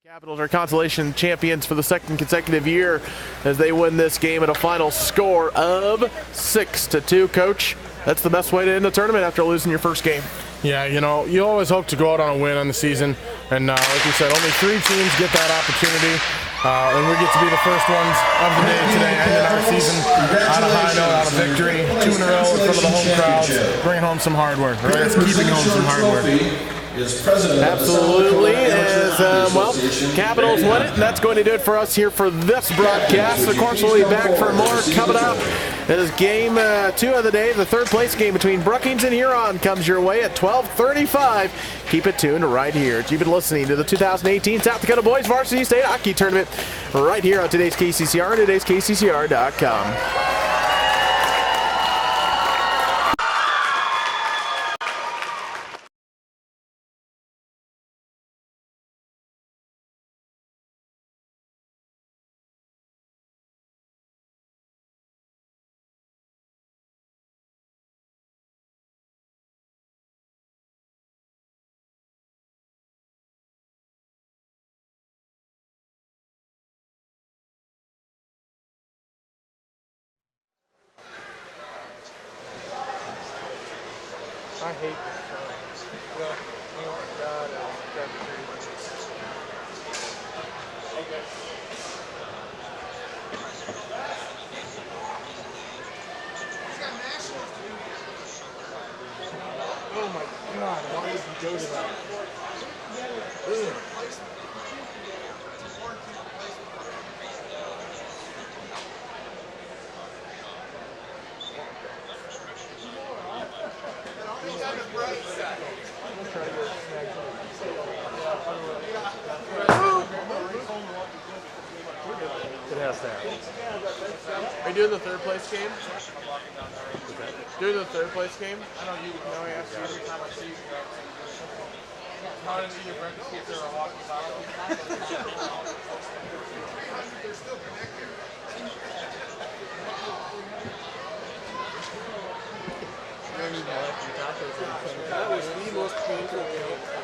Speaker 1: Capitals are consolation champions for the second consecutive year as they win this game at a final score of 6-2. Coach, that's the best way to end the tournament after losing your first game.
Speaker 2: Yeah, you know, you always hope to go out on a win on the season. And like you said, only 3 teams get that opportunity. And we get to be the first ones of the day today, ending our season on a high note, on a victory. 2 in a row in front of the home crowds, bringing home some hardware. Right? It's keeping home some hardware.
Speaker 1: Absolutely. Well, Capitals win it, and that's going to do it for us here for this broadcast. Of course, we'll be back for more coming up. It is game 2 of the day. The third place game between Brookings and Huron comes your way at 12:35. Keep it tuned right here. You've been listening to the 2018 South Dakota Boys Varsity State Hockey Tournament right here on today's KCCR and today's KCCR.com.
Speaker 2: I hate this. Well, oh my God, oh my God, why did you go to that? Ugh. It has that.
Speaker 1: Are you doing the third place game? Doing the third place game? I know you know I asked you every time I see you. How did you breakfast if they're a hockey foul? They're still connected. That was the most painful game.